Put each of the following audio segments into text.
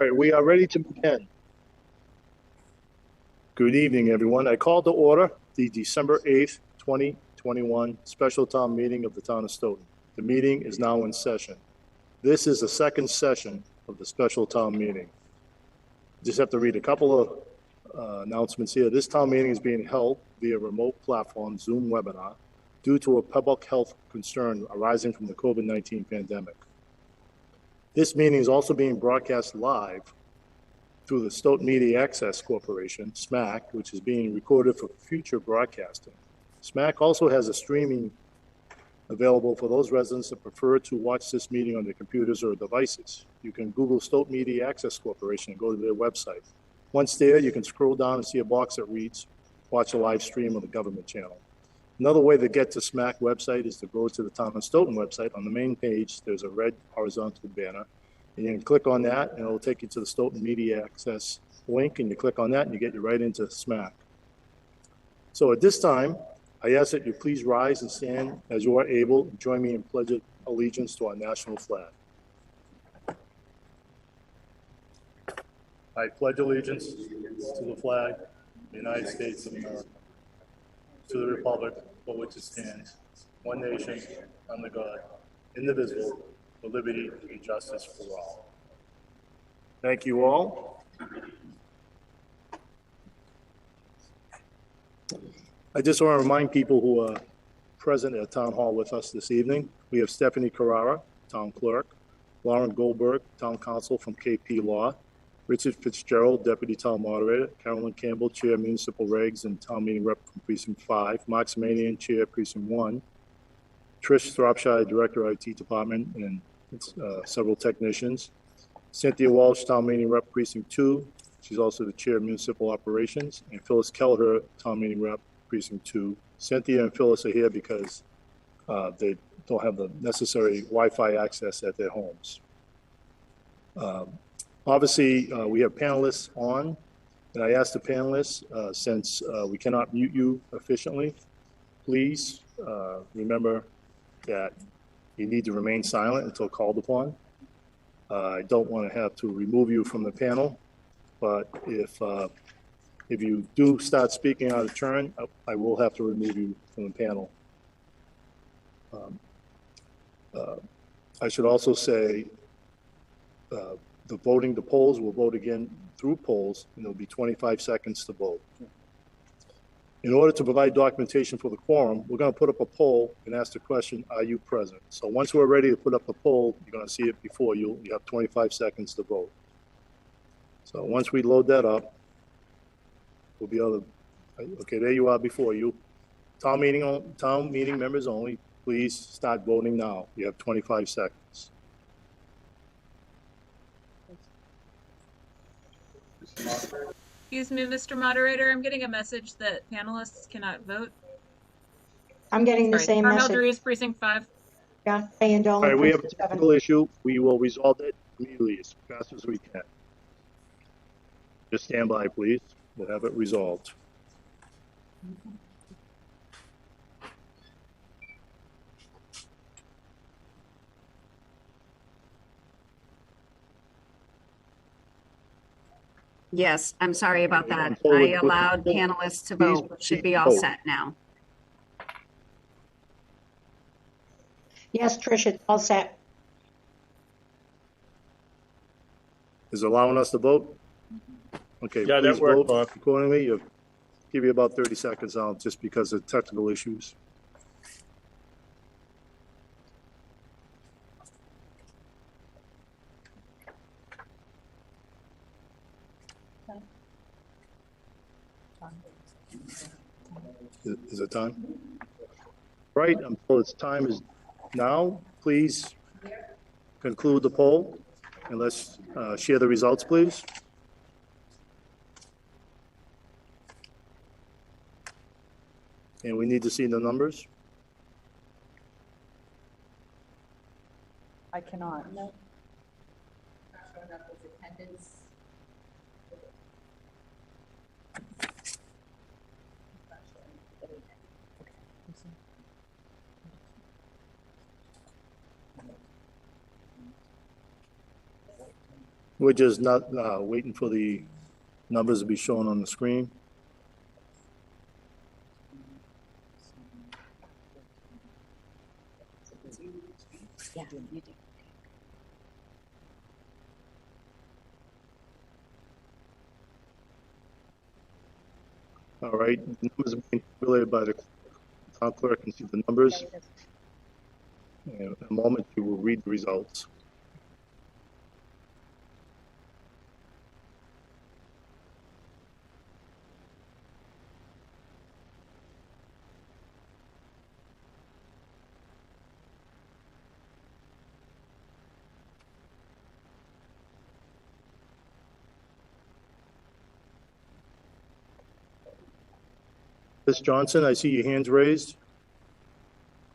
right, we are ready to begin. Good evening, everyone. I call to order the December 8th, 2021 special town meeting of the town of Stoughton. The meeting is now in session. This is the second session of the special town meeting. Just have to read a couple of announcements here. This town meeting is being held via remote platform Zoom webinar due to a public health concern arising from the COVID-19 pandemic. This meeting is also being broadcast live through the Stoughton Media Access Corporation, SMAC, which is being recorded for future broadcasting. SMAC also has a streaming available for those residents that prefer to watch this meeting on their computers or devices. You can Google Stoughton Media Access Corporation and go to their website. Once there, you can scroll down and see a box that reads, watch a live stream of the government channel. Another way to get to SMAC website is to go to the Town of Stoughton website. On the main page, there's a red horizontal banner. And you can click on that, and it'll take you to the Stoughton Media Access link, and you click on that, and you get you right into SMAC. So at this time, I ask that you please rise and stand as you are able and join me in pledging allegiance to our national flag. I pledge allegiance to the flag of the United States of America, to the republic for which it stands, one nation, under God, indivisible, with liberty and justice for all. Thank you all. I just want to remind people who are present at Town Hall with us this evening. We have Stephanie Carrara, Town Clerk, Lauren Goldberg, Town Counsel from KP Law, Richard Fitzgerald, Deputy Town Moderator, Carolyn Campbell, Chair Municipal Regs and Town Meeting Rep from Precinct 5, Mark Semanian, Chair Precinct 1, Trish Thropshire, Director IT Department, and several technicians, Cynthia Walsh, Town Meeting Rep Precinct 2, she's also the Chair of Municipal Operations, and Phyllis Kelleher, Town Meeting Rep Precinct 2. Cynthia and Phyllis are here because they don't have the necessary Wi-Fi access at their homes. Obviously, we have panelists on, and I asked the panelists, since we cannot mute you efficiently, please remember that you need to remain silent until called upon. I don't want to have to remove you from the panel, but if you do start speaking out of turn, I will have to remove you from the panel. I should also say, the polls will vote again through polls, and it'll be 25 seconds to vote. In order to provide documentation for the quorum, we're going to put up a poll and ask the question, are you present? So once we're ready to put up the poll, you're going to see it before you. You have 25 seconds to vote. So once we load that up, we'll be able to, okay, there you are before you. Town meeting members only, please start voting now. You have 25 seconds. Excuse me, Mr. Moderator, I'm getting a message that panelists cannot vote. I'm getting the same Carmel message. Drews, Precinct 5. Yeah, and all right, we have a technical issue. We will resolve it immediately as fast as we can. Just stand by, please. We'll have it resolved. Yes, I'm sorry about that. I allowed panelists to vote. Should be all set now. Yes, Trish, it's all set. Is it allowing us to vote? Okay, yeah, please that worked, vote Bob. accordingly. I'll give you about 30 seconds out just because of technical issues. Is it time? Right, until its time is now. Please conclude the poll and let's share the results, please. And we need to see the numbers. I cannot. No. We're just not waiting for the numbers to be shown on the screen. Yeah, you do. All right, the numbers are being related by the town clerk and see the numbers. And in a moment, you will read the results. Ms. Johnson, I see your hands raised.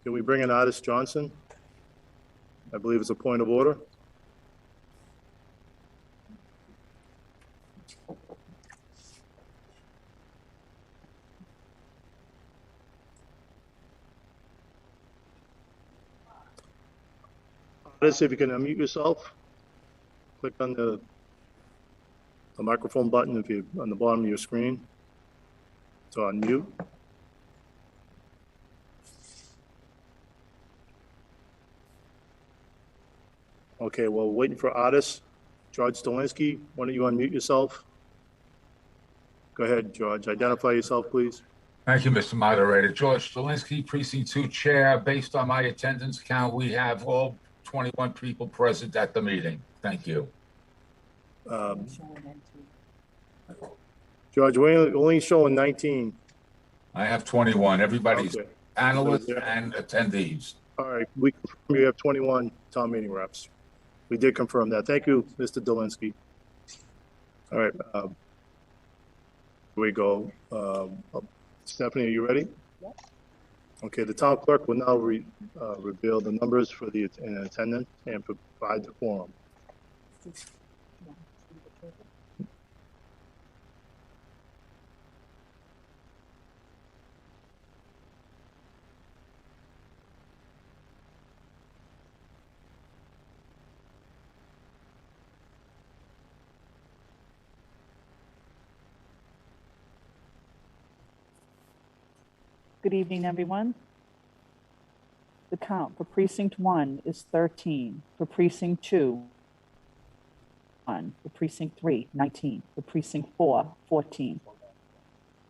Can we bring in Artist Johnson? I believe it's a point of order. Artist, if you can unmute yourself, click on the microphone button if you're on the bottom of your screen. So unmute. Okay, well, waiting for Artist. George Stalinsky, why don't you unmute yourself? Go ahead, George. Identify yourself, please. Thank you, Mr. Moderator. George Stalinsky, Precinct 2 Chair. Based on my attendance count, we have all 21 people present at the meeting. Thank you. George, we're only showing 19. I have 21. Everybody's Okay. analysts and attendees. All right, we confirm you have 21 town meeting reps. We did confirm that. Thank you, Mr. Dolinsky. All right, here we go. Stephanie, are you ready? Yep. Okay, the town clerk will now reveal the numbers for the attendance and provide the quorum. Good evening, everyone. The count for Precinct 1 is 13. For Precinct 2, 1. For Precinct 3, 19. For Precinct 4, 14.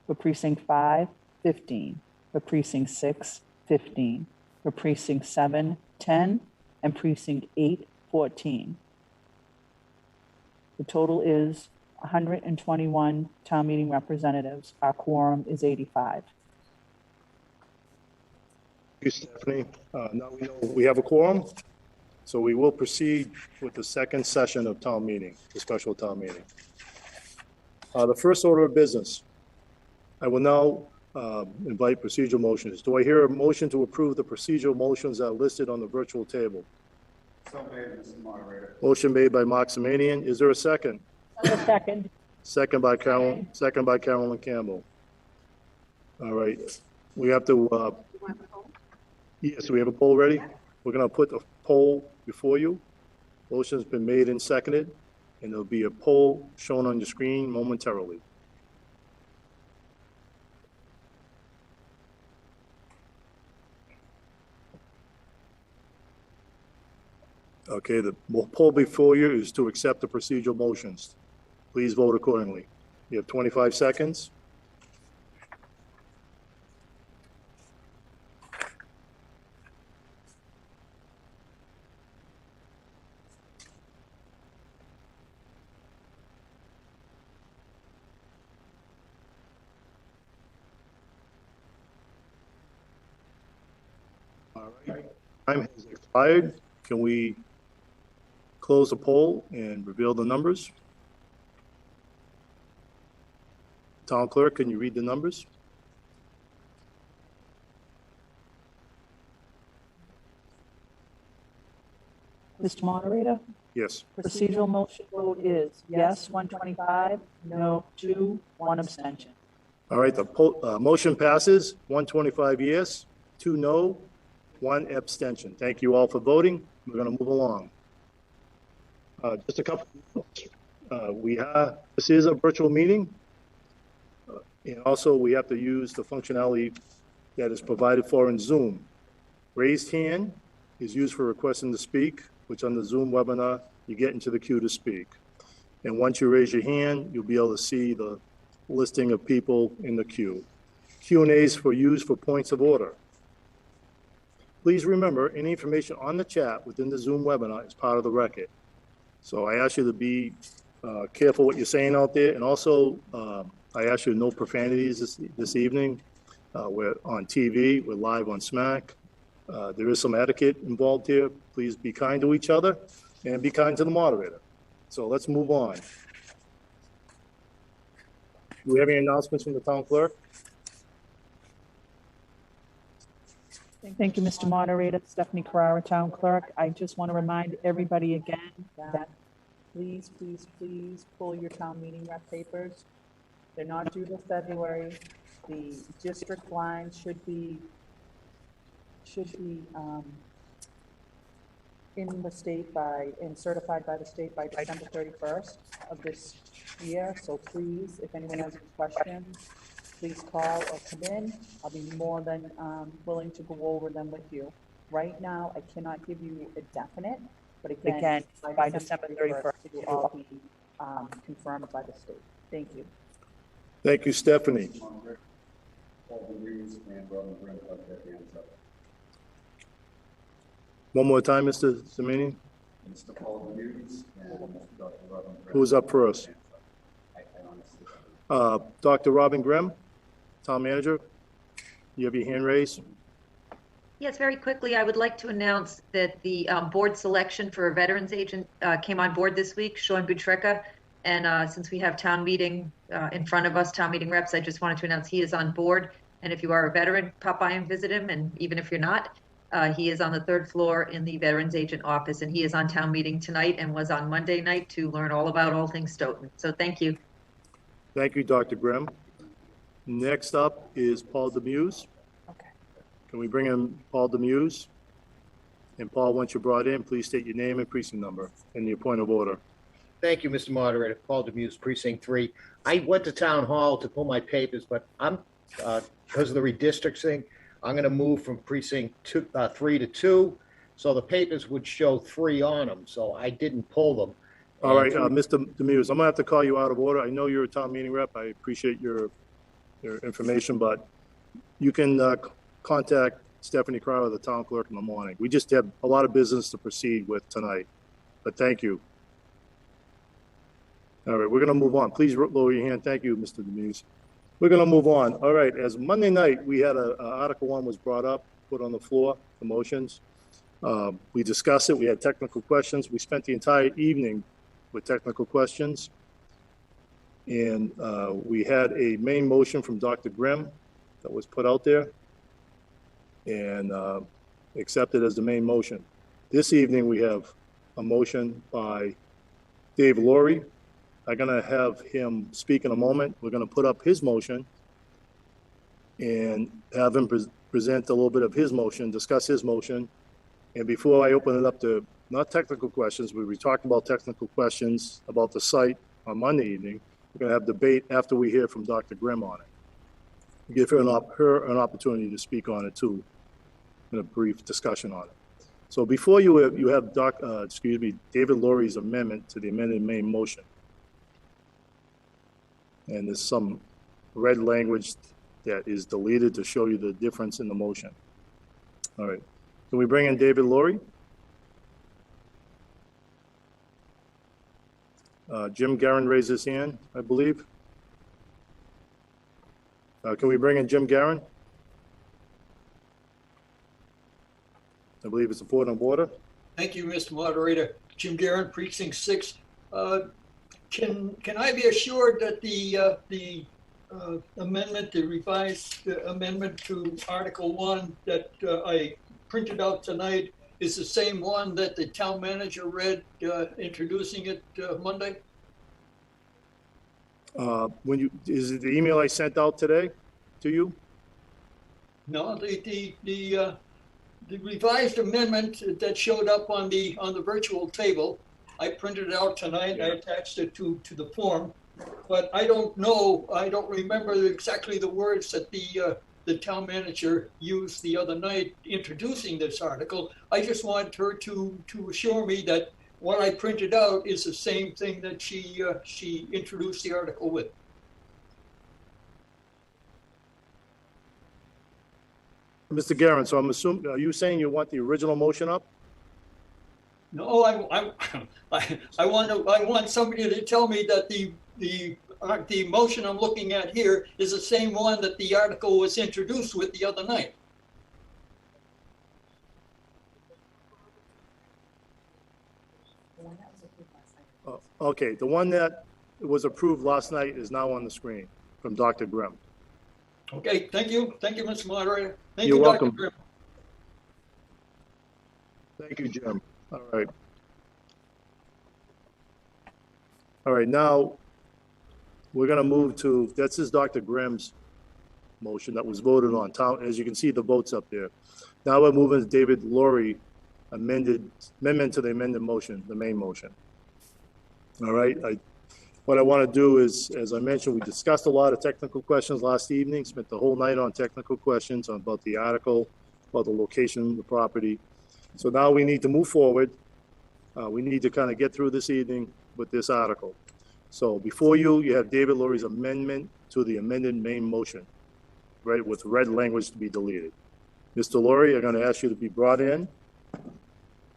For Precinct 5, 15. For Precinct 6, 15. For Precinct 7, 10. And Precinct 8, 14. The total is 121 town meeting representatives. Our quorum is 85. Thank you, Stephanie. Now we know we have a quorum, so we will proceed with the second session of town meeting, the special town meeting. The first order of business, I will now invite procedural motions. Do I hear a motion to approve the procedural motions that are listed on the virtual table? So made, Mr. Moderator. Motion made by Mark Semanian. Is there a second? A second. Second by Carolyn Campbell. All right, we have to. Yes, we have a poll ready. We're going to put the poll before you. Motion's been made and seconded, and there'll be a poll shown on your screen momentarily. Okay, the poll before you is to accept the procedural motions. Please vote accordingly. You have 25 seconds. All right, time has expired. Can we close the poll and reveal the numbers? Town clerk, can you read the numbers? Mr. Moderator, Yes. procedural motion vote is yes, 125, no, 2, 1 abstention. All right, the motion passes, 125 yes, 2 no, 1 abstention. Thank you all for voting. We're going to move along. Just a couple. This is a virtual meeting. And also we have to use the functionality that is provided for in Zoom. Raised hand is used for requesting to speak, which on the Zoom webinar, you get into the queue to speak. And once you raise your hand, you'll be able to see the listing of people in the queue. Q&As for use for points of order. Please remember, any information on the chat within the Zoom webinar is part of the record. So I ask you to be careful what you're saying out there. And also, I ask you no profanities this evening. We're on TV, we're live on SMAC. There is some etiquette involved here. Please be kind to each other and be kind to the moderator. So let's move on. Do we have any announcements from the town clerk? Thank you, Mr. Moderator. Stephanie Carrara, Town Clerk. I just want to remind everybody again that please, please, please pull your town meeting rep papers. They're not due till February. The district lines should be in the state and certified by the state by December 31st of this year. So please, if anyone has any questions, please call or come in. I'll be more than willing to go over them with you. Right now, I cannot give you a definite, but again, by December 31st, it will all be confirmed by the state. Thank you. Thank you, Stephanie. One more time, Mr. Zamini. Mr. Paul Hughes and Dr. Robin Grimm. Who's up first? Dr. Robin Grimm, Town Manager. You have your hand raised. Yes, very quickly, I would like to announce that the board selection for a veterans agent came on board this week, Sean Butrecka. And since we have town meeting in front of us, town meeting reps, I just wanted to announce he is on board. And if you are a veteran, pop by and visit him. And even if you're not, he is on the 3rd floor in the veterans agent office. And he is on town meeting tonight and was on Monday night to learn all about all things Stoughton. So thank you. Thank you, Dr. Grimm. Next up is Paul Demuse. Okay. Can we bring in Paul Demuse? And Paul, once you're brought in, please state your name and precinct number and your point of order. Thank you, Mr. Moderator. Paul Demuse, Precinct 3. I went to Town Hall to pull my papers, but I'm, because of the redistricting, I'm going to move from Precinct 3 to 2. So the papers would show 3 on them, so I didn't pull them. All right, Mr. Demuse, I'm going to have to call you out of order. I know you're a town meeting rep. I appreciate your information, but you can contact Stephanie Crowder, the town clerk, in the morning. We just have a lot of business to proceed with tonight, but thank you. All right, we're going to move on. Please lower your hand. Thank you, Mr. Demuse. We're going to move on. All right, as Monday night, we had Article 1 was brought up, put on the floor, the motions. We discussed it. We had technical questions. We spent the entire evening with technical questions. And we had a main motion from Dr. Grimm that was put out there and accepted as the main motion. This evening, we have a motion by Dave Laurie. I'm going to have him speak in a moment. We're going to put up his motion and have him present a little bit of his motion, discuss his motion. And before I open it up to not technical questions, we talked about technical questions about the site on Monday evening. We're going to have debate after we hear from Dr. Grimm on it. Give her an opportunity to speak on it too, in a brief discussion on it. So before you have David Laurie's amendment to the amended main motion. And there's some red language that is deleted to show you the difference in the motion. All right. Can we bring in David Laurie? Jim Guerin raised his hand, I believe. Can we bring in Jim Guerin? I believe it's a point of order. Thank you, Mr. Moderator. Jim Guerin, Precinct 6. Can I be assured that the amendment, the revised amendment to Article 1 that I printed out tonight is the same one that the town manager read introducing it Monday? Is it the email I sent out today to you? No, the revised amendment that showed up on the virtual table I printed it out tonight. I attached it to the form, but I don't know. I don't remember exactly the words that the town manager used the other night introducing this article. I just want her to assure me that what I printed out is the same thing that she introduced the article with. Mr. Guerin, so I'm assuming, are you saying you want the original motion up? No, I want somebody to tell me that the motion I'm looking at here is the same one that the article was introduced with the other night. Okay, the one that was approved last night is now on the screen from Dr. Grimm. Okay, thank you, Mr. Moderator. Thank You're you, Dr. welcome. Grimm. Thank you, Jim. All right. All right, now we're going to move to, this is Dr. Grimm's motion that was voted on. As you can see, the votes up there. Now we're moving to David Laurie amendment to the amended motion, the main motion. All right. What I want to do is, as I mentioned, we discussed a lot of technical questions last evening, spent the whole night on technical questions about the article, about the location of the property. So now we need to move forward. We need to kind of get through this evening with this article. So before you have David Laurie's amendment to the amended main motion, right, with red language to be deleted. Mr. Laurie, I'm going to ask you to be brought in.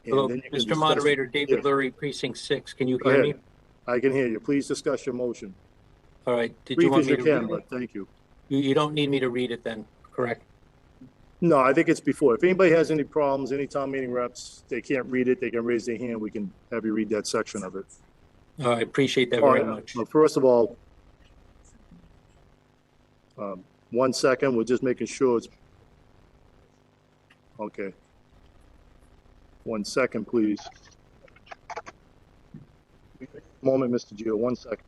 Hello, Mr. Moderator, David Laurie, Precinct 6. Can you hear me? I can hear you. Please discuss your motion. All right. Did you want me to read it? But thank you. You don't need me to read it then, correct? No, I think it's before. If anybody has any problems, any town meeting reps, they can't read it, they can raise their hand. We can have you read that section of it. I appreciate that very much. Well, first of all, 1 second. We're just making sure it's okay. 1 second, please. Moment, Mr. Gio. 1 second.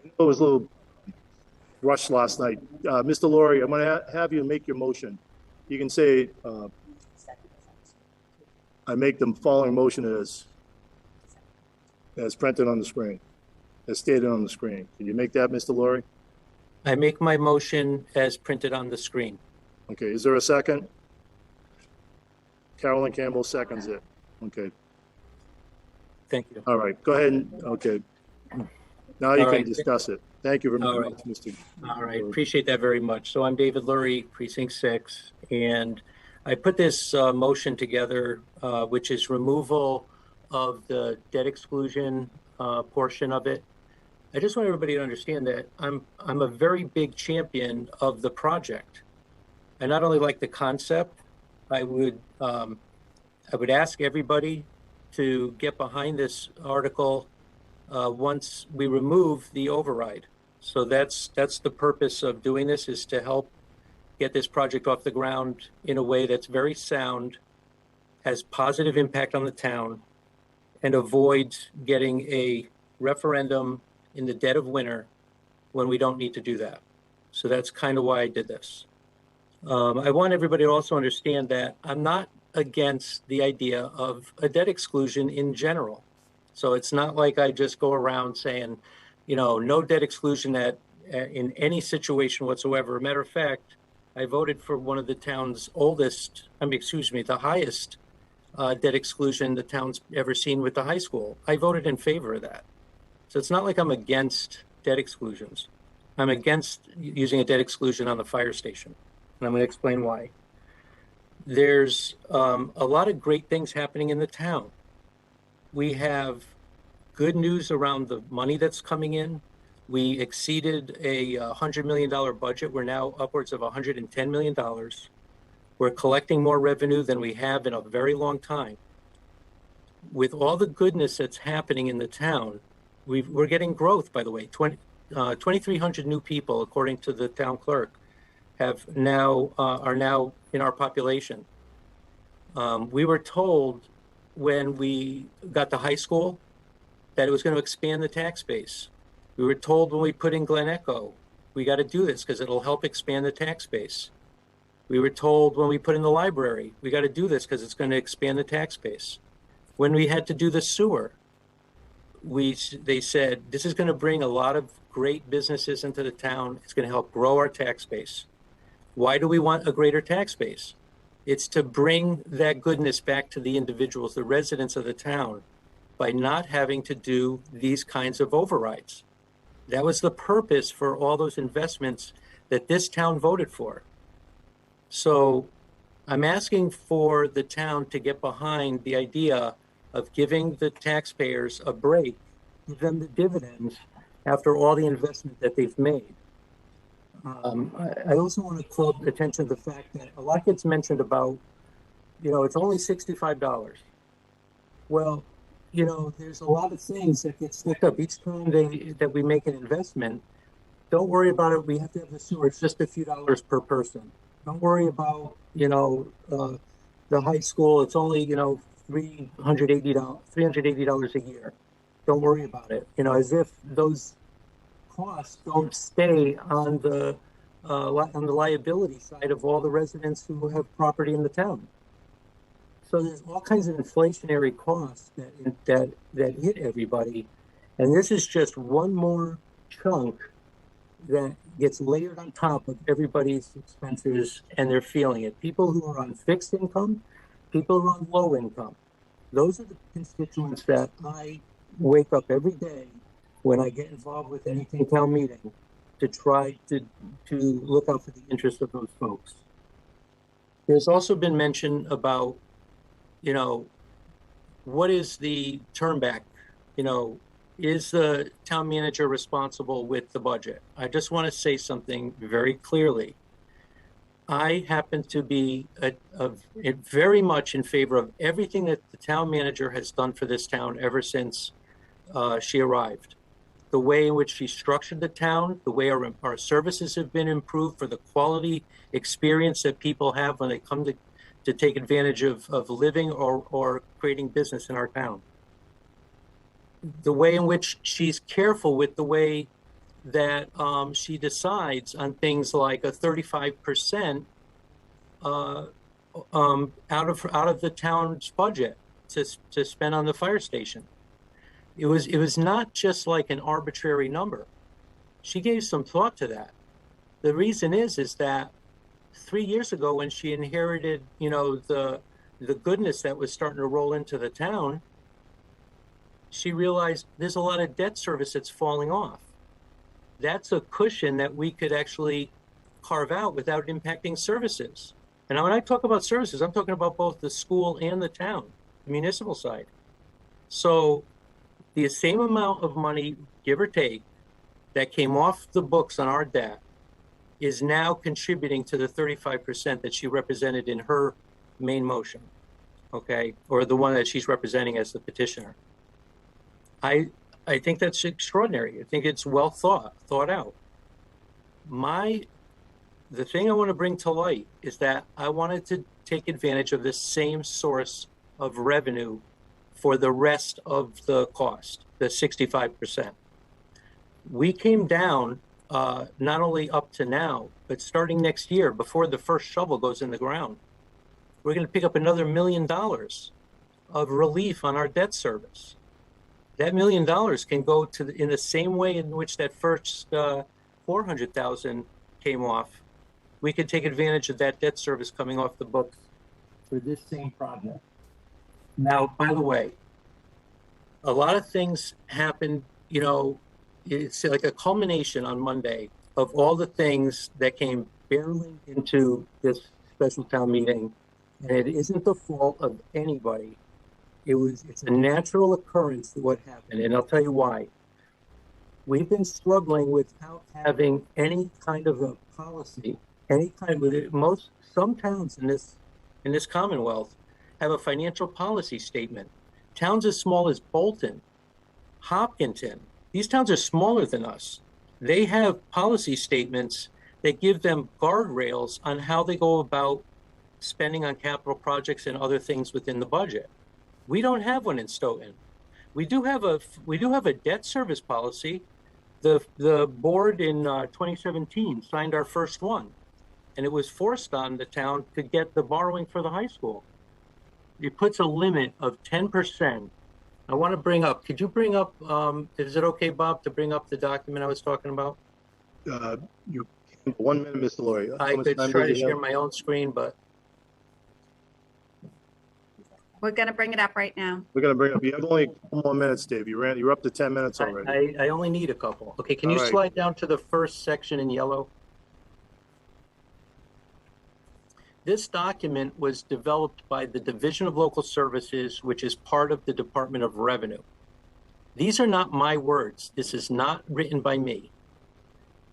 It was a little rushed last night. Mr. Laurie, I'm going to have you make your motion. You can say, I make the following motion as printed on the screen, as stated on the screen. Can you make that, Mr. Laurie? I make my motion as printed on the screen. Okay, is there a second? Carolyn Campbell seconds it. Okay. Thank you. All right, go ahead and, okay. Now you can discuss it. Thank you very much, Mr. All right, appreciate that very much. So I'm David Laurie, Precinct 6, and I put this motion together, which is removal of the debt exclusion portion of it. I just want everybody to understand that I'm a very big champion of the project. I not only like the concept, I would ask everybody to get behind this article once we remove the override. So that's the purpose of doing this, is to help get this project off the ground in a way that's very sound, has positive impact on the town, and avoids getting a referendum in the dead of winter when we don't need to do that. So that's kind of why I did this. I want everybody to also understand that I'm not against the idea of a debt exclusion in general. So it's not like I just go around saying, you know, no debt exclusion in any situation whatsoever. Matter of fact, I voted for one of the town's the highest debt exclusion the town's ever seen with the high school. I voted in favor of that. So it's not like I'm against debt exclusions. I'm against using a debt exclusion on the fire station. And I'm going to explain why. There's a lot of great things happening in the town. We have good news around the money that's coming in. We exceeded a $100 million budget. We're now upwards of $110 million. We're collecting more revenue than we have in a very long time. With all the goodness that's happening in the town, we're getting growth, by the way. 2,300 new people, according to the town clerk, are now in our population. We were told when we got to high school that it was going to expand the tax base. We were told when we put in Glen Echo, we got to do this because it'll help expand the tax base. We were told when we put in the library, we got to do this because it's going to expand the tax base. When we had to do the sewer, they said, this is going to bring a lot of great businesses into the town. It's going to help grow our tax base. Why do we want a greater tax base? It's to bring that goodness back to the individuals, the residents of the town, by not having to do these kinds of overrides. That was the purpose for all those investments that this town voted for. So I'm asking for the town to get behind the idea of giving the taxpayers a break, give them the dividends after all the investment that they've made. I also want to call attention to the fact that a lot gets mentioned about, it's only $65. Well, there's a lot of things that get sticked up each time that we make an investment. Don't worry about it. We have to have the sewer. It's just a few dollars per person. Don't worry about, the high school. It's only, $380 a year. Don't worry about it. As if those costs don't stay on the liability side of all the residents who have property in the town. So there's all kinds of inflationary costs that hit everybody, and this is just one more chunk that gets layered on top of everybody's expenses, and they're feeling it. People who are on fixed income, people who are on low income. Those are the constituents that I wake up every day when I get involved with anything town meeting to try to look out for the interests of those folks. There's also been mention about, what is the turn back? Is the town manager responsible with the budget? I just want to say something very clearly. I happen to be very much in favor of everything that the town manager has done for this town ever since she arrived. The way in which she structured the town, the way our services have been improved for the quality experience that people have when they come to take advantage of living or creating business in our town. The way in which she's careful with the way that she decides on things like a 35% out of the town's budget to spend on the fire station. It was not just like an arbitrary number. She gave some thought to that. The reason is that 3 years ago when she inherited, the goodness that was starting to roll into the town, she realized there's a lot of debt service that's falling off. That's a cushion that we could actually carve out without impacting services. And when I talk about services, I'm talking about both the school and the town, the municipal side. So the same amount of money, give or take, that came off the books on our debt is now contributing to the 35% that she represented in her main motion, okay? Or the one that she's representing as the petitioner. I think that's extraordinary. I think it's well thought out. The thing I want to bring to light is that I wanted to take advantage of this same source of revenue for the rest of the cost, the 65%. We came down not only up to now, but starting next year, before the first shovel goes in the ground, we're going to pick up another $1 million of relief on our debt service. That $1 million can go in the same way in which that first $400,000 came off. We could take advantage of that debt service coming off the books for this same project. Now, by the way, a lot of things happened, it's like a culmination on Monday of all the things that came barreling into this special town meeting. And it isn't the fault of anybody. It's a natural occurrence to what happened, and I'll tell you why. We've been struggling without having any kind of a policy, some towns in this Commonwealth have a financial policy statement. Towns as small as Bolton, Hopkinton, these towns are smaller than us. They have policy statements that give them guardrails on how they go about spending on capital projects and other things within the budget. We don't have one in Stoughton. We do have a debt service policy. The board in 2017 signed our first one, and it was forced on the town to get the borrowing for the high school. It puts a limit of 10%. I want to bring up, could you bring up, is it okay, Bob, to bring up the document I was talking about? You, 1 minute, Mr. Laurie. I could try to share my own screen, but. We're going to bring it up right now. We're going to bring up, you have only a couple more minutes, Dave. You're up to 10 minutes already. I only need a couple. Okay, can you All right. slide down to the first section in yellow? This document was developed by the Division of Local Services, which is part of the Department of Revenue. These are not my words. This is not written by me.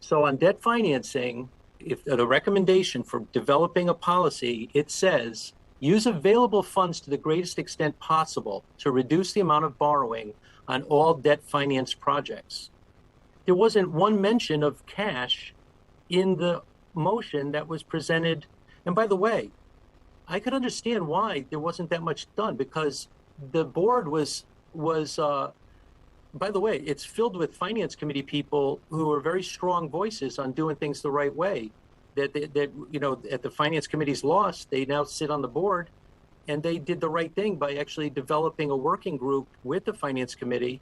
So on debt financing, if the recommendation for developing a policy, it says, use available funds to the greatest extent possible to reduce the amount of borrowing on all debt finance projects. There wasn't one mention of cash in the motion that was presented. And by the way, I could understand why there wasn't that much done, because the board was by the way, it's filled with finance committee people who are very strong voices on doing things the right way. That you know, at the finance committee's loss, they now sit on the board, and they did the right thing by actually developing a working group with the finance committee,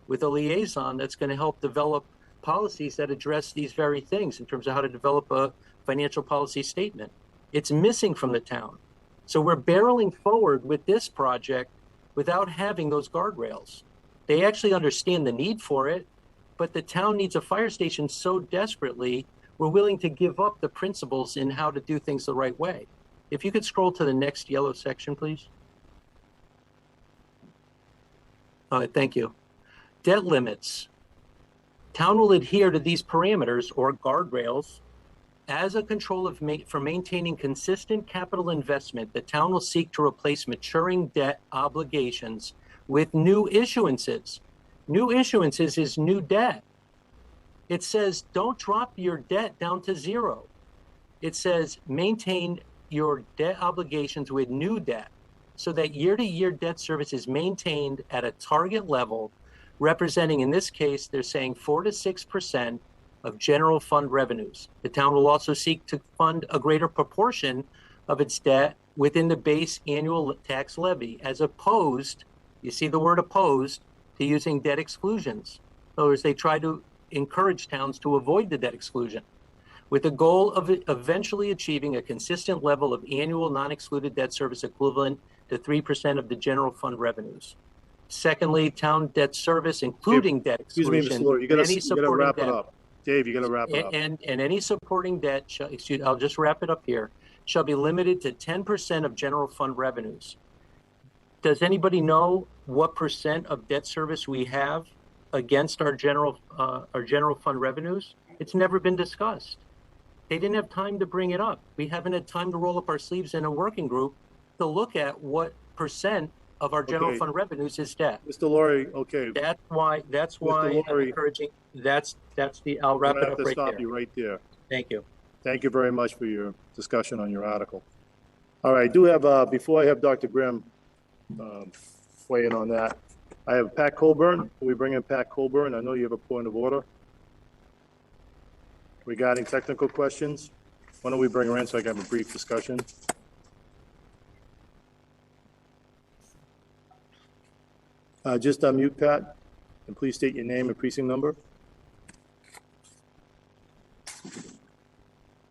with a liaison that's going to help develop policies that address these very things in terms of how to develop a financial policy statement. It's missing from the town. So we're barreling forward with this project without having those guardrails. They actually understand the need for it, but the town needs a fire station so desperately, we're willing to give up the principles in how to do things the right way. If you could scroll to the next yellow section, please. All right, thank you. Debt limits. Town will adhere to these parameters or guardrails as a control for maintaining consistent capital investment. The town will seek to replace maturing debt obligations with new issuances. New issuances is new debt. It says don't drop your debt down to zero. It says maintain your debt obligations with new debt so that year-to-year debt service is maintained at a target level, representing, in this case, they're saying 4 to 6% of general fund revenues. The town will also seek to fund a greater proportion of its debt within the base annual tax levy, as opposed, you see the word opposed, to using debt exclusions. In other words, they try to encourage towns to avoid the debt exclusion, with the goal of eventually achieving a consistent level of annual non-excluded debt service equivalent to 3% of the general fund revenues. Secondly, town debt service, including debt exclusion. Excuse me, Mr. Laurie, you gotta wrap it up. Dave, you gotta wrap it up. And any supporting debt, I'll just wrap it up here, shall be limited to 10% of general fund revenues. Does anybody know what percent of debt service we have against our general fund revenues? It's never been discussed. They didn't have time to bring it up. We haven't had time to roll up our sleeves in a working group to look at what percent of our general fund revenues is debt. Mr. Laurie, okay. That's why Laurie, I'm encouraging, I'll wrap it up right there. Stop you right there. Thank you. Thank you very much for your discussion on your article. All right, I do have, before I have Dr. Grimm weigh in on that, I have Pat Colburn. We bring in Pat Colburn. I know you have a point of order regarding technical questions. Why don't we bring her in so I can have a brief discussion? Just unmute, Pat, and please state your name and precinct number.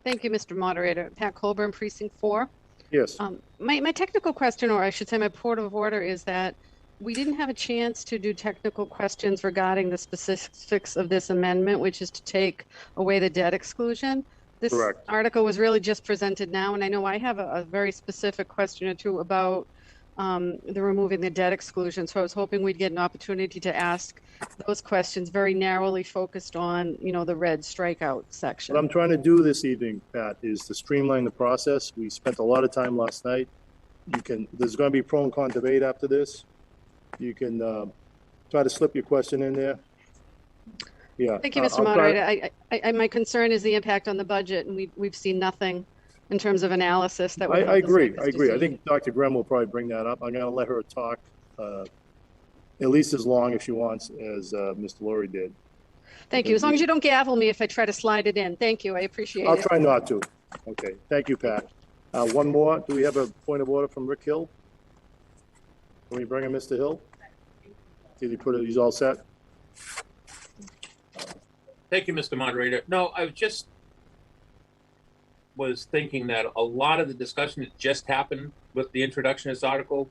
Thank you, Mr. Moderator. Pat Colburn, Precinct 4. Yes. My technical question, or I should say my point of order, is that we didn't have a chance to do technical questions regarding the specifics of this amendment, which is to take away the debt exclusion. This Correct. article was really just presented now, and I know I have a very specific question or two about the removing the debt exclusion. So I was hoping we'd get an opportunity to ask those questions very narrowly focused on, you know, the red strikeout section. What I'm trying to do this evening, Pat, is to streamline the process. We spent a lot of time last night. There's going to be pro and con debate after this. You can try to slip your question in there. Yeah. Thank you, Mr. I'll try- Moderator. My concern is the impact on the budget, and we've seen nothing in terms of analysis that would help I us agree, make this I agree. I decision. think Dr. Graham will probably bring that up. I'm gonna let her talk, at least as long if she wants as, Mr. Laurie did. Thank you. As long as you don't gavel me if I try to slide it in. Thank you. I appreciate I'll it. try not to. Okay, thank you, Pat. One more, do we have a point of order from Rick Hill? Can we bring in Mr. Hill? Did he put it, he's all set? Thank you, Mr. Moderator. No, I was thinking that a lot of the discussion that just happened with the introduction of this article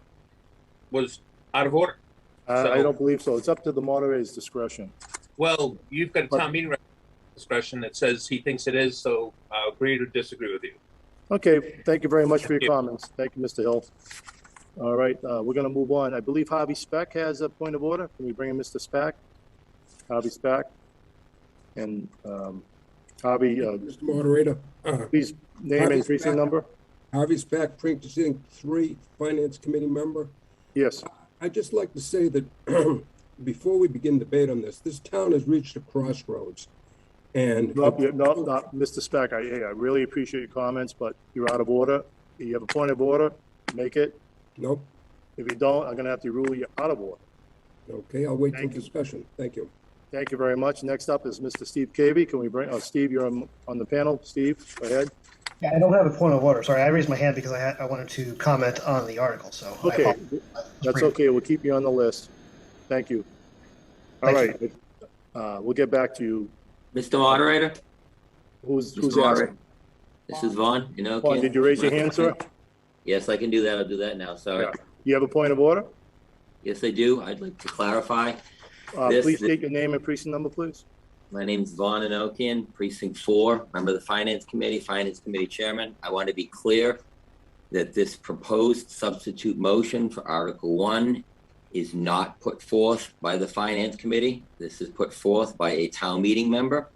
was out of order. I don't believe so. It's up to the moderator's discretion. Well, you've got a town meeting discretion that says he thinks it is, so I'll agree to disagree with you. Okay, thank you very much for your comments. Thank you, Mr. Hill. All right, we're gonna move on. I believe Harvey Speck has a point of order. Can we bring in Mr. Speck? Harvey Speck? And, Harvey, Mr. Moderator. please name Harvey and precinct Speck. number. Harvey Speck, precinct 3, Finance Committee member. Yes. I'd just like to say that before we begin debate on this town has reached a crossroads. And No, Mr. Speck, I really appreciate your comments, but you're out of order. You have a point of order, make it. Nope. If you don't, I'm gonna have to rule you out of order. Okay, I'll wait till Thank you. discussion. Thank you. Thank you very much. Next up is Mr. Steve Cavey. Can we bring, Steve, you're on the panel. Steve, go ahead. Yeah, I don't have a point of order. Sorry, I raised my hand because I wanted to comment on the article, so. Okay, that's okay. We'll keep you on the list. Thank you. All right, we'll get back to you. Mr. Moderator? Who's Moderator. asking? This is Vaughn, you know. Vaughn, did you raise your hand, sir? Yes, I can do that. I'll do that now. Sorry. You have a point of order? Yes, I do. I'd like to clarify. Please state your name and precinct number, please. My name's Vaughn Enochian, Precinct 4, member of the Finance Committee Chairman. I want to be clear that this proposed substitute motion for Article 1 is not put forth by the Finance Committee. This is put forth by a town meeting member,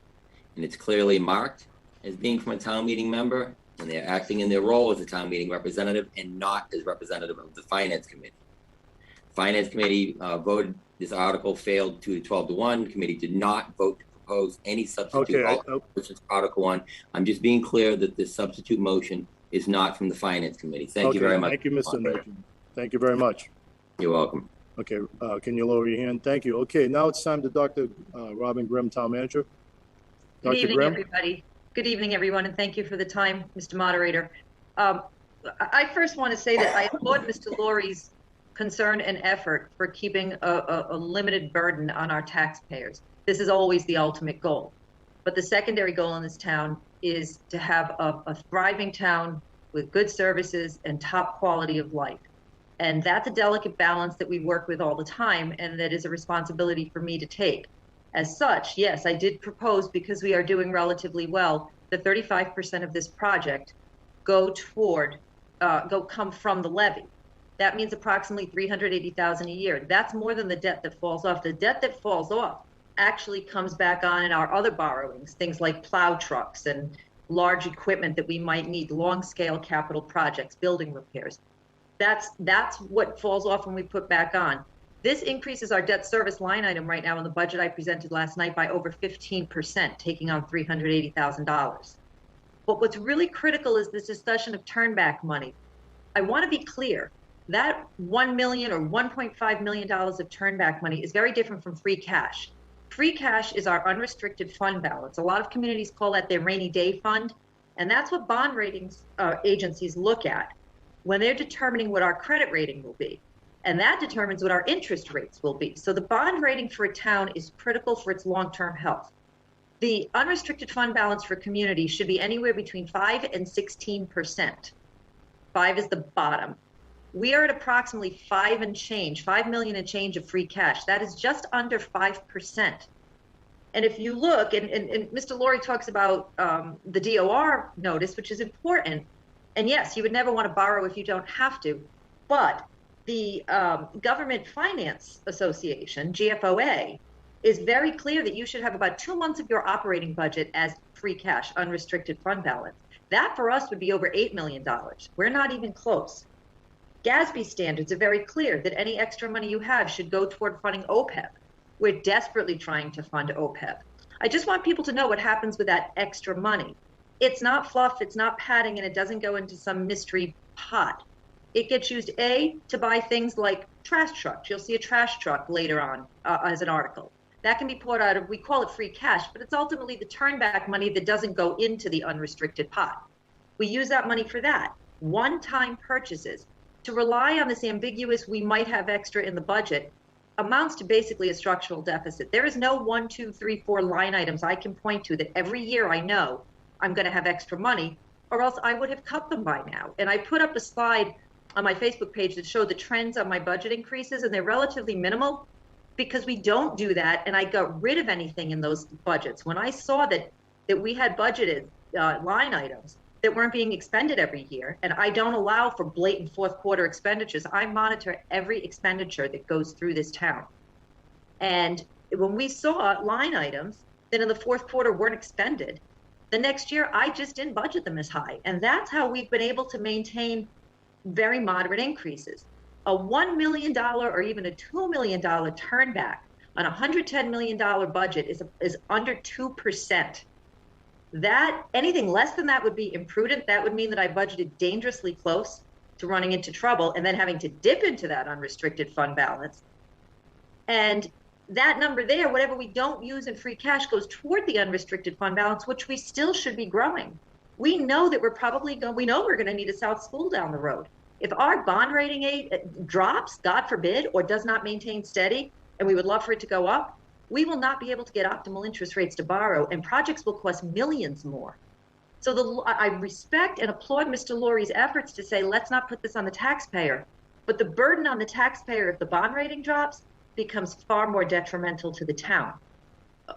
and it's clearly marked as being from a town meeting member, and they're acting in their role as a town meeting representative and not as representative of the Finance Committee. Finance Committee voted this article failed 2-12-1. Committee did not vote to propose any substitute motions for Article 1. I'm just being clear that this substitute motion is not from the Finance Committee. Thank you very much. Thank you, Mr. Enochian. Thank you very much. You're welcome. Okay, can you lower your hand? Thank you. Okay, now it's time to Dr. Robin Grimm, Town Manager. Good evening, everybody. Good evening, everyone, and thank you for the time, Mr. Moderator. I first want to say that I applaud Mr. Laurie's concern and effort for keeping a limited burden on our taxpayers. This is always the ultimate goal. But the secondary goal in this town is to have a thriving town with good services and top quality of life. And that's a delicate balance that we work with all the time, and that is a responsibility for me to take. As such, yes, I did propose, because we are doing relatively well, the 35% of this project come from the levy. That means approximately $380,000 a year. That's more than the debt that falls off. The debt that falls off actually comes back on in our other borrowings, things like plow trucks and large equipment that we might need, long-scale capital projects, building repairs. That's what falls off when we put back on. This increases our debt service line item right now in the budget I presented last night by over 15%, taking on $380,000. But what's really critical is this discussion of turnback money. I want to be clear. That $1 million or $1.5 million of turnback money is very different from free cash. Free cash is our unrestricted fund balance. A lot of communities call that their rainy day fund, and that's what bond ratings agencies look at when they're determining what our credit rating will be. And that determines what our interest rates will be. So the bond rating for a town is critical for its long-term health. The unrestricted fund balance for communities should be anywhere between 5 and 16%. 5 is the bottom. We are at approximately 5 million and change of free cash. That is just under 5%. And if you look, and Mr. Laurie talks about the DOR notice, which is important. And yes, you would never want to borrow if you don't have to. But the Government Finance Association, GFOA, is very clear that you should have about 2 months of your operating budget as free cash, unrestricted fund balance. That for us would be over $8 million. We're not even close. GASB standards are very clear that any extra money you have should go toward funding OPEB. We're desperately trying to fund OPEB. I just want people to know what happens with that extra money. It's not fluff, it's not padding, and it doesn't go into some mystery pot. It gets used, A, to buy things like trash trucks. You'll see a trash truck later on as an article. That can be poured out of, we call it free cash, but it's ultimately the turnback money that doesn't go into the unrestricted pot. We use that money for that. One-time purchases. To rely on this ambiguous, we might have extra in the budget, amounts to basically a structural deficit. There is no 1, 2, 3, 4 line items I can point to that every year I know I'm going to have extra money, or else I would have cut them by now. And I put up a slide on my Facebook page that showed the trends on my budget increases, and they're relatively minimal because we don't do that, and I got rid of anything in those budgets. When I saw that we had budgeted line items that weren't being expended every year, and I don't allow for blatant fourth quarter expenditures, I monitor every expenditure that goes through this town. And when we saw line items that in the fourth quarter weren't expended, the next year I just didn't budget them as high. And that's how we've been able to maintain very moderate increases. A $1 million or even a $2 million turnback on a $110 million budget is under 2%. That, anything less than that would be imprudent. That would mean that I budgeted dangerously close to running into trouble and then having to dip into that unrestricted fund balance. And that number there, whatever we don't use in free cash, goes toward the unrestricted fund balance, which we still should be growing. We know that we know we're going to need a South School down the road. If our bond rating drops, God forbid, or does not maintain steady, and we would love for it to go up, we will not be able to get optimal interest rates to borrow, and projects will cost millions more. So I respect and applaud Mr. Laurie's efforts to say, let's not put this on the taxpayer. But the burden on the taxpayer, if the bond rating drops, becomes far more detrimental to the town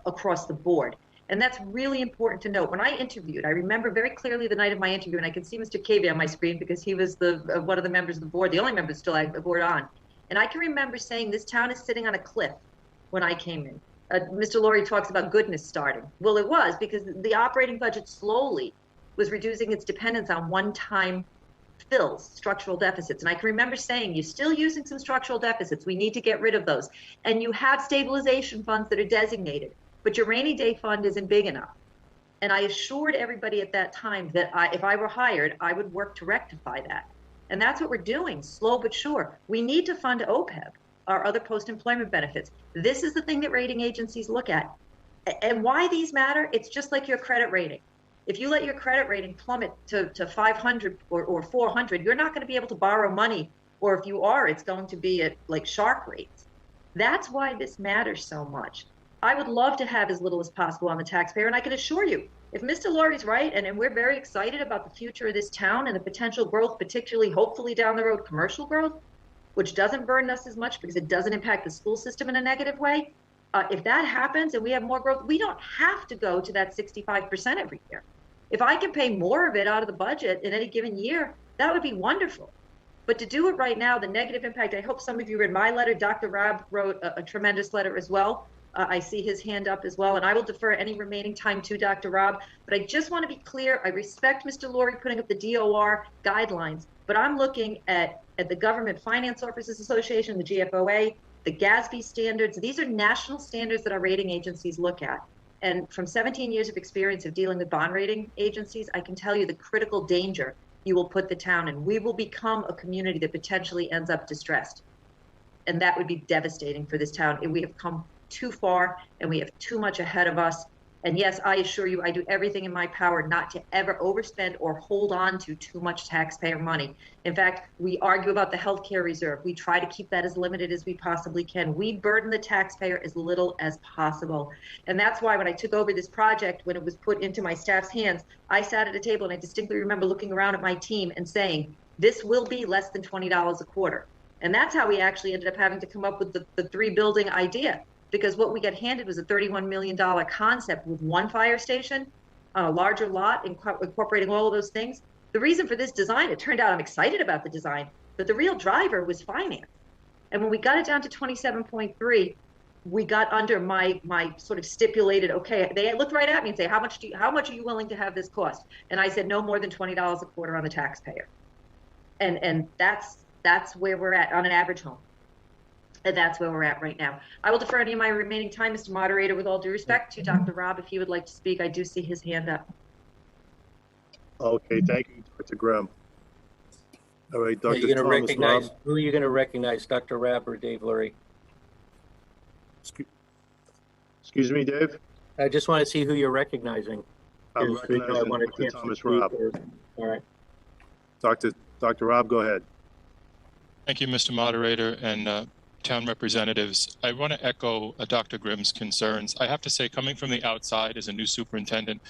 across the board. And that's really important to note. When I interviewed, I remember very clearly the night of my interview, and I can see Mr. Cavey on my screen because he was one of the members of the board, the only member still I had the board on. And I can remember saying this town is sitting on a cliff when I came in. Mr. Laurie talks about goodness starting. Well, it was, because the operating budget slowly was reducing its dependence on one-time fills, structural deficits. And I can remember saying, you're still using some structural deficits. We need to get rid of those. And you have stabilization funds that are designated, but your rainy day fund isn't big enough. And I assured everybody at that time that if I were hired, I would work to rectify that. And that's what we're doing, slow but sure. We need to fund OPEB, our other post-employment benefits. This is the thing that rating agencies look at. And why these matter, it's just like your credit rating. If you let your credit rating plummet to 500 or 400, you're not going to be able to borrow money. Or if you are, it's going to be at like shark rates. That's why this matters so much. I would love to have as little as possible on the taxpayer. And I can assure you, if Mr. Laurie's right, and we're very excited about the future of this town and the potential growth, particularly hopefully down the road commercial growth, which doesn't burden us as much because it doesn't impact the school system in a negative way. If that happens and we have more growth, we don't have to go to that 65% every year. If I can pay more of it out of the budget in any given year, that would be wonderful. But to do it right now, the negative impact, I hope some of you read my letter. Dr. Raab wrote a tremendous letter as well. I see his hand up as well, and I will defer any remaining time to Dr. Raab. But I just want to be clear, I respect Mr. Laurie putting up the DOR guidelines, but I'm looking at the Government Finance Officers Association, the GFOA, the GASB standards. These are national standards that our rating agencies look at. And from 17 years of experience of dealing with bond rating agencies, I can tell you the critical danger you will put the town in. We will become a community that potentially ends up distressed. And that would be devastating for this town. We have come too far and we have too much ahead of us. And yes, I assure you, I do everything in my power not to ever overspend or hold on to too much taxpayer money. In fact, we argue about the healthcare reserve. We try to keep that as limited as we possibly can. We burden the taxpayer as little as possible. And that's why when I took over this project, when it was put into my staff's hands, I sat at a table and I distinctly remember looking around at my team and saying, this will be less than $20 a quarter. And that's how we actually ended up having to come up with the 3-building idea. Because what we got handed was a $31 million concept with one fire station on a larger lot, incorporating all of those things. The reason for this design, it turned out I'm excited about the design, but the real driver was finance. And when we got it down to 27.3, we got under my sort of stipulated, okay, they looked right at me and say, how much are you willing to have this cost? And I said, no more than $20 a quarter on the taxpayer. And that's where we're at on an average home. That's where we're at right now. I will defer any of my remaining time, Mr. Moderator, with all due respect to Dr. Rob. If he would like to speak, I do see his hand up. Okay, thank you, Dr. Graham. All right, Are Dr. you going to Thomas recognize, Rob. who are you going to recognize, Dr. Rabb or Dave Lurie? Excuse me, Dave? I just want to see who you're recognizing. I'm Because, you know, I recognizing want a Dr. chance to Thomas speak Rob. All right. Dr. Rob, go ahead. Thank you, Mr. Moderator and town representatives. I want to echo Dr. Grimm's concerns. I have to say, coming from the outside as a new superintendent,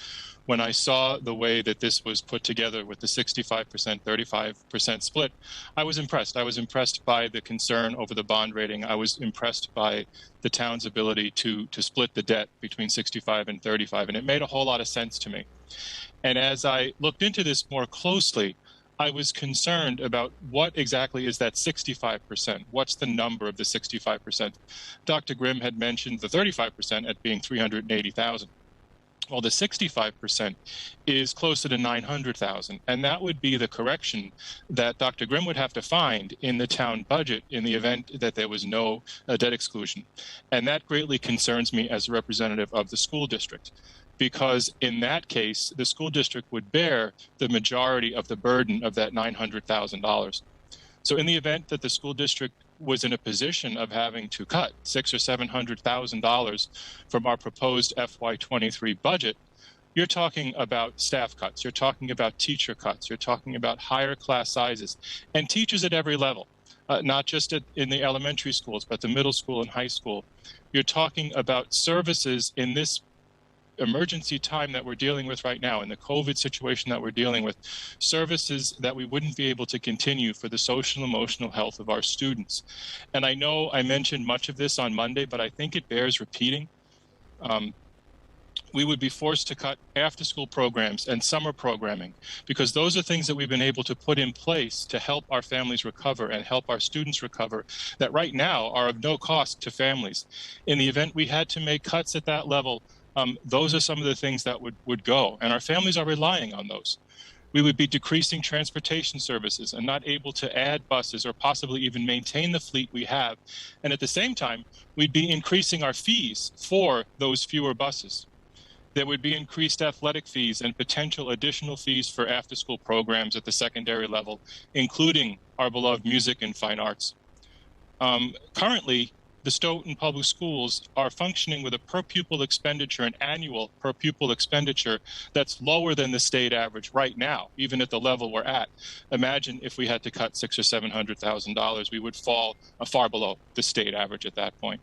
when I saw the way that this was put together with the 65%, 35% split, I was impressed. I was impressed by the concern over the bond rating. I was impressed by the town's ability to split the debt between 65 and 35, and it made a whole lot of sense to me. And as I looked into this more closely, I was concerned about what exactly is that 65%? What's the number of the 65%? Dr. Grimm had mentioned the 35% at being 380,000. Well, the 65% is closer to 900,000, and that would be the correction that Dr. Grimm would have to find in the town budget in the event that there was no debt exclusion. And that greatly concerns me as a representative of the school district, because in that case, the school district would bear the majority of the burden of that $900,000. So in the event that the school district was in a position of having to cut $600,000 or $700,000 from our proposed FY23 budget, you're talking about staff cuts, you're talking about teacher cuts, you're talking about higher class sizes, and teachers at every level, not just in the elementary schools, but the middle school and high school. You're talking about services in this emergency time that we're dealing with right now, in the COVID situation that we're dealing with, services that we wouldn't be able to continue for the social and emotional health of our students. And I know I mentioned much of this on Monday, but I think it bears repeating. We would be forced to cut after-school programs and summer programming, because those are things that we've been able to put in place to help our families recover and help our students recover, that right now are of no cost to families. In the event we had to make cuts at that level, those are some of the things that would go, and our families are relying on those. We would be decreasing transportation services and not able to add buses or possibly even maintain the fleet we have. And at the same time, we'd be increasing our fees for those fewer buses. There would be increased athletic fees and potential additional fees for after-school programs at the secondary level, including our beloved music and fine arts. Currently, the Stoughton Public Schools are functioning with a per pupil expenditure, an annual per pupil expenditure that's lower than the state average right now, even at the level we're at. Imagine if we had to cut $600,000 or $700,000, we would fall far below the state average at that point.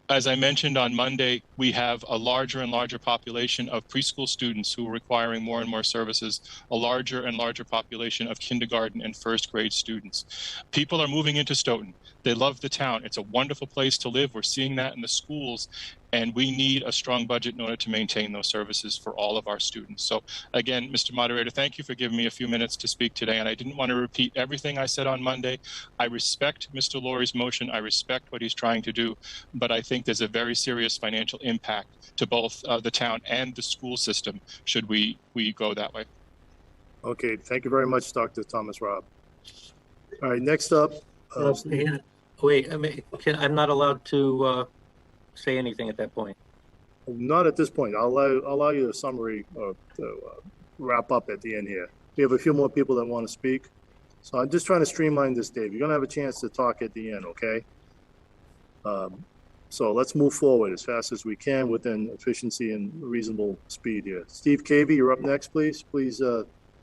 As I mentioned on Monday, we have a larger and larger population of preschool students who are requiring more and more services, a larger and larger population of kindergarten and first grade students. People are moving into Stoughton. They love the town. It's a wonderful place to live. We're seeing that in the schools, and we need a strong budget in order to maintain those services for all of our students. So again, Mr. Moderator, thank you for giving me a few minutes to speak today, and I didn't want to repeat everything I said on Monday. I respect Mr. Lurie's motion. I respect what he's trying to do, but I think there's a very serious financial impact to both the town and the school system should we go that way. Okay, thank you very much, Dr. Thomas Rob. All right, next up. Wait, I mean, I'm not allowed to say anything at that point. Not at this point. I'll allow you a summary to wrap up at the end here. We have a few more people that want to speak. So I'm just trying to streamline this, Dave. You're going to have a chance to talk at the end, okay? So let's move forward as fast as we can within efficiency and reasonable speed here. Steve Cavey, you're up next, please. Please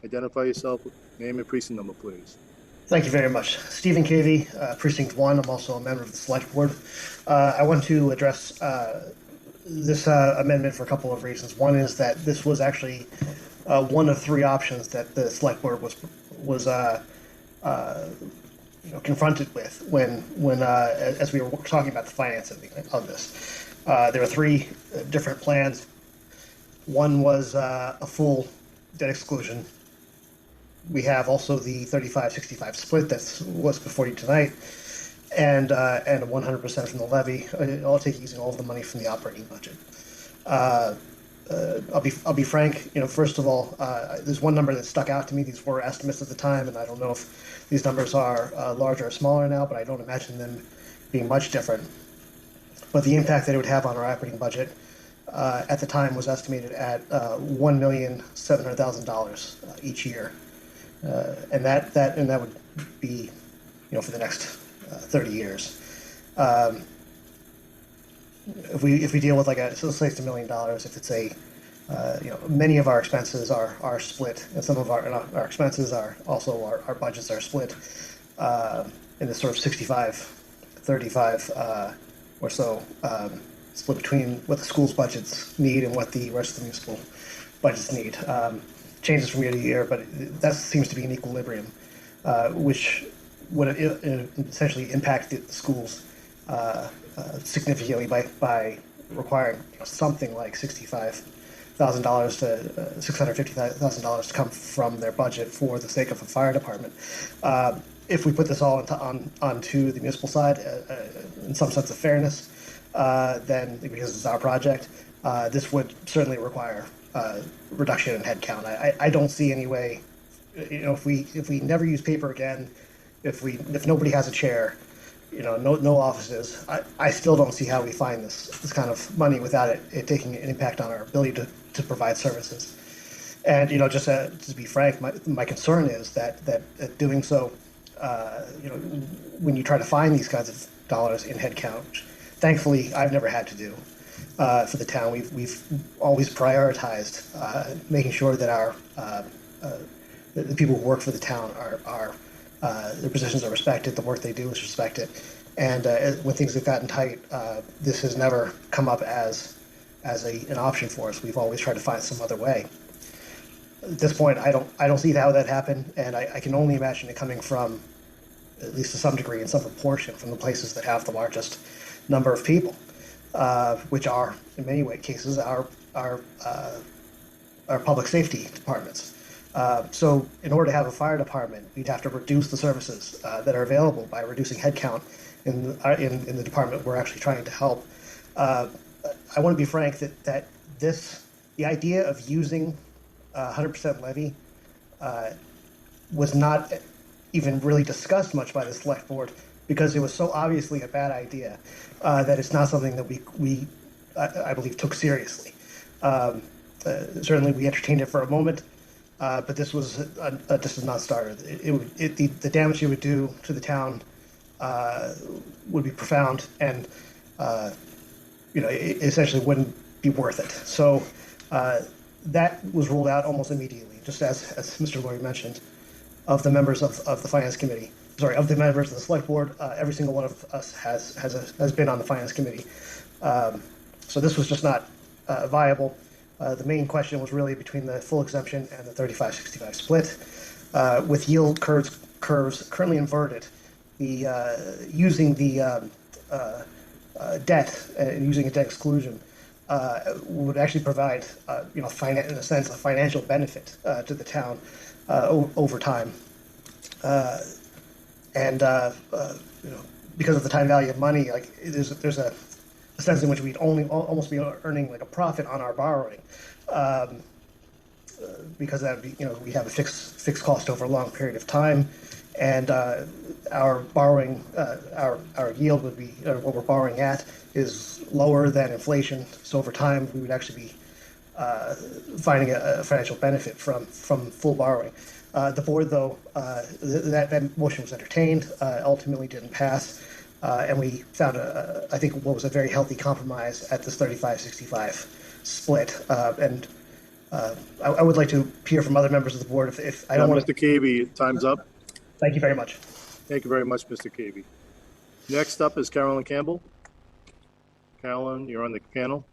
identify yourself, name and precinct number, please. Thank you very much. Stephen Cavey, Precinct 1. I'm also a member of the Select Board. I want to address this amendment for a couple of reasons. One is that this was actually one of three options that the Select Board was confronted with when as we were talking about the financing of this. There were three different plans. One was a full debt exclusion. We have also the 35-65 split that was before you tonight, and 100% from the levy. I'll take using all of the money from the operating budget. I'll be frank. First of all, there's one number that stuck out to me. These were estimates at the time, and I don't know if these numbers are larger or smaller now, but I don't imagine them being much different. But the impact that it would have on our operating budget at the time was estimated at $1,700,000 each year, and that would be, for the next 30 years. If we deal with so let's say it's $1 million. If it's many of our expenses are split, and some of our expenses are also our budgets are split in this sort of 65-35 or so. Split between what the school's budgets need and what the rest of the municipal budgets need. Changes from year to year, but that seems to be an equilibrium, which would essentially impact the schools significantly by requiring something like $65,000 to $650,000 to come from their budget for the sake of a fire department. If we put this all onto the municipal side, in some sense of fairness, then because it's our project, this would certainly require reduction in headcount. I don't see any way, if we never use paper again, if nobody has a chair, no offices, I still don't see how we find this kind of money without it taking an impact on our ability to provide services. And just to be frank, my concern is that doing so, when you try to find these kinds of dollars in headcount, which thankfully I've never had to do for the town, we've always prioritized making sure that the people who work for the town are their positions are respected, the work they do is respected, and when things have gotten tight, this has never come up as an option for us. We've always tried to find some other way. At this point, I don't see how that happened, and I can only imagine it coming from, at least to some degree, in some proportion, from the places that have the largest number of people, which are in many cases our public safety departments. So in order to have a fire department, we'd have to reduce the services that are available by reducing headcount in the department we're actually trying to help. I want to be frank that the idea of using 100% levy was not even really discussed much by the select board, because it was so obviously a bad idea that it's not something that we I believe took seriously. Certainly we entertained it for a moment, but this was this is not started. The damage it would do to the town would be profound, and it essentially wouldn't be worth it. So that was ruled out almost immediately, just as Mr. Lawyer mentioned. Of the members of the finance committee, of the members of the select board, every single one of us has been on the finance committee. So this was just not viable. The main question was really between the full exemption and the 35-65 split. With yield curves currently inverted, using the debt and using a debt exclusion would actually provide, in a sense, a financial benefit to the town over time. Because of the time value of money, there's a sense in which we'd almost be earning a profit on our borrowing, because that would be, we have a fixed cost over a long period of time, and our borrowing, our yield would be, what we're borrowing at is lower than inflation. So over time, we would actually be finding a financial benefit from full borrowing. The board, though, that motion was entertained, ultimately didn't pass, and we found I think what was a very healthy compromise at this 35-65 split. I would like to hear from other members of the board if I don't want Mr. Cavey, time's up. Thank you very much. Thank you very much, Mr. Cavey. Next up is Carolyn Campbell. Carolyn, you're on the panel.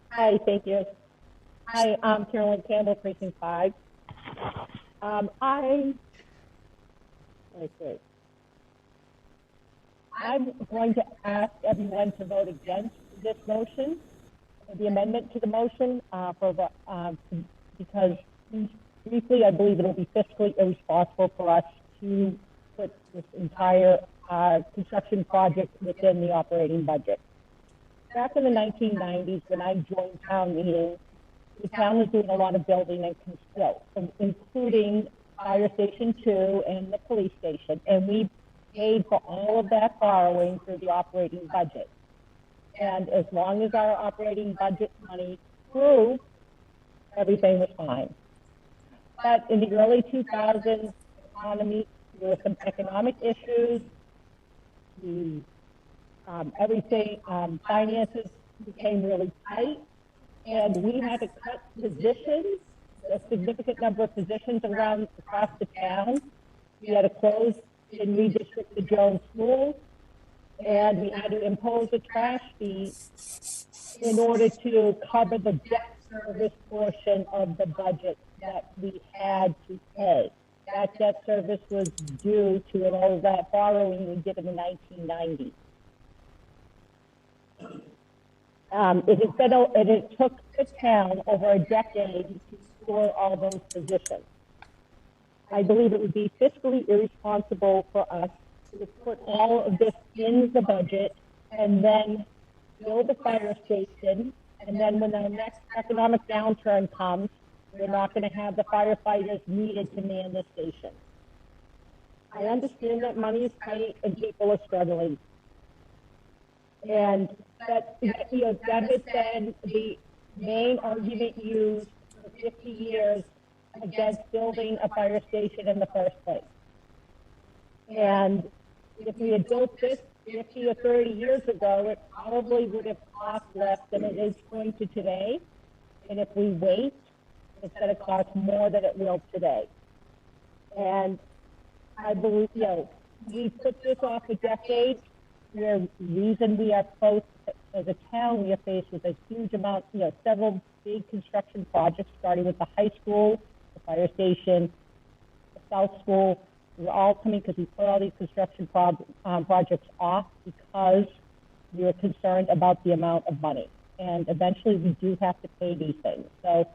Hi, thank you. Hi, I'm Carolyn Campbell, Precinct 5. I'm going to ask everyone to vote against this motion, the amendment to the motion, because briefly, I believe it will be fiscally irresponsible for us to put this entire construction project within the operating budget. Back in the 1990s, when I joined town meetings, the town was doing a lot of building and construction, including Fire Station 2 and the police station. And we paid for all of that borrowing through the operating budget. And as long as our operating budget money grew, everything was fine. But in the early 2000s economy, there were some economic issues. Finances became really tight, and we had to cut positions, a significant number of positions across the town. We had to close and redistrict the Jones schools, and we had to impose a trash fee in order to cover the debt service portion of the budget that we had to pay. That debt service was due to all of that borrowing we did in the 1990s. It took the town over a decade to restore all those positions. I believe it would be fiscally irresponsible for us to put all of this in the budget and then build a fire station, and then when the next economic downturn comes, we're not going to have the firefighters needed to man the station. I understand that money is tight and people are struggling. And that has been the main argument used for 50 years against building a fire station in the first place. And if we had built this 50 or 30 years ago, it probably would have cost less than it is going to today. And if we wait, it's going to cost more than it will today. And I believe, we put this off a decade. The reason we are close as a town, we are faced with a huge amount, several big construction projects, starting with the high school, the fire station, the South School. We're all coming because we put all these construction projects off because we were concerned about the amount of money. And eventually we do have to pay these things. So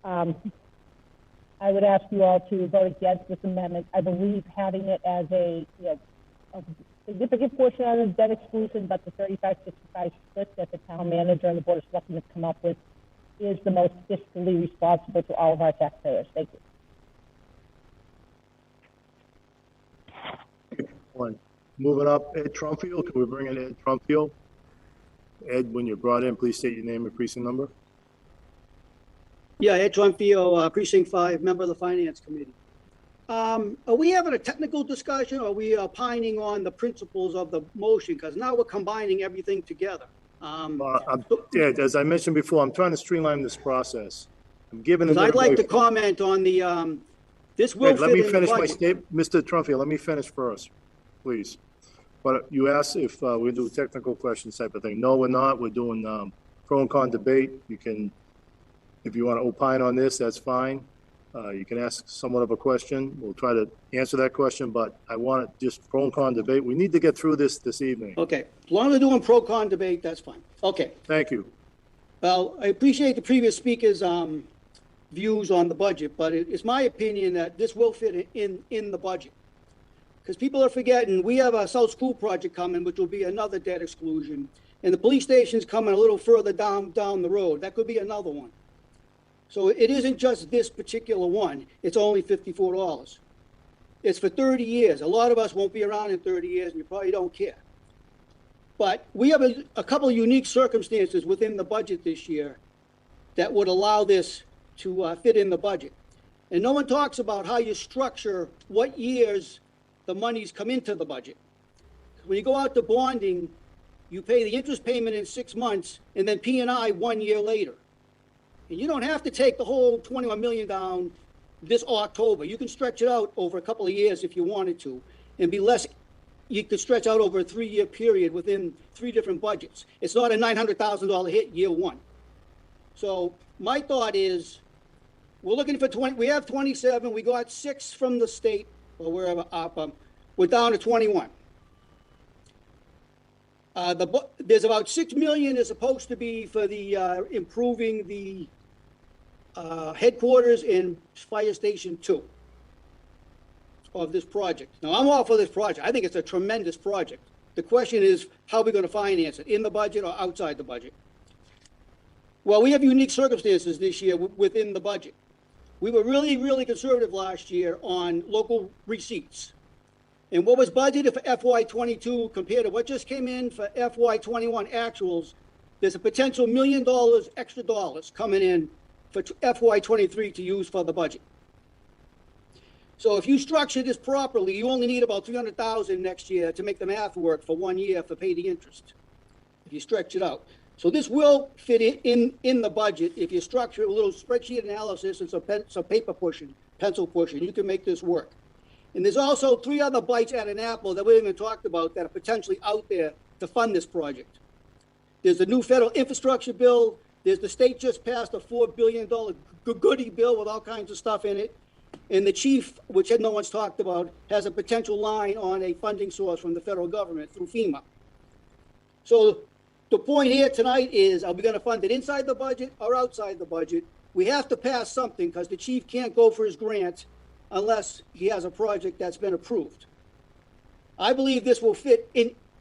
I would ask you all to vote against this amendment. I believe having it as a significant portion of the debt exclusion, but the 35-65 split that the town manager and the board of selectmen have come up with is the most fiscally responsible to all of our taxpayers. Thank you. One. Moving up, Ed Trumfield. Can we bring in Ed Trumfield? Ed, when you're brought in, please state your name and precinct number. Yeah, Ed Trumfield, Precinct 5, member of the Finance Committee. Are we having a technical discussion, or are we opining on the principles of the motion? Because now we're combining everything together. Ed, as I mentioned before, I'm trying to streamline this process. I'm giving. I'd like to comment on the. This will. Ed, let me finish my statement, Mr. Trumfield. Let me finish first, please. But you asked if we do technical questions type of thing. No, we're not. We're doing pro and con debate. You can, if you want to opine on this, that's fine. You can ask somewhat of a question. We'll try to answer that question, but I want to just pro and con debate. We need to get through this evening. Okay. As long as we're doing pro-con debate, that's fine. Okay. Thank you. Well, I appreciate the previous speaker's views on the budget, but it's my opinion that this will fit in the budget. Because people are forgetting, we have a South School project coming, which will be another debt exclusion. And the police station's coming a little further down the road. That could be another one. So it isn't just this particular one. It's only $54. It's for 30 years. A lot of us won't be around in 30 years, and you probably don't care. But we have a couple of unique circumstances within the budget this year that would allow this to fit in the budget. And no one talks about how you structure what years the monies come into the budget. When you go out to bonding, you pay the interest payment in 6 months and then P&I 1 year later. And you don't have to take the whole $21 million down this October. You can stretch it out over a couple of years if you wanted to, and be less. You could stretch out over a 3-year period within 3 different budgets. It's not a $900,000 hit year 1. So my thought is, we're looking for 20. We have 27. We got 6 from the state or wherever up. We're down to 21. There's about $6 million is supposed to be for the improving the headquarters in Fire Station 2 of this project. Now, I'm all for this project. I think it's a tremendous project. The question is, how are we going to finance it, in the budget or outside the budget? Well, we have unique circumstances this year within the budget. We were really, really conservative last year on local receipts. And what was budgeted for FY22 compared to what just came in for FY21 actuals, there's a potential $1 million extra dollars coming in for FY23 to use for the budget. So if you structure this properly, you only need about $300,000 next year to make the math work for 1 year for pay the interest, if you stretch it out. So this will fit in the budget. If you structure a little spreadsheet analysis and some paper pushing, pencil pushing, you can make this work. And there's also 3 other bites at an apple that we haven't even talked about that are potentially out there to fund this project. There's the new federal infrastructure bill. There's the state just passed a $4 billion goodie bill with all kinds of stuff in it. And the chief, which no one's talked about, has a potential line on a funding source from the federal government through FEMA. So the point here tonight is, are we going to fund it inside the budget or outside the budget? We have to pass something because the chief can't go for his grant unless he has a project that's been approved. I believe this will fit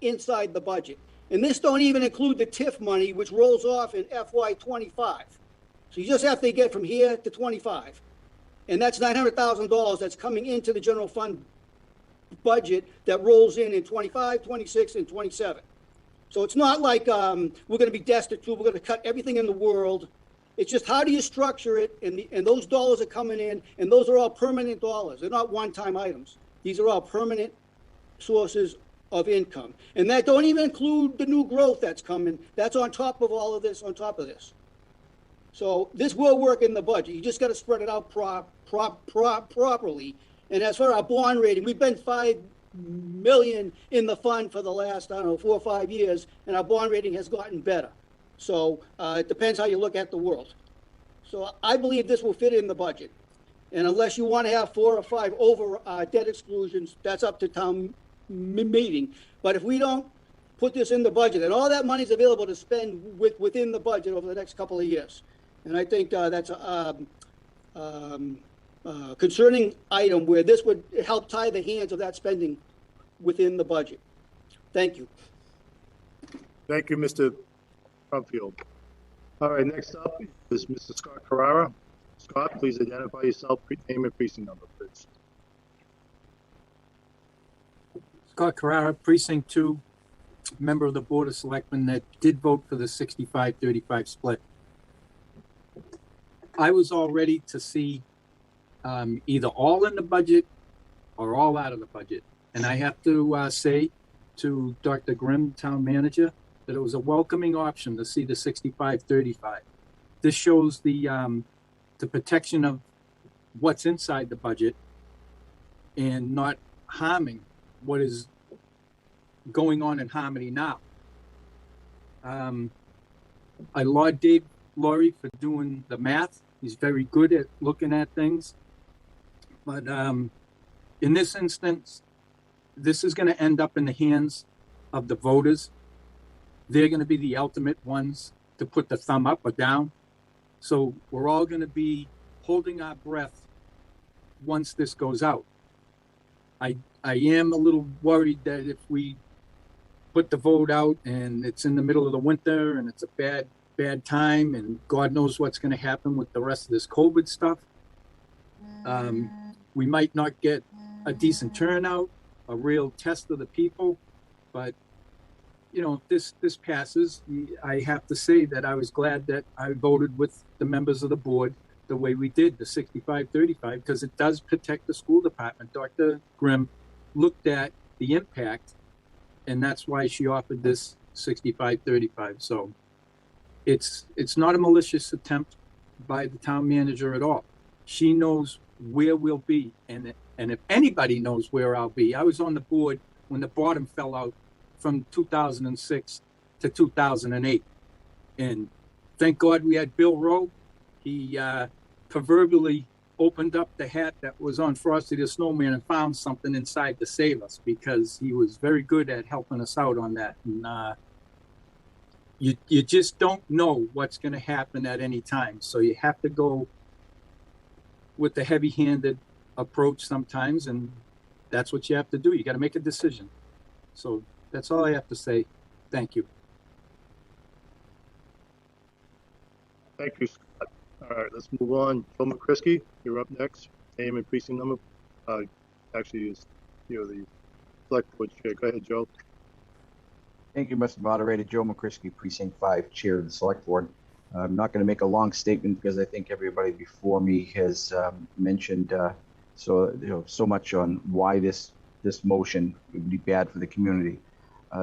inside the budget. And this don't even include the TIF money, which rolls off in FY25. So you just have to get from here to 25. And that's $900,000 that's coming into the general fund budget that rolls in 25, 26, and 27. So it's not like we're going to be destitute, we're going to cut everything in the world. It's just how do you structure it, and those dollars are coming in, and those are all permanent dollars. They're not one-time items. These are all permanent sources of income. And that don't even include the new growth that's coming. That's on top of all of this, on top of this. So this will work in the budget. You just got to spread it out properly. And as for our bond rating, we've been $5 million in the fund for the last, 4 or 5 years, and our bond rating has gotten better. So it depends how you look at the world. So I believe this will fit in the budget. And unless you want to have 4 or 5 over debt exclusions, that's up to town meeting. But if we don't put this in the budget, and all that money is available to spend within the budget over the next couple of years. And I think that's a concerning item where this would help tie the hands of that spending within the budget. Thank you. Thank you, Mr. Crumfield. All right, next up is Mr. Scott Carrara. Scott, please identify yourself, name and precinct number, please. Scott Carrara, Precinct 2, member of the Board of Selectmen that did vote for the 65-35 split. I was all ready to see either all in the budget or all out of the budget. And I have to say to Dr. Grimm, town manager, that it was a welcoming option to see the 65-35. This shows the protection of what's inside the budget and not harming what is going on in Harmony now. I laud Dave Laurie for doing the math. He's very good at looking at things. But in this instance, this is going to end up in the hands of the voters. They're going to be the ultimate ones to put the thumb up or down. So we're all going to be holding our breath once this goes out. I am a little worried that if we put the vote out and it's in the middle of the winter and it's a bad time and God knows what's going to happen with the rest of this COVID stuff, we might not get a decent turnout, a real test of the people. But you know, if this passes, I have to say that I was glad that I voted with the members of the board the way we did, the 65-35, because it does protect the school department. Dr. Grimm looked at the impact, and that's why she offered this 65-35. So it's not a malicious attempt by the town manager at all. She knows where we'll be, and if anybody knows where I'll be, I was on the board when the bottom fell out from 2006 to 2008, and thank God we had Bill Rowe. He proverbially opened up the hat that was on Frosty the Snowman and found something inside to save us, because he was very good at helping us out on that. And you just don't know what's going to happen at any time, so you have to go with the heavy-handed approach sometimes, and that's what you have to do. You got to make a decision. So that's all I have to say. Thank you. Thank you, Scott. All right, let's move on. Joe McCrisky, you're up next. Name and precinct number. Actually, you're the Select Board Chair. Go ahead, Joe. Thank you, Mr. Moderator. Joe McCrisky, Precinct 5, Chair of the Select Board. I'm not going to make a long statement because I think everybody before me has mentioned so much on why this motion would be bad for the community.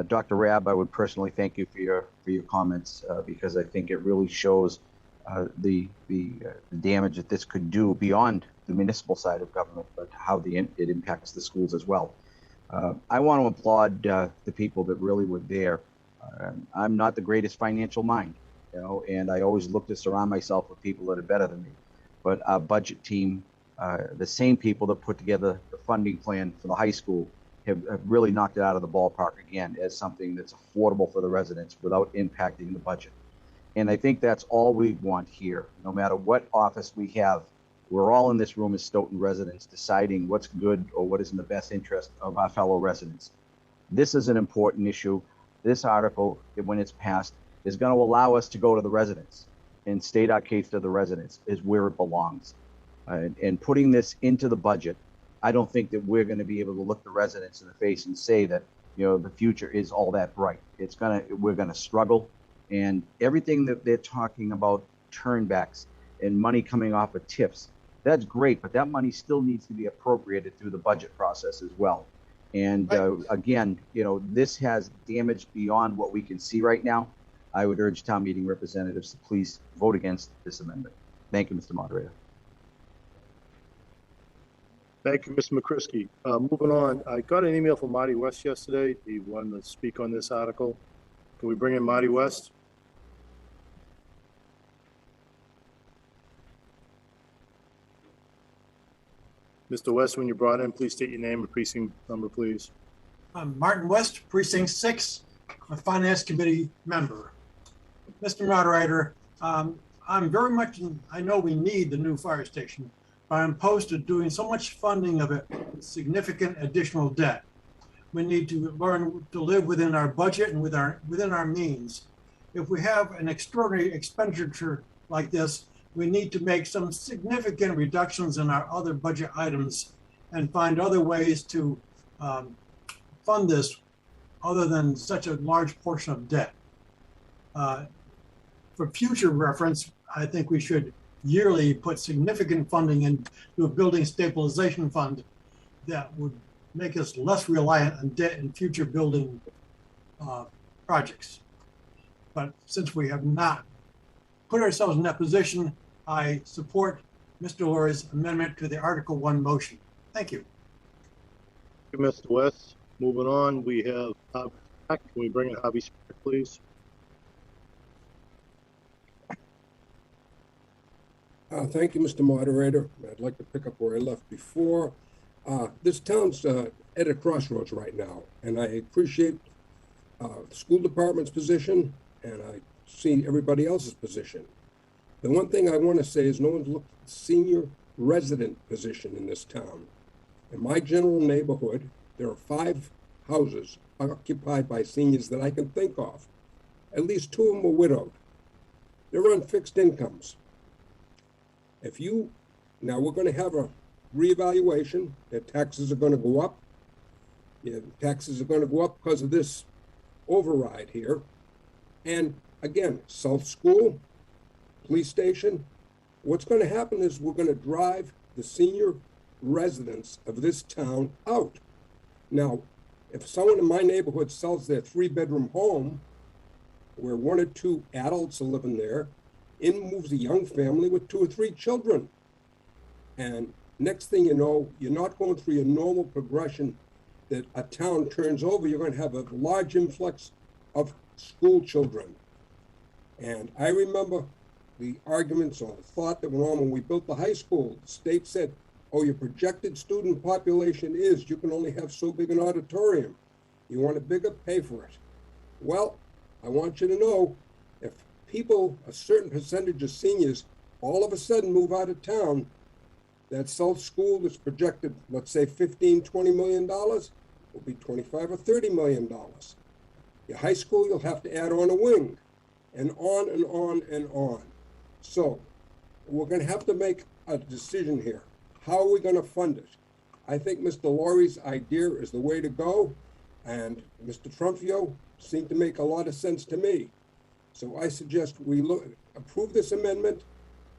Dr. Rabb, I would personally thank you for your comments because I think it really shows the damage that this could do beyond the municipal side of government, but how it impacts the schools as well. I want to applaud the people that really were there. I'm not the greatest financial mind, and I always look to surround myself with people that are better than me. But our budget team, the same people that put together the funding plan for the high school, have really knocked it out of the ballpark again as something that's affordable for the residents without impacting the budget. And I think that's all we want here. No matter what office we have, we're all in this room as Stoughton residents deciding what's good or what is in the best interest of our fellow residents. This is an important issue. This article, when it's passed, is going to allow us to go to the residents and state our case to the residents is where it belongs. And putting this into the budget, I don't think that we're going to be able to look the residents in the face and say that, the future is all that bright. We're going to struggle. And everything that they're talking about, turnbacks and money coming off of tips, that's great, but that money still needs to be appropriated through the budget process as well. And again, this has damage beyond what we can see right now. I would urge town meeting representatives to please vote against this amendment. Thank you, Mr. Moderator. Thank you, Mr. McCrisky. Moving on, I got an email from Marty West yesterday. He wanted to speak on this article. Can we bring in Marty West? Mr. West, when you're brought in, please state your name and precinct number, please. I'm Martin West, Precinct 6, a Finance Committee member. Mr. Moderator, I'm very much, I know we need the new fire station, but I'm opposed to doing so much funding of it with significant additional debt. We need to learn to live within our budget and within our means. If we have an extraordinary expenditure like this, we need to make some significant reductions in our other budget items and find other ways to fund this other than such a large portion of debt. For future reference, I think we should yearly put significant funding into a building stabilization fund that would make us less reliant on debt in future building projects. But since we have not put ourselves in that position, I support Mr. Lurie's amendment to the Article 1 motion. Thank you. Thank you, Mr. West. Moving on, we have Javi Speck. Can we bring in Javi Speck, please? Thank you, Mr. Moderator. I'd like to pick up where I left before. This town's at a crossroads right now, and I appreciate the school department's position, and I see everybody else's position. The one thing I want to say is no one's looked at the senior resident position in this town. In my general neighborhood, there are 5 houses occupied by seniors that I can think of. At least 2 of them are widowed. They're on fixed incomes. Now we're going to have a reevaluation. Their taxes are going to go up. Yeah, taxes are going to go up because of this override here. And again, South School, police station, what's going to happen is we're going to drive the senior residents of this town out. Now, if someone in my neighborhood sells their 3-bedroom home, where 1 or 2 adults are living there, in moves a young family with 2 or 3 children. And next thing you know, you're not going through your normal progression that a town turns over. You're going to have a large influx of school children. And I remember the arguments or the thought that went on when we built the high school. The state said, oh, your projected student population is, you can only have so big an auditorium. You want it bigger, pay for it. Well, I want you to know, if people, a certain percentage of seniors, all of a sudden move out of town, that South School that's projected, let's say $15, $20 million, will be $25 or $30 million. Your high school, you'll have to add on a wing, and on and on and on. So we're going to have to make a decision here. How are we going to fund it? I think Mr. Laurie's idea is the way to go, and Mr. Trumpio seemed to make a lot of sense to me. So I suggest we approve this amendment,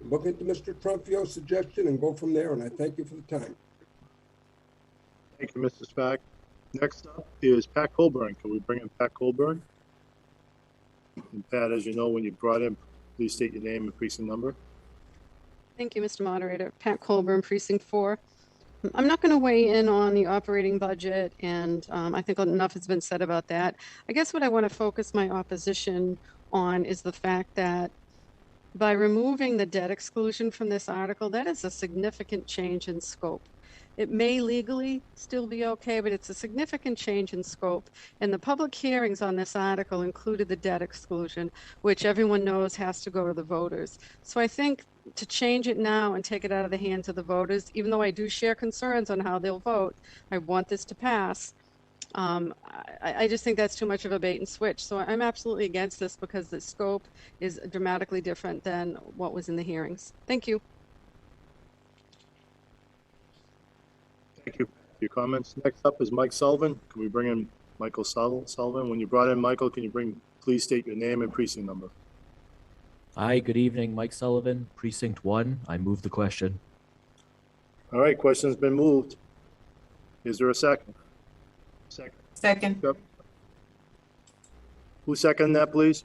look into Mr. Trumpio's suggestion, and go from there, and I thank you for the time. Thank you, Mr. Spack. Next up is Pat Colburn. Can we bring in Pat Colburn? And Pat, as you know, when you brought in, please state your name and precinct number. Thank you, Mr. Moderator. Pat Colburn, Precinct 4. I'm not going to weigh in on the operating budget, and I think enough has been said about that. I guess what I want to focus my opposition on is the fact that by removing the debt exclusion from this article, that is a significant change in scope. It may legally still be okay, but it's a significant change in scope. And the public hearings on this article included the debt exclusion, which everyone knows has to go to the voters. So I think to change it now and take it out of the hands of the voters, even though I do share concerns on how they'll vote, I want this to pass. I just think that's too much of a bait and switch. So I'm absolutely against this because the scope is dramatically different than what was in the hearings. Thank you. Thank you for your comments. Next up is Mike Sullivan. Can we bring in Michael Sullivan? When you brought in Michael, can you please state your name and precinct number? Hi, good evening. Mike Sullivan, Precinct 1. I move the question. All right, question's been moved. Is there a second? Second. Yep. Who seconded that, please?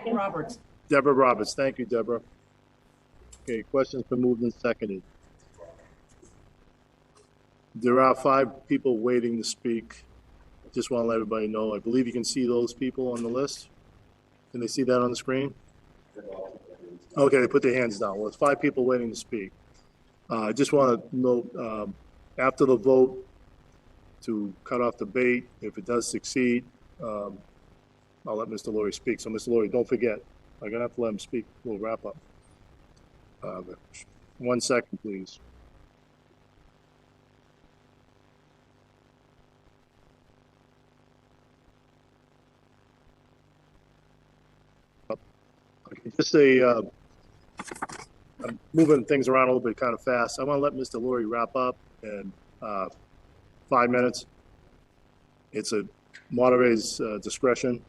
Roberts. Deborah Roberts. Thank you, Deborah. Okay, question's been moved and seconded. There are 5 people waiting to speak. Just want to let everybody know. I believe you can see those people on the list. Can they see that on the screen? Okay, they put their hands down. Well, it's 5 people waiting to speak. I just want to note, after the vote, to cut off debate, if it does succeed, I'll let Mr. Laurie speak. So, Mr. Laurie, don't forget, I'm going to have to let him speak. We'll wrap up. 1 second, please. Okay, just I'm moving things around a little bit kind of fast. I want to let Mr. Laurie wrap up in 5 minutes. It's a moderator's discretion.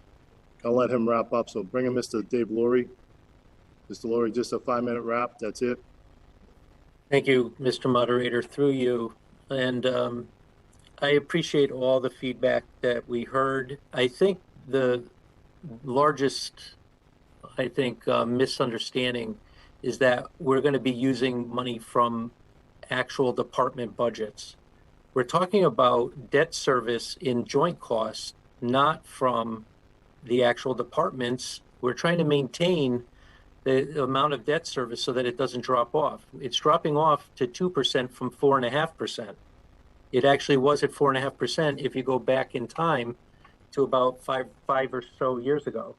I'll let him wrap up. So bring in Mr. Dave Laurie. Mr. Laurie, just a 5-minute wrap. That's it. Thank you, Mr. Moderator, through you. And I appreciate all the feedback that we heard. I think the largest misunderstanding is that we're going to be using money from actual department budgets. We're talking about debt service in joint costs, not from the actual departments. We're trying to maintain the amount of debt service so that it doesn't drop off. It's dropping off to 2% from 4.5%. It actually was at 4.5% if you go back in time to about five or so years ago.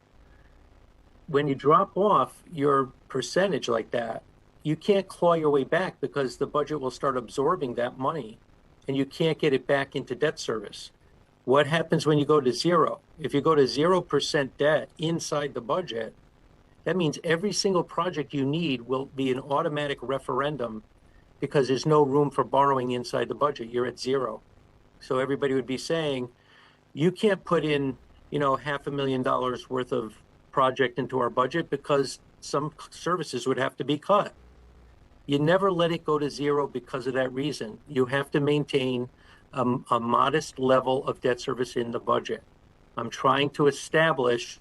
When you drop off your percentage like that, you can't claw your way back because the budget will start absorbing that money and you can't get it back into debt service. What happens when you go to zero? If you go to 0% debt inside the budget, that means every single project you need will be an automatic referendum because there's no room for borrowing inside the budget. You're at zero. So everybody would be saying, you can't put in, $500,000 worth of project into our budget because some services would have to be cut. You never let it go to zero because of that reason. You have to maintain a modest level of debt service in the budget. I'm trying to establish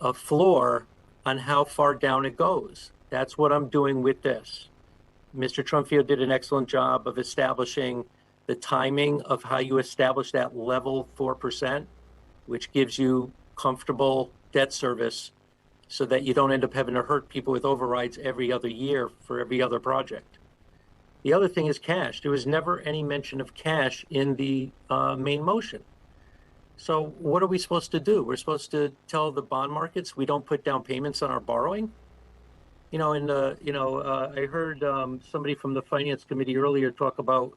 a floor on how far down it goes. That's what I'm doing with this. Mr. Trumpio did an excellent job of establishing the timing of how you establish that level 4%, which gives you comfortable debt service so that you don't end up having to hurt people with overrides every other year for every other project. The other thing is cash. There was never any mention of cash in the main motion. So what are we supposed to do? We're supposed to tell the bond markets we don't put down payments on our borrowing? I heard somebody from the Finance Committee earlier talk about,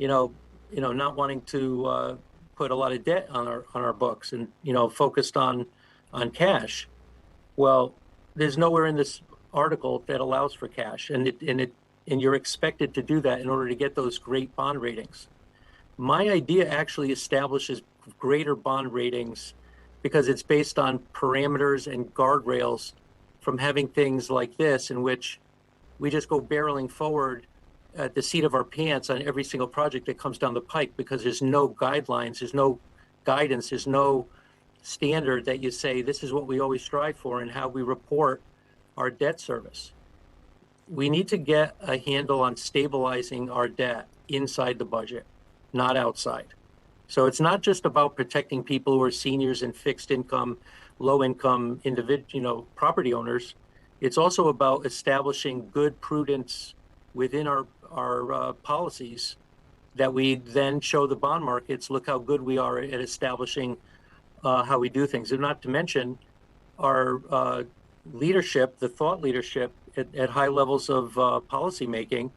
not wanting to put a lot of debt on our books and, focused on cash. Well, there's nowhere in this article that allows for cash, and and you're expected to do that in order to get those great bond ratings. My idea actually establishes greater bond ratings because it's based on parameters and guardrails from having things like this, in which we just go barreling forward at the seat of our pants on every single project that comes down the pike, because there's no guidelines, there's no guidance, there's no standard that you say this is what we always strive for and how we report our debt service. We need to get a handle on stabilizing our debt inside the budget, not outside. So it's not just about protecting people who are seniors and fixed income, low income property owners. It's also about establishing good prudence within our policies that we then show the bond markets, look how good we are at establishing how we do things. And not to mention our leadership, the thought leadership at high levels of policy making.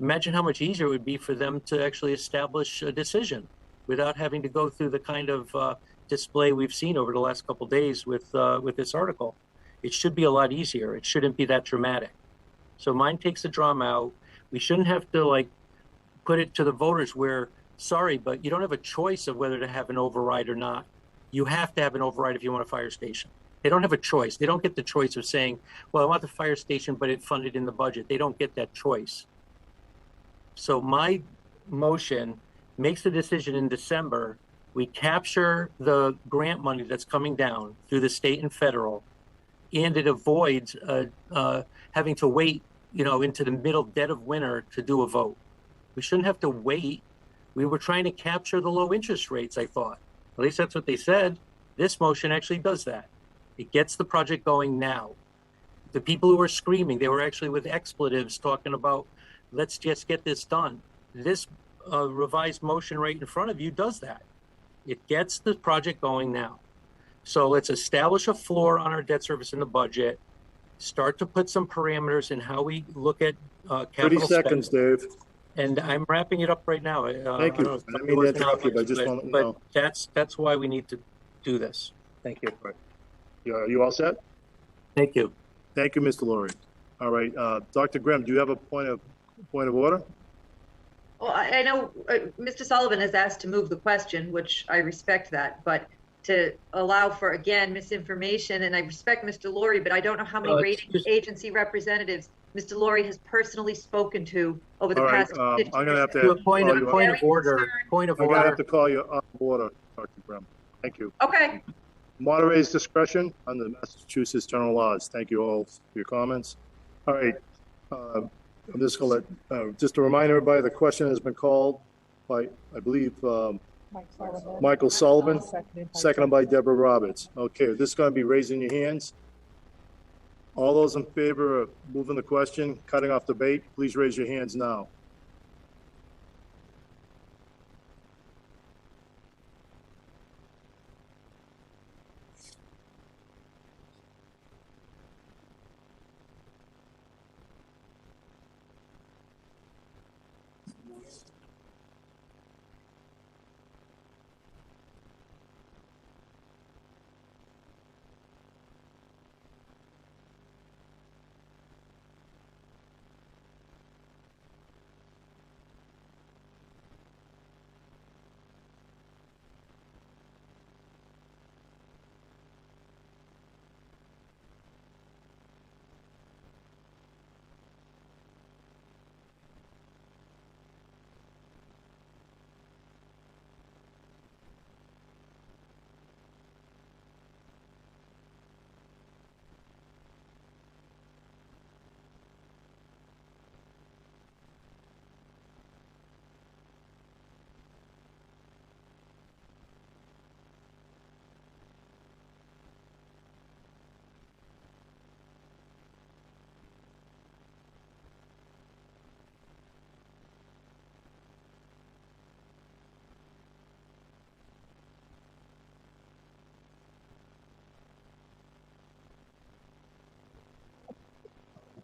Imagine how much easier it would be for them to actually establish a decision without having to go through the kind of display we've seen over the last couple of days with this article. It should be a lot easier. It shouldn't be that dramatic. So mine takes the drama out. We shouldn't have to put it to the voters where, sorry, but you don't have a choice of whether to have an override or not. You have to have an override if you want a fire station. They don't have a choice. They don't get the choice of saying, well, I want the fire station, but it's funded in the budget. They don't get that choice. So my motion makes the decision in December. We capture the grant money that's coming down through the state and federal, and it avoids having to wait, into the middle dead of winter to do a vote. We shouldn't have to wait. We were trying to capture the low interest rates, I thought. At least that's what they said. This motion actually does that. It gets the project going now. The people who were screaming, they were actually with expletives talking about, let's just get this done. This revised motion right in front of you does that. It gets the project going now. So let's establish a floor on our debt service in the budget, start to put some parameters in how we look at capital 30 seconds, spending. Dave. And I'm wrapping it up right now. Thank you. I didn't mean to interrupt you, but I just want to know. That's why we need to do this. Thank you. Right. Are you all set? Thank you. Thank you, Mr. Laurie. All right, Dr. Grimm, do you have a point of order? Well, I know Mr. Sullivan has asked to move the question, which I respect that, but to allow for, again, misinformation, and I respect Mr. Laurie, but I don't know how many rating agency representatives Mr. Laurie has personally spoken to over the past 50 years. I'm going to have to point of order. I'm going to have to call you on order, Dr. Grimm. Thank you. Okay. Moderator's discretion under Massachusetts general laws. Thank you all for your comments. All right. I'm just going to let, just to remind everybody, the question has been called by, I believe, Michael Sullivan, seconded by Deborah Roberts. Okay, this is going to be raising your hands. All those in favor of moving the question, cutting off debate, please raise your hands now.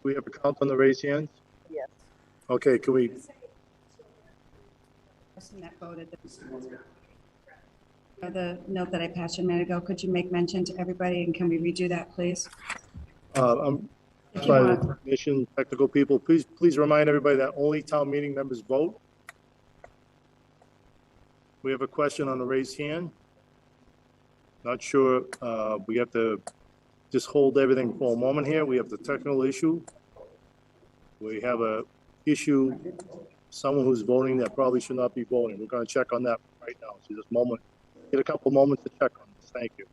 We have a count on the raised hands? Yes. Okay, can we? Person that voted. The note that I passed you a minute ago, could you make mention to everybody, and can we redo that, please? by the technician, technical people. Please remind everybody that only town meeting members vote. We have a question on the raised hand. Not sure, we have to just hold everything for a moment here. We have the technical issue. We have a issue, someone who's voting that probably should not be voting. We're gonna check on that right now. So just a moment, get a couple moments to check on this. Thank you.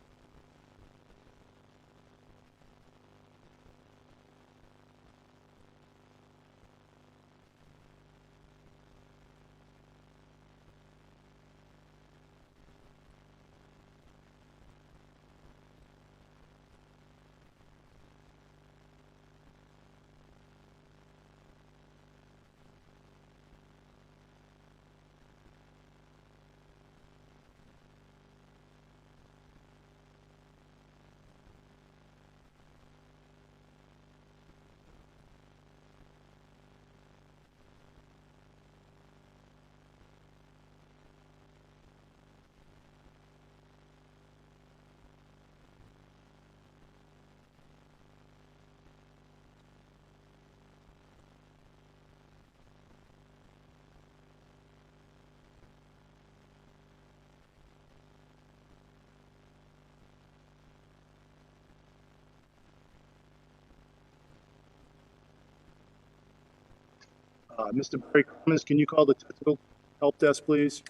Mr. Barry Cummins, can you call the technical help desk, please?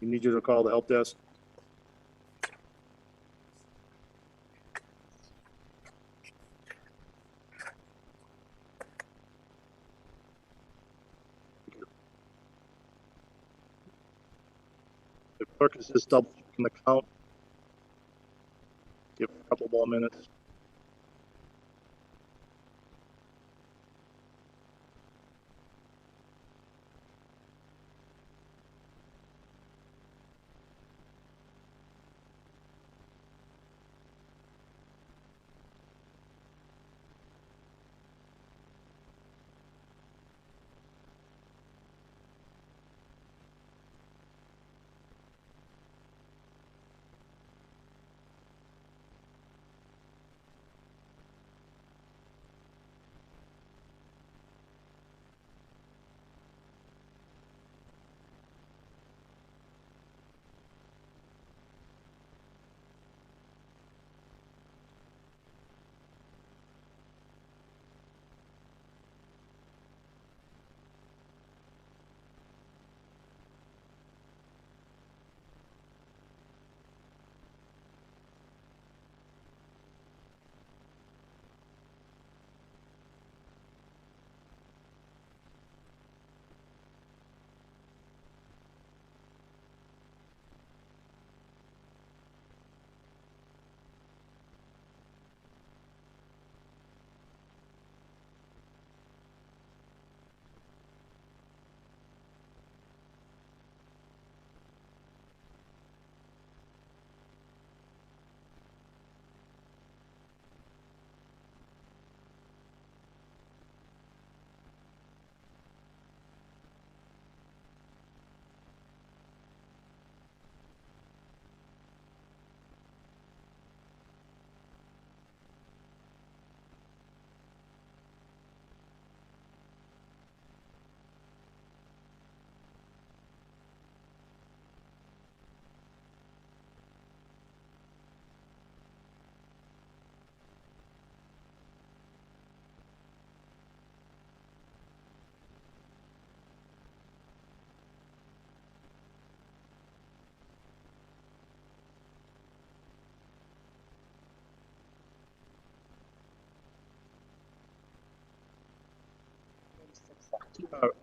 We need you to call the help desk. The clerk is just double checking the count. Give a couple more minutes.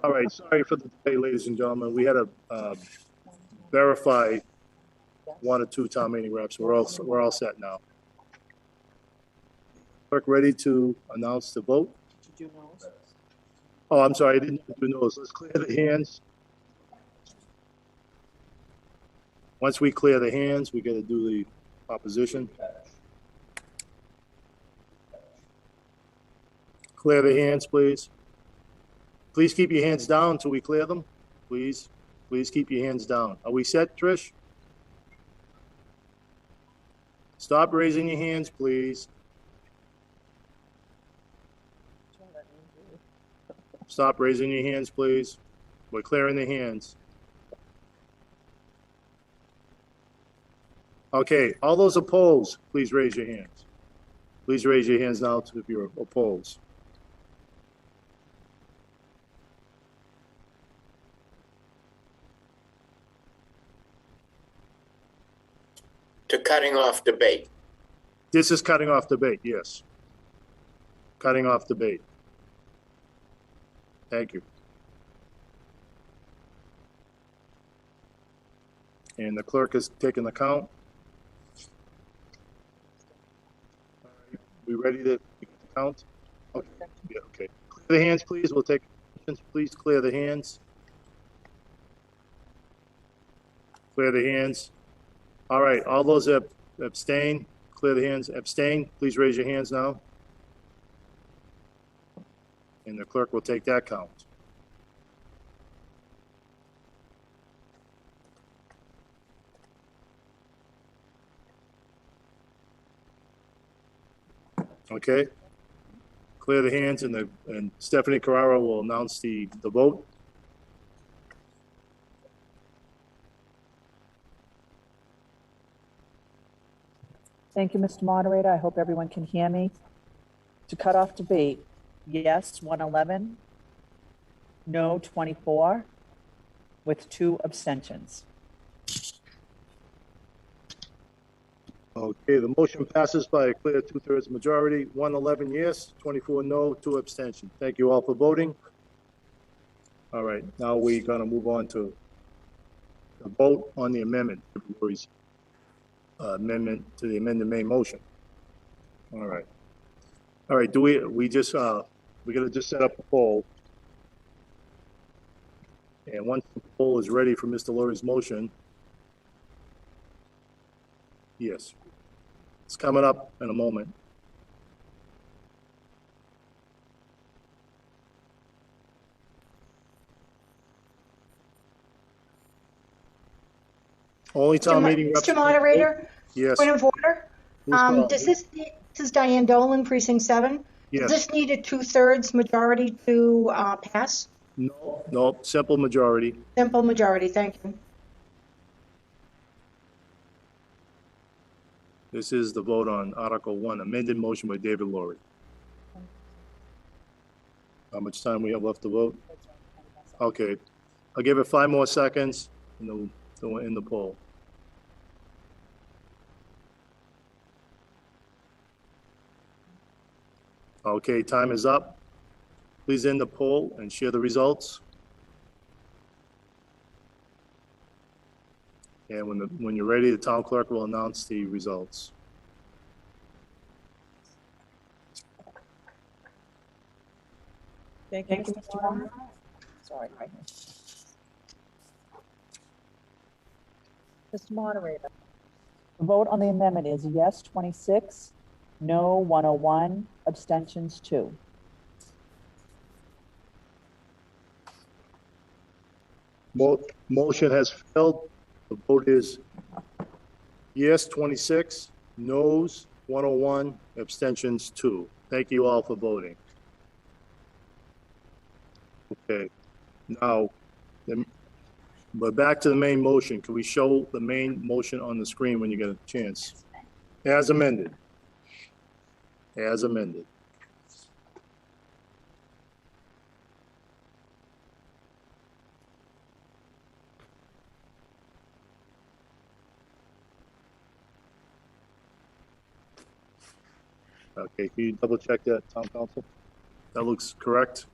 All right, sorry for the delay, ladies and gentlemen. We had to verify one or two town meeting reps. We're all set now. Clerk, ready to announce the vote? Oh, I'm sorry, I didn't do those. Let's clear the hands. Once we clear the hands, we got to do the opposition. Clear the hands, please. Please keep your hands down until we clear them. Please keep your hands down. Are we set, Trish? Stop raising your hands, please. stop raising your hands, please. We're clearing the hands. Okay, all those opposed, please raise your hands. Please raise your hands now if you're opposed. To cutting off debate. This is cutting off debate, yes. Cutting off debate. Thank you. And the clerk is taking the count. All right, we ready to count? Okay. Yeah, okay. Clear the hands, please. We'll take, please clear the hands. Clear the hands. All right, all those that abstain, clear the hands. Abstain, please raise your hands now. And the clerk will take that count. Okay. Clear the hands, and Stephanie Carraro will announce the vote. Thank you, Mr. Moderator. I hope everyone can hear me. To cut off debate, yes, 111, no, 24, with 2 abstentions. Okay, the motion passes by a clear 2/3 majority, 111 yes, 24 no, 2 abstentions. Thank you all for voting. All right, now we're gonna move on to the vote on the amendment, amendment to the amended main motion. All right. All right, we gotta just set up a poll. And once the poll is ready for Mr. Lurie's motion, yes. It's coming up in a moment. Only town meeting. Mr. Moderator? Yes. Point of order? This is Diane Dolan, Precinct 7. Yes. Does this need a 2/3 majority to pass? No, simple majority. Simple majority, thank you. This is the vote on Article 1, amended motion by David Lurie. How much time we have left to vote? Okay, I'll give it 5 more seconds and then we'll end the poll. Okay, time is up. Please end the poll and share the results. And when you're ready, the town clerk will announce the results. Thank you, Mr. Moderator. Sorry, right here. Mr. Moderator, the vote on the amendment is yes, 26, no, 101, abstentions 2. Motion has failed. The vote is yes, 26, noes, 101, abstentions 2. Thank you all for voting. Okay, now, but back to the main motion. Can we show the main motion on the screen when you get a chance? As amended. As amended. Okay, can you double check that, Town Council? That looks correct.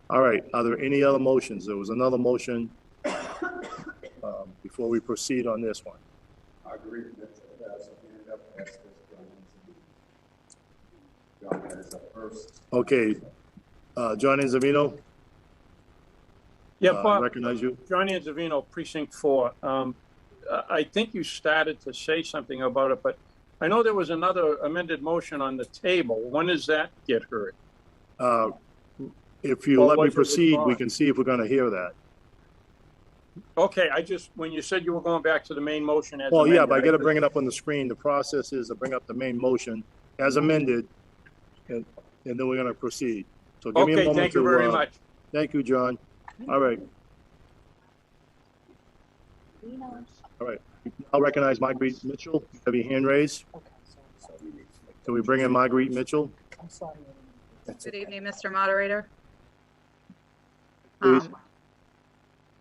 All right, are there any other motions? There was another motion before we proceed on this one. I agree with that. John has up first. Okay, John Anzavino? Yeah, Bob. Recognize you. John Anzavino, Precinct 4. I think you started to say something about it, but I know there was another amended motion on the table. When does that get heard? If you let me proceed, we can see if we're going to hear that. Okay, when you said you were going back to the main motion as well, amended, yeah, but I got to bring it up on the screen. The process is to bring up the main motion as amended, and then we're going to proceed. So give me a moment thank you very much. Thank you, John. All right. All right. I'll recognize Marguerite Mitchell. You have your hand raised. Can we bring in Marguerite Mitchell? Good evening, Mr. Moderator. Please.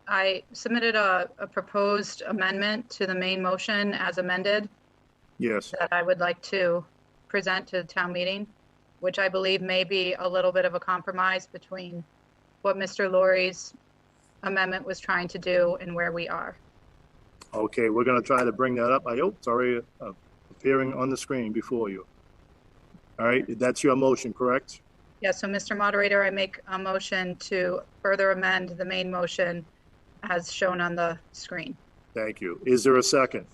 I submitted a proposed amendment to the main motion as amended Yes. that I would like to present to the town meeting, which I believe may be a little bit of a compromise between what Mr. Laurie's amendment was trying to do and where we are. Okay, we're going to try to bring that up. I hope it's already appearing on the screen before you. All right, that's your motion, correct? Yeah, so Mr. Moderator, I make a motion to further amend the main motion as shown on the screen. Thank you. Is there a second?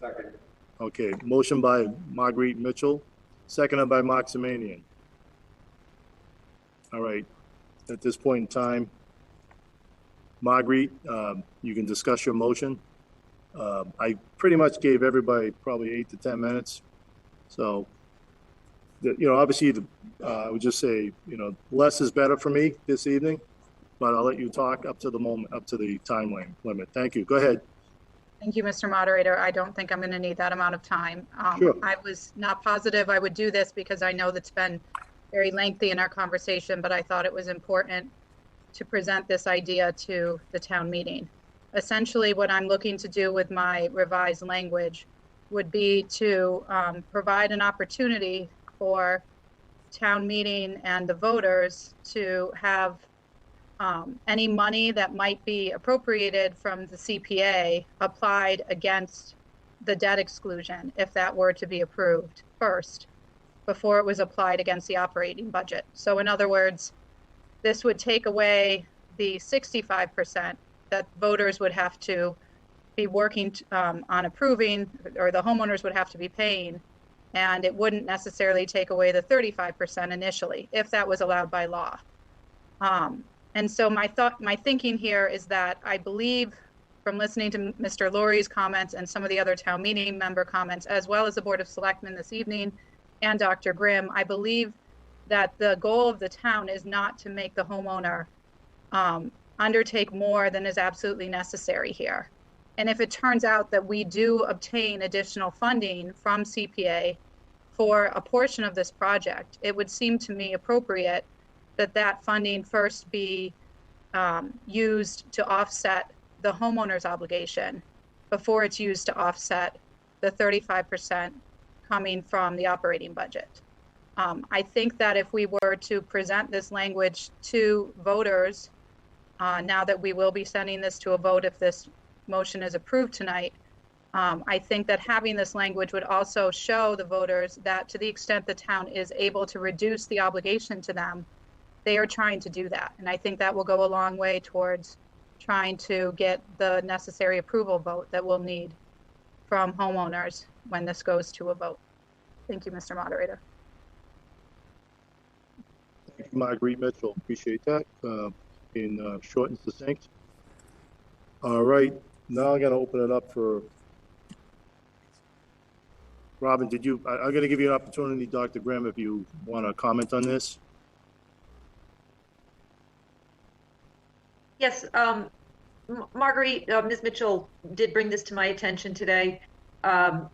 Second. Okay, motion by Marguerite Mitchell, seconded by Mark Zemanian. All right, at this point in time, Marguerite, you can discuss your motion. I pretty much gave everybody probably 8 to 10 minutes. So, obviously, I would just say, less is better for me this evening, but I'll let you talk up to the time limit. Thank you. Go ahead. Thank you, Mr. Moderator. I don't think I'm going to need that amount of time. Sure. I was not positive I would do this because I know that's been very lengthy in our conversation, but I thought it was important to present this idea to the town meeting. Essentially, what I'm looking to do with my revised language would be to provide an opportunity for town meeting and the voters to have any money that might be appropriated from the CPA applied against the debt exclusion, if that were to be approved first, before it was applied against the operating budget. So in other words, this would take away the 65% that voters would have to be working on approving, or the homeowners would have to be paying, and it wouldn't necessarily take away the 35% initially, if that was allowed by law. And so my thinking here is that I believe, from listening to Mr. Laurie's comments and some of the other town meeting member comments, as well as the Board of Selectmen this evening and Dr. Grimm, I believe that the goal of the town is not to make the homeowner undertake more than is absolutely necessary here. And if it turns out that we do obtain additional funding from CPA for a portion of this project, it would seem to me appropriate that that funding first be used to offset the homeowner's obligation before it's used to offset the 35% coming from the operating budget. I think that if we were to present this language to voters, now that we will be sending this to a vote if this motion is approved tonight, I think that having this language would also show the voters that to the extent the town is able to reduce the obligation to them, they are trying to do that. And I think that will go a long way towards trying to get the necessary approval vote that we'll need from homeowners when this goes to a vote. Thank you, Mr. Moderator. Thank you, Marguerite Mitchell. Appreciate that. In short and succinct. All right, now I'm going to open it up for Robin. I'm going to give you an opportunity, Dr. Grimm, if you want to comment on this. Yes, Marguerite, Ms. Mitchell did bring this to my attention today. I'm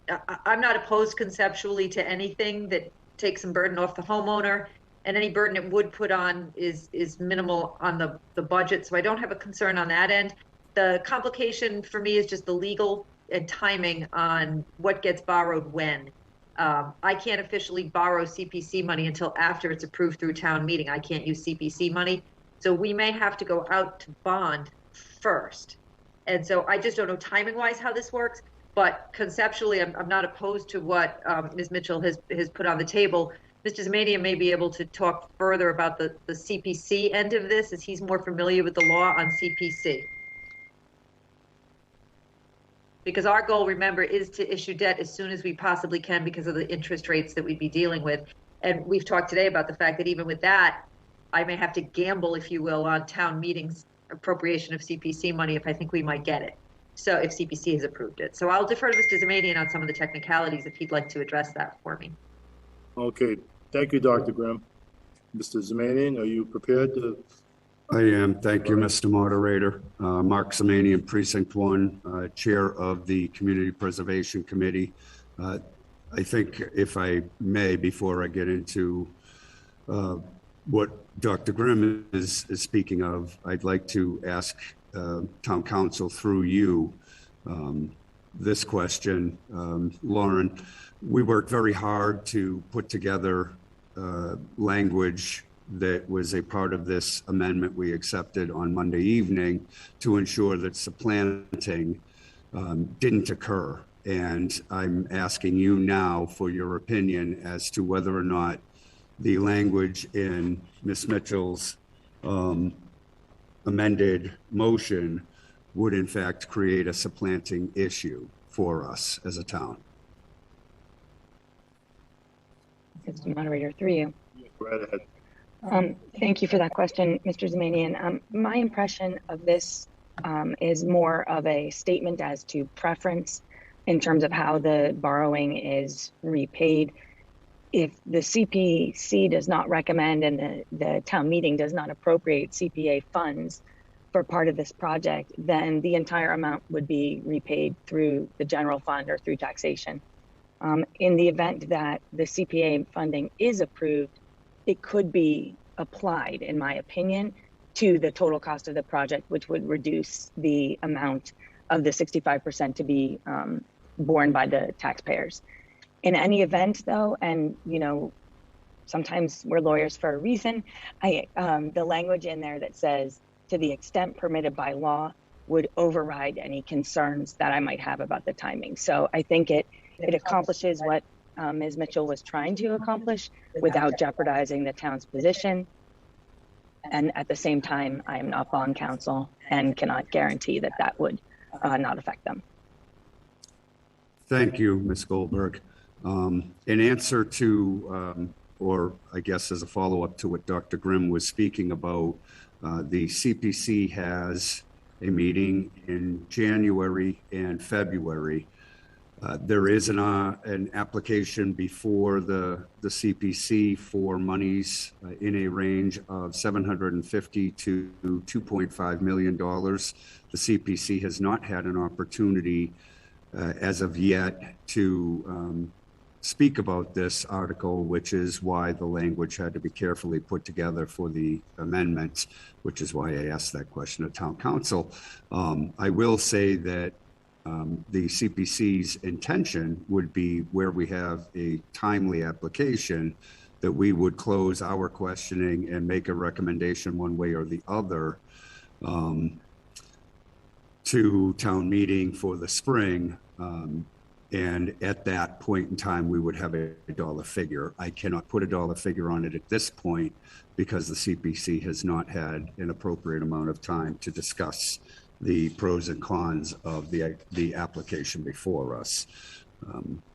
not opposed conceptually to anything that takes some burden off the homeowner, and any burden it would put on is minimal on the budget, so I don't have a concern on that end. The complication for me is just the legal and timing on what gets borrowed when. I can't officially borrow CPC money until after it's approved through town meeting. I can't use CPC money. So we may have to go out to bond first. And so I just don't know timing wise how this works, but conceptually I'm not opposed to what Ms. Mitchell has put on the table. Mr. Zemanian may be able to talk further about the CPC end of this, as he's more familiar with the law on CPC. Because our goal, remember, is to issue debt as soon as we possibly can because of the interest rates that we'd be dealing with. And we've talked today about the fact that even with that, I may have to gamble, if you will, on town meetings appropriation of CPC money if I think we might get it. So if CPC has approved it. So I'll defer to Mr. Zemanian on some of the technicalities if he'd like to address that for me. Okay, thank you, Dr. Grimm. Mr. Zemanian, are you prepared to I am. Thank you, Mr. Moderator. Mark Semanian, Precinct 1, Chair of the Community Preservation Committee. I think if I may, before I get into what Dr. Grimm is speaking of, I'd like to ask Town Council through you this question. Lauren, we worked very hard to put together language that was a part of this amendment we accepted on Monday evening to ensure that supplanting didn't occur. And I'm asking you now for your opinion as to whether or not the language in Ms. Mitchell's amended motion would in fact create a supplanting issue for us as a town. Mr. Moderator, through you. Right ahead. Thank you for that question, Mr. Zemanian. My impression of this is more of a statement as to preference in terms of how the borrowing is repaid. If the CPC does not recommend and the town meeting does not appropriate CPA funds for part of this project, then the entire amount would be repaid through the general fund or through taxation. In the event that the CPA funding is approved, it could be applied, in my opinion, to the total cost of the project, which would reduce the amount of the 65% to be borne by the taxpayers. In any event, though, and you know, sometimes we're lawyers for a reason, the language in there that says, to the extent permitted by law, would override any concerns that I might have about the timing. So I think it accomplishes what Ms. Mitchell was trying to accomplish without jeopardizing the town's position. And at the same time, I am not bond counsel and cannot guarantee that that would not affect them. Thank you, Ms. Goldberg. In answer to, or I guess as a follow-up to what Dr. Grimm was speaking about, the CPC has a meeting in January and February. There is an application before the CPC for monies in a range of $750 to $2.5 million. The CPC has not had an opportunity as of yet to speak about this article, which is why the language had to be carefully put together for the amendments, which is why I asked that question at Town Council. I will say that the CPC's intention would be, where we have a timely application, that we would close our questioning and make a recommendation one way or the other to town meeting for the spring. And at that point in time, we would have a dollar figure. I cannot put a dollar figure on it at this point because the CPC has not had an appropriate amount of time to discuss the pros and cons of the application before us.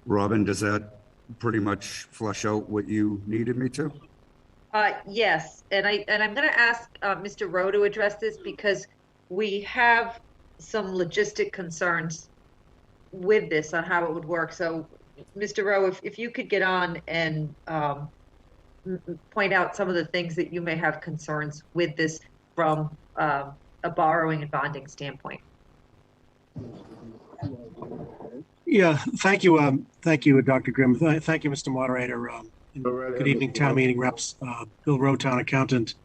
Robin, does that pretty much flush out what you needed me to? Yes, and I'm going to ask Mr. Rowe to address this because we have some logistic concerns with this on how it would work. So, Mr. Rowe, if you could get on and point out some of the things that you may have concerns with this from a borrowing and bonding standpoint. Yeah, thank you, Dr. Grimm. Thank you, Mr. Moderator. Good evening, town meeting reps. Bill Rowe, town accountant.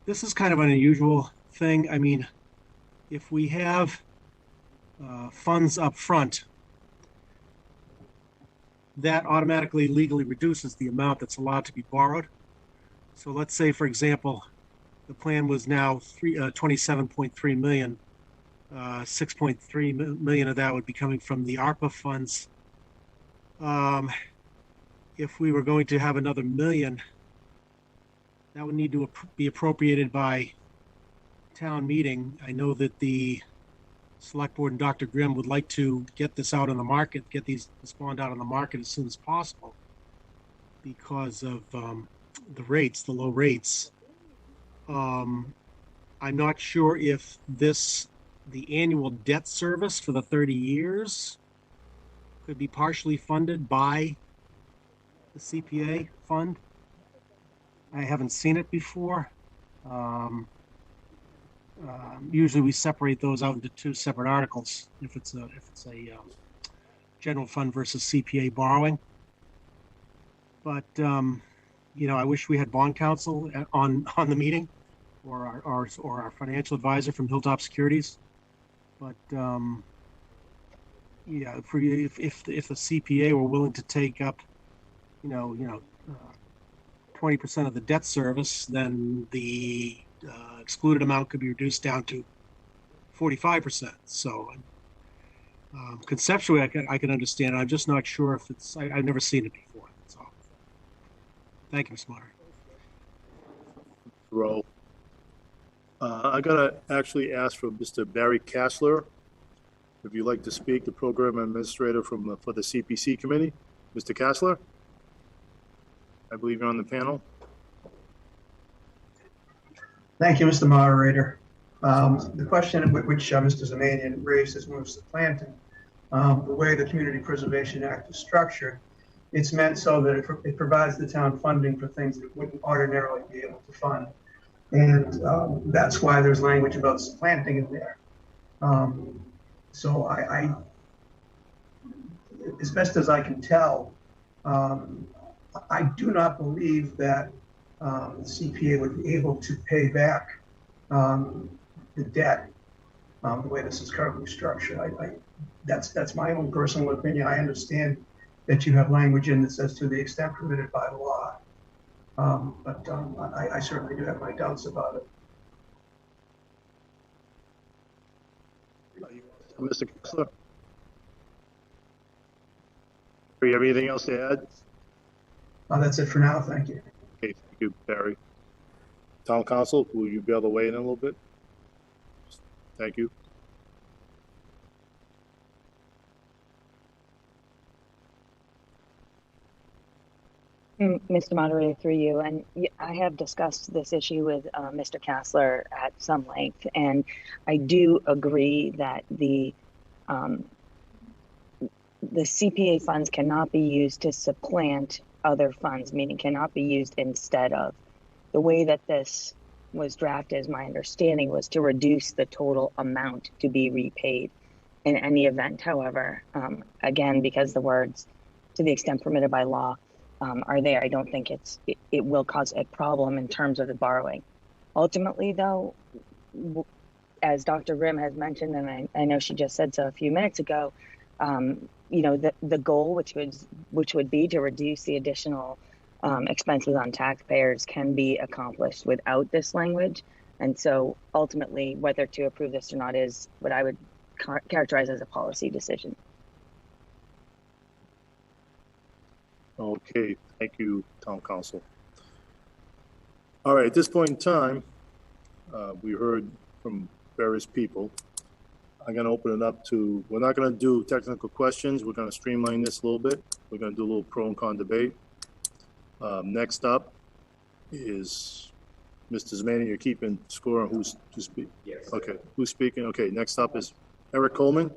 This is kind of an unusual thing. I mean, if we have funds up front, that automatically legally reduces the amount that's allowed to be borrowed. So let's say, for example, the plan was now 27.3 million. 6.3 million of that would be coming from the ARPA funds. If we were going to have another million, that would need to be appropriated by town meeting. I know that the select board and Dr. Grimm would like to get this out on the market, get this bond out on the market as soon as possible because of the low rates. I'm not sure if the annual debt service for the 30 years could be partially funded by the CPA fund. I haven't seen it before. Usually we separate those out into two separate articles if it's a general fund versus CPA borrowing. But you know, I wish we had bond counsel on the meeting, or our financial advisor from Hilltop Securities. But yeah, if the CPA were willing to take up, 20% of the debt service, then the excluded amount could be reduced down to 45%. So conceptually, I can understand it. I'm just not sure if it's. I've never seen it before. That's all. Thank you, Mr. Moderator. Row. I gotta actually ask for Mr. Barry Kassler, if you'd like to speak, the program administrator for the CPC committee. Mr. Kassler, I believe you're on the panel. Thank you, Mr. Moderator. The question which Mr. Zemanian raised is moves to planting. The way the Community Preservation Act is structured, it's meant so that it provides the town funding for things that it wouldn't ordinarily be able to fund. And that's why there's language about supplanting in there. So I, as best as I can tell, I do not believe that the CPA would be able to pay back the debt the way this is currently structured. That's my own personal opinion. I understand that you have language in that says to the extent permitted by law. But I certainly do have my doubts about it. Mr. Kessler, do you have anything else to add? That's it for now. Thank you. Okay, thank you, Barry. Town Council, will you be able to weigh in a little bit? Thank you. Mr. Moderator, through you, and I have discussed this issue with Mr. Kassler at some length, and I do agree that the CPA funds cannot be used to supplant other funds, meaning cannot be used instead of. The way that this was drafted, as my understanding, was to reduce the total amount to be repaid. In any event, however, again, because the words "to the extent permitted by law" are there, I don't think it will cause a problem in terms of the borrowing. Ultimately, though, as Dr. Grimm has mentioned, and I know she just said so a few minutes ago, the goal, which would be to reduce the additional expenses on taxpayers, can be accomplished without this language. And so ultimately, whether to approve this or not is what I would characterize as a policy decision. Okay, thank you, Town Council. All right, at this point in time, we heard from various people. I'm going to open it up to, we're not going to do technical questions. We're going to streamline this a little bit. We're going to do a little pro and con debate. Next up is Mr. Zemanian. You're keeping score on who's speaking? Yes. Okay, who's speaking? Okay, next up is Eric Coleman.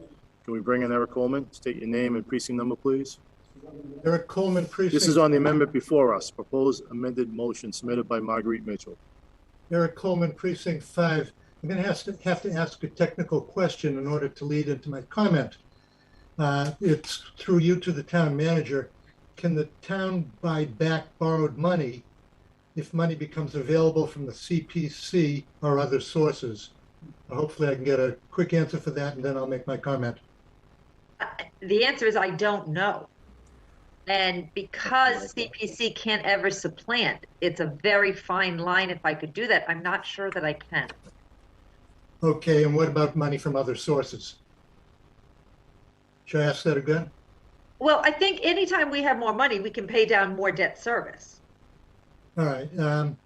Can we bring in Eric Coleman? State your name and precinct number, please. Eric Coleman, precinct. This is on the amendment before us. Proposed amended motion submitted by Marguerite Mitchell. Eric Coleman, precinct 5. I'm going to have to ask a technical question in order to lead into my comment. It's through you to the town manager. Can the town buy back borrowed money if money becomes available from the CPC or other sources? Hopefully I can get a quick answer for that, and then I'll make my comment. The answer is I don't know. And because CPC can't ever supplant, it's a very fine line. If I could do that, I'm not sure that I can. Okay, and what about money from other sources? Should I ask that again? Well, I think anytime we have more money, we can pay down more debt service. All right. I'm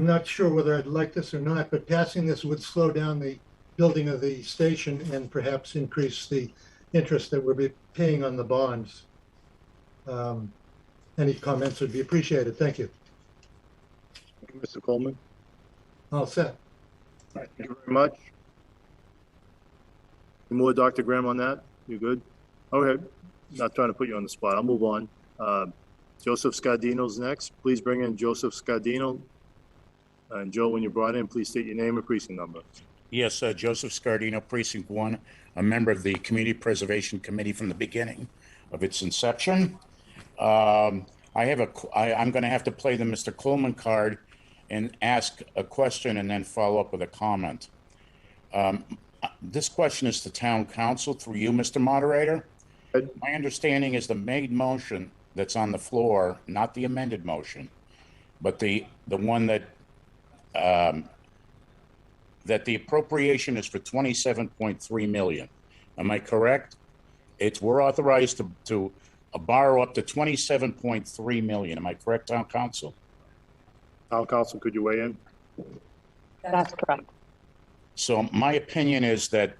not sure whether I'd like this or not, but passing this would slow down the building of the station and perhaps increase the interest that we'll be paying on the bonds. Any comments would be appreciated. Thank you. Thank you, Mr. Coleman. All set. All right, thank you very much. Any more, Dr. Graham, on that? You good? Okay. Not trying to put you on the spot. I'll move on. Joseph Scardino's next. Please bring in Joseph Scardino. And Joe, when you're brought in, please state your name and precinct number. Yes, Joseph Scardino, Precinct 1, a member of the Community Preservation Committee from the beginning of its inception. I'm going to have to play the Mr. Coleman card and ask a question and then follow up with a comment. This question is to Town Council through you, Mr. Moderator. My understanding is the made motion that's on the floor, not the amended motion, but the one that that the appropriation is for 27.3 million. Am I correct? We're authorized to borrow up to 27.3 million. Am I correct, Town Council? Town Council, could you weigh in? That's correct. So my opinion is that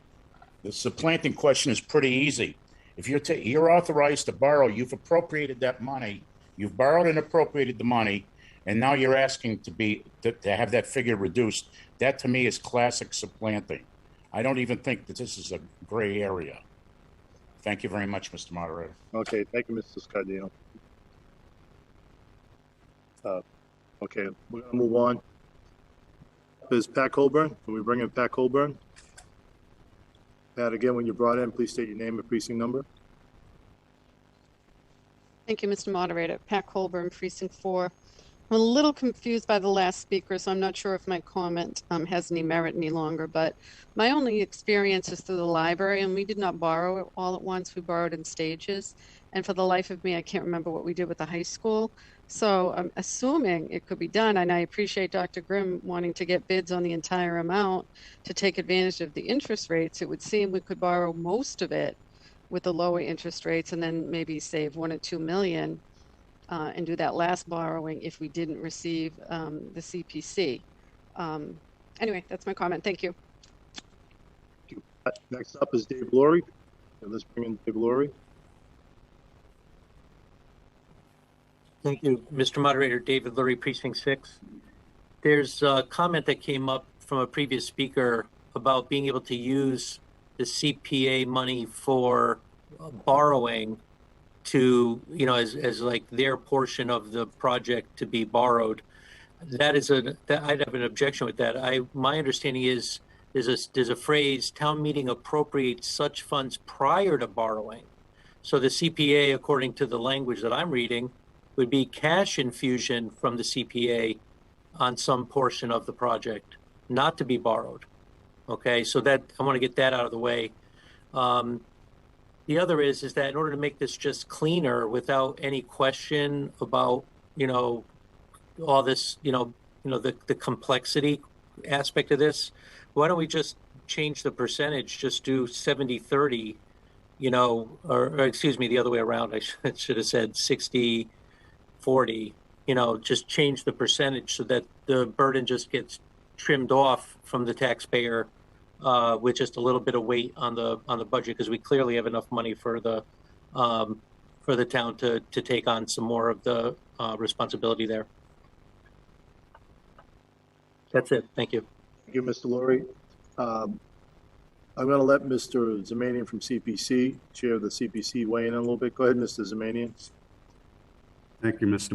the supplanting question is pretty easy. If you're authorized to borrow, you've appropriated that money, you've borrowed and appropriated the money, and now you're asking to have that figure reduced. That to me is classic supplanting. I don't even think that this is a gray area. Thank you very much, Mr. Moderator. Okay, thank you, Mr. Scardino. Okay, we're gonna move on. Is Pat Colburn? Can we bring in Pat Colburn? Pat, again, when you're brought in, please state your name and precinct number. Thank you, Mr. Moderator. Pat Colburn, Precinct 4. I'm a little confused by the last speaker, so I'm not sure if my comment has any merit any longer, but my only experience is through the library, and we did not borrow it all at once. We borrowed in stages, and for the life of me, I can't remember what we did with the high school. So I'm assuming it could be done, and I appreciate Dr. Grimm wanting to get bids on the entire amount to take advantage of the interest rates. It would seem we could borrow most of it with the lower interest rates and then maybe save $1 or $2 million and do that last borrowing if we didn't receive the CPC. Anyway, that's my comment. Thank you. Next up is Dave Laurie. Let's bring in Dave Laurie. Thank you, Mr. Moderator. David Lurie, Precinct 6. There's a comment that came up from a previous speaker about being able to use the CPA money for borrowing to, as like their portion of the project to be borrowed. I'd have an objection with that. My understanding is there's a phrase, town meeting appropriates such funds prior to borrowing. So the CPA, according to the language that I'm reading, would be cash infusion from the CPA on some portion of the project, not to be borrowed. Okay, so that I want to get that out of the way. The other is that in order to make this just cleaner without any question about, all this, the complexity aspect of this, why don't we just change the percentage, just do 70-30, or excuse me, the other way around. I should have said 60-40, just change the percentage so that the burden just gets trimmed off from the taxpayer with just a little bit of weight on the budget, because we clearly have enough money for the town to take on some more of the responsibility there. That's it. Thank you. Thank you, Mr. Laurie. I'm going to let Mr. Zemanian from CPC, chair of the CPC, weigh in a little bit. Go ahead, Mr. Zemanian. Thank you, Mr.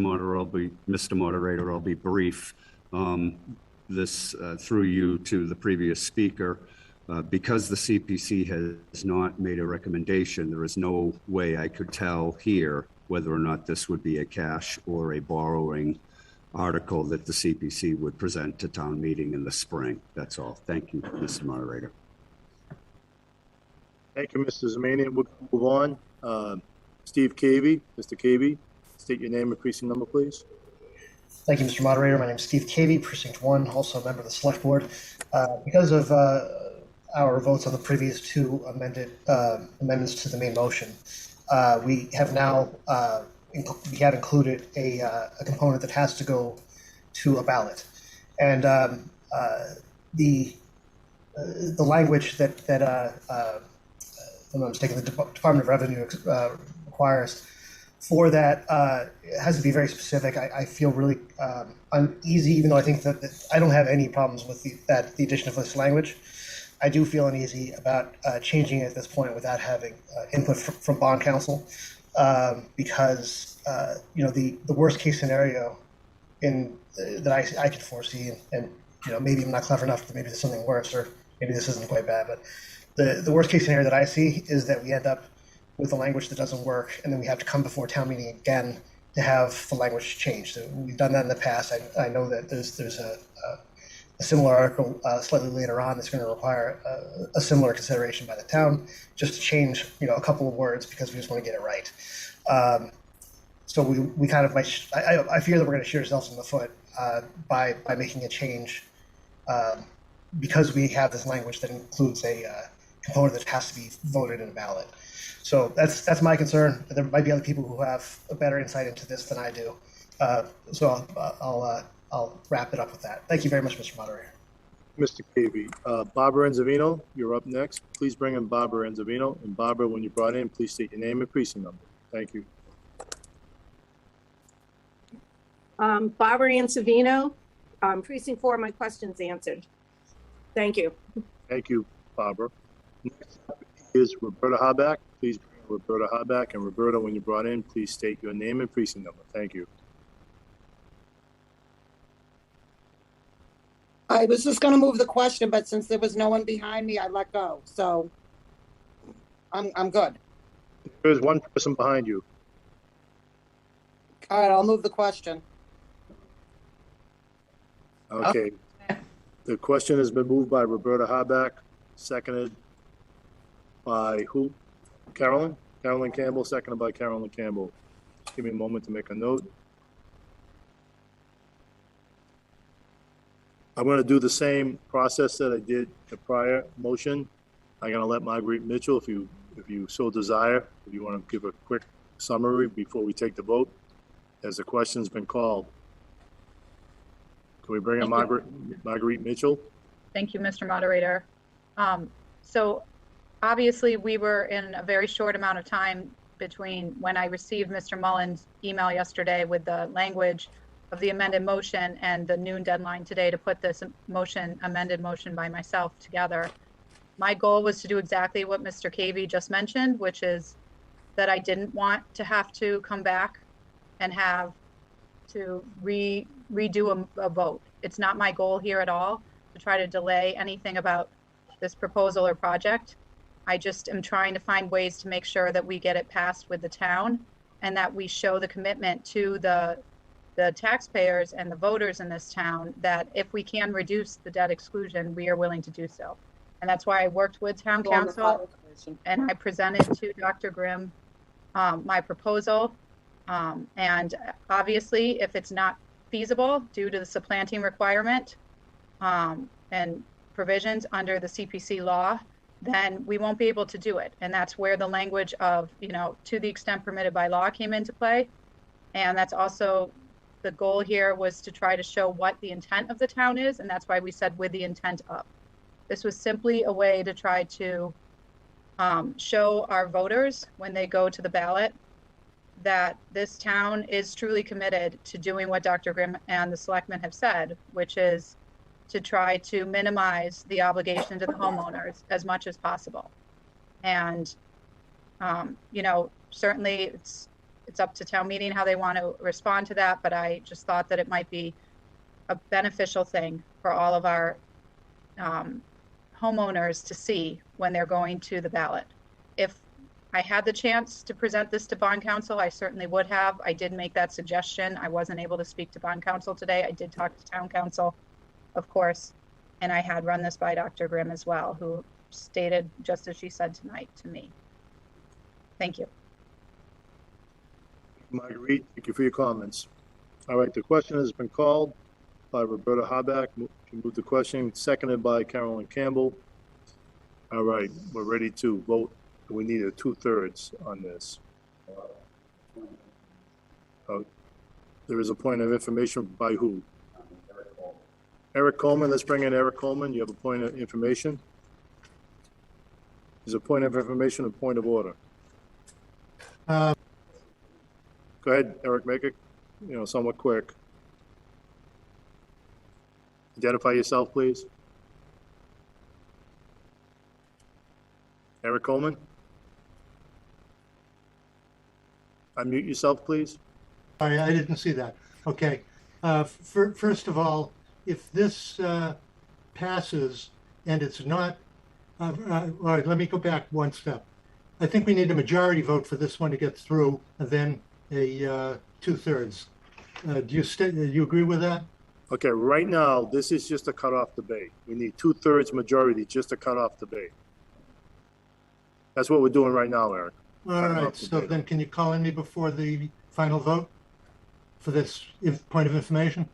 Moderator. I'll be brief. This through you to the previous speaker. Because the CPC has not made a recommendation, there is no way I could tell here whether or not this would be a cash or a borrowing article that the CPC would present to town meeting in the spring. That's all. Thank you, Mr. Moderator. Thank you, Mr. Zemanian. We'll move on. Steve Cavey. Mr. Cavey, state your name and precinct number, please. Thank you, Mr. Moderator. My name is Steve Cavey, Precinct 1, also a member of the Select Board. Because of our votes on the previous two amendments to the main motion, we have now included a component that has to go to a ballot, and the language that I'm not mistaken, the Department of Revenue requires for that has to be very specific. I feel really uneasy, even though I think that I don't have any problems with the addition of this language. I do feel uneasy about changing it at this point without having input from bond counsel, because the worst case scenario that I could foresee, and maybe I'm not clever enough, but maybe there's something worse, or maybe this isn't quite bad. But the worst case scenario that I see is that we end up with a language that doesn't work, and then we have to come before town meeting again to have the language changed. We've done that in the past. I know that there's a similar article slightly later on that's going to require a similar consideration by the town, just to change a couple of words because we just want to get it right. So we kind of might. I fear that we're going to shoot ourselves in the foot by making a change because we have this language that includes a component that has to be voted in a ballot. So that's my concern. There might be other people who have a better insight into this than I do. So I'll wrap it up with that. Thank you very much, Mr. Moderator. Mr. Cavey. Barbara Enzavino, you're up next. Please bring in Barbara Enzavino. And Barbara, when you're brought in, please state your name and precinct number. Thank you. Barbara Enzavino, Precinct 4, my question's answered. Thank you. Thank you, Barbara. Next up is Roberta Harback. Please bring in Roberta Harback. And Roberta, when you're brought in, please state your name and precinct number. Thank you. I was just going to move the question, but since there was no one behind me, I let go. So I'm good. There's one person behind you. All right, I'll move the question. Okay. The question has been moved by Roberta Harback, seconded by who? Carolyn? Carolyn Campbell, seconded by Carolyn Campbell. Just give me a moment to make a note. I'm going to do the same process that I did the prior motion. I'm going to let Marguerite Mitchell, if you so desire, if you want to give a quick summary before we take the vote, as the question's been called. Can we bring in Marguerite Mitchell? Thank you, Mr. Moderator. So obviously we were in a very short amount of time between when I received Mr. Mullen's email yesterday with the language of the amended motion and the noon deadline today to put this amended motion by myself together. My goal was to do exactly what Mr. Cavey just mentioned, which is that I didn't want to have to come back and have to redo a vote. It's not my goal here at all to try to delay anything about this proposal or project. I just am trying to find ways to make sure that we get it passed with the town and that we show the commitment to the taxpayers and the voters in this town that if we can reduce the debt exclusion, we are willing to do so. And that's why I worked with town council and I presented to Dr. Grimm my proposal. And obviously, if it's not feasible due to the supplanting requirement and provisions under the CPC law, then we won't be able to do it. And that's where the language of, to the extent permitted by law came into play. And that's also the goal here was to try to show what the intent of the town is. And that's why we said with the intent of. This was simply a way to try to show our voters when they go to the ballot that this town is truly committed to doing what Dr. Grimm and the selectmen have said, which is to try to minimize the obligation to the homeowners as much as possible. And, certainly it's up to town meeting how they want to respond to that, but I just thought that it might be a beneficial thing for all of our homeowners to see when they're going to the ballot. If I had the chance to present this to bond counsel, I certainly would have. I did make that suggestion. I wasn't able to speak to bond counsel today. I did talk to town council, of course, and I had run this by Dr. Grimm as well, who stated just as she said tonight to me. Thank you. Marguerite, thank you for your comments. All right, the question has been called by Roberta Harback. She moved the question, seconded by Carolyn Campbell. All right, we're ready to vote. We need a 2/3 on this. There is a point of information by who? Eric Coleman. Let's bring in Eric Coleman. You have a point of information? There's a point of information, a point of order. Go ahead, Eric, make it, somewhat quick. Identify yourself, please. Eric Coleman? Unmute yourself, please. Sorry, I didn't see that. Okay. First of all, if this passes and it's not, all right, let me go back one step. I think we need a majority vote for this one to get through, and then a 2/3. Do you agree with that? Okay, right now, this is just to cut off debate. We need 2/3 majority just to cut off debate. That's what we're doing right now, Eric. All right, so then can you call in me before the final vote for this point of information?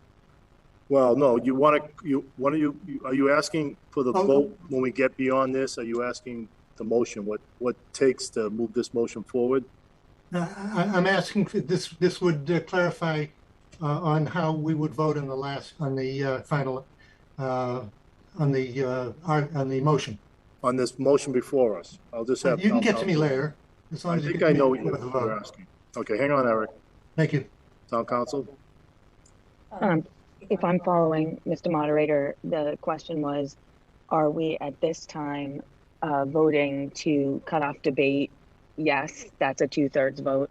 Well, no, are you asking for the vote when we get beyond this? Are you asking the motion, what takes to move this motion forward? I'm asking for this. This would clarify on how we would vote on the final on the motion. On this motion before us, I'll just have. You can get to me later. As long as you think get I to know me what before the you're vote. asking. Okay, hang on, Eric. Thank you. Town council. If I'm following, Mr. Moderator, the question was, are we at this time voting to cut off debate? Yes, that's a 2/3 vote.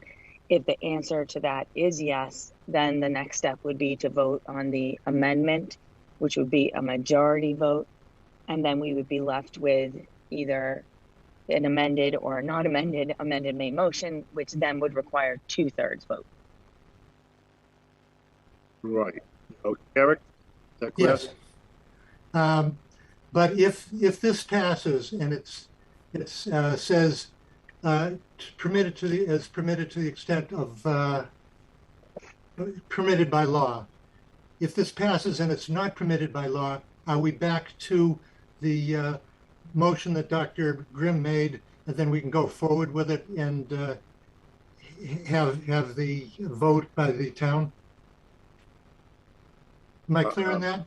If the answer to that is yes, then the next step would be to vote on the amendment, which would be a majority vote. And then we would be left with either an amended or not amended made motion, which then would require 2/3 vote. Right. Okay, Eric? Is that clear? Yes. But if this passes and it says permitted to the extent of permitted by law. If this passes and it's not permitted by law, are we back to the motion that Dr. Grimm made, and then we can go forward with it and have the vote by the town? Am I clear on that?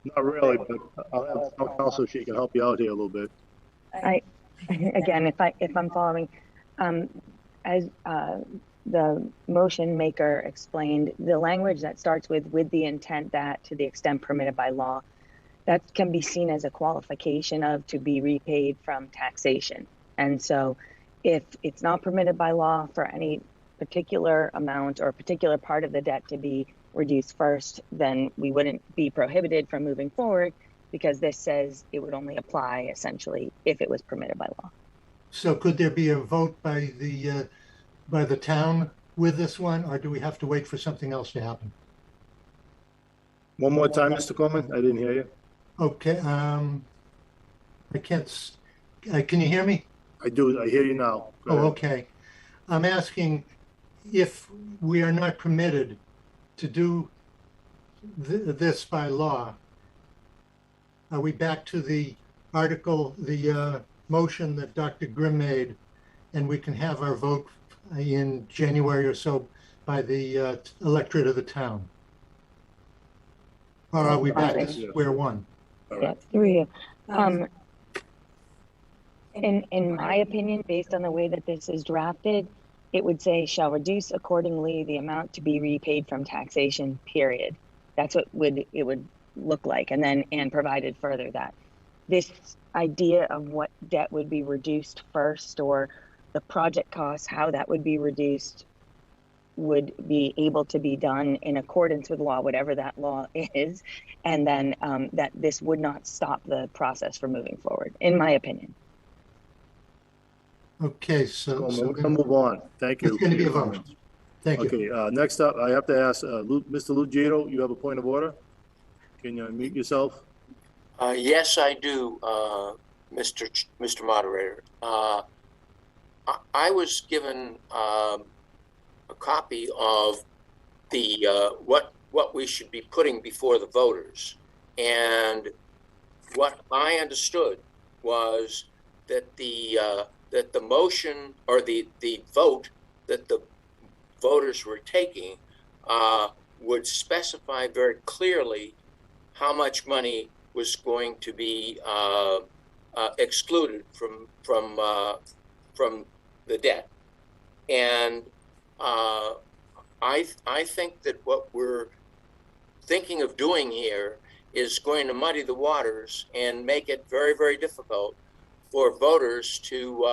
Not really, but I'll have town council, she can help you out here a little bit. Again, if I'm following, as the motion maker explained, the language that starts with the intent that to the extent permitted by law, that can be seen as a qualification of to be repaid from taxation. And so if it's not permitted by law for any particular amount or particular part of the debt to be reduced first, then we wouldn't be prohibited from moving forward, because this says it would only apply essentially if it was permitted by law. So could there be a vote by the town with this one, or do we have to wait for something else to happen? One more time, Mr. Coleman, I didn't hear you. Okay, I can't, can you hear me? I do, I hear you now. Go ahead. Okay. I'm asking if we are not permitted to do this by law, are we back to the article, the motion that Dr. Grimm made, and we can have our vote in January or so by the electorate of the town? Or are we back to square one? Yeah, in my opinion, based on the way that this is drafted, it would say shall reduce accordingly the amount to be repaid from taxation, period. That's what it would look like. And then, and provided further that this idea of what debt would be reduced first, or the project costs, how that would be reduced, would be able to be done in accordance with law, whatever that law is. And then that this would not stop the process from moving forward, in my opinion. Okay, so we're gonna move on. Thank you. It's going to be a vote. Thank you. Okay, next up, I have to ask, Mr. Lugito, you have a point of order? Can you unmute yourself? Yes, I do, Mr. Moderator. I was given a copy of the what we should be putting before the voters, and what I understood was that the motion or the vote that the voters were taking would specify very clearly how much money was going to be excluded from the debt. And I think that what we're thinking of doing here is going to muddy the waters and make it very, very difficult for voters to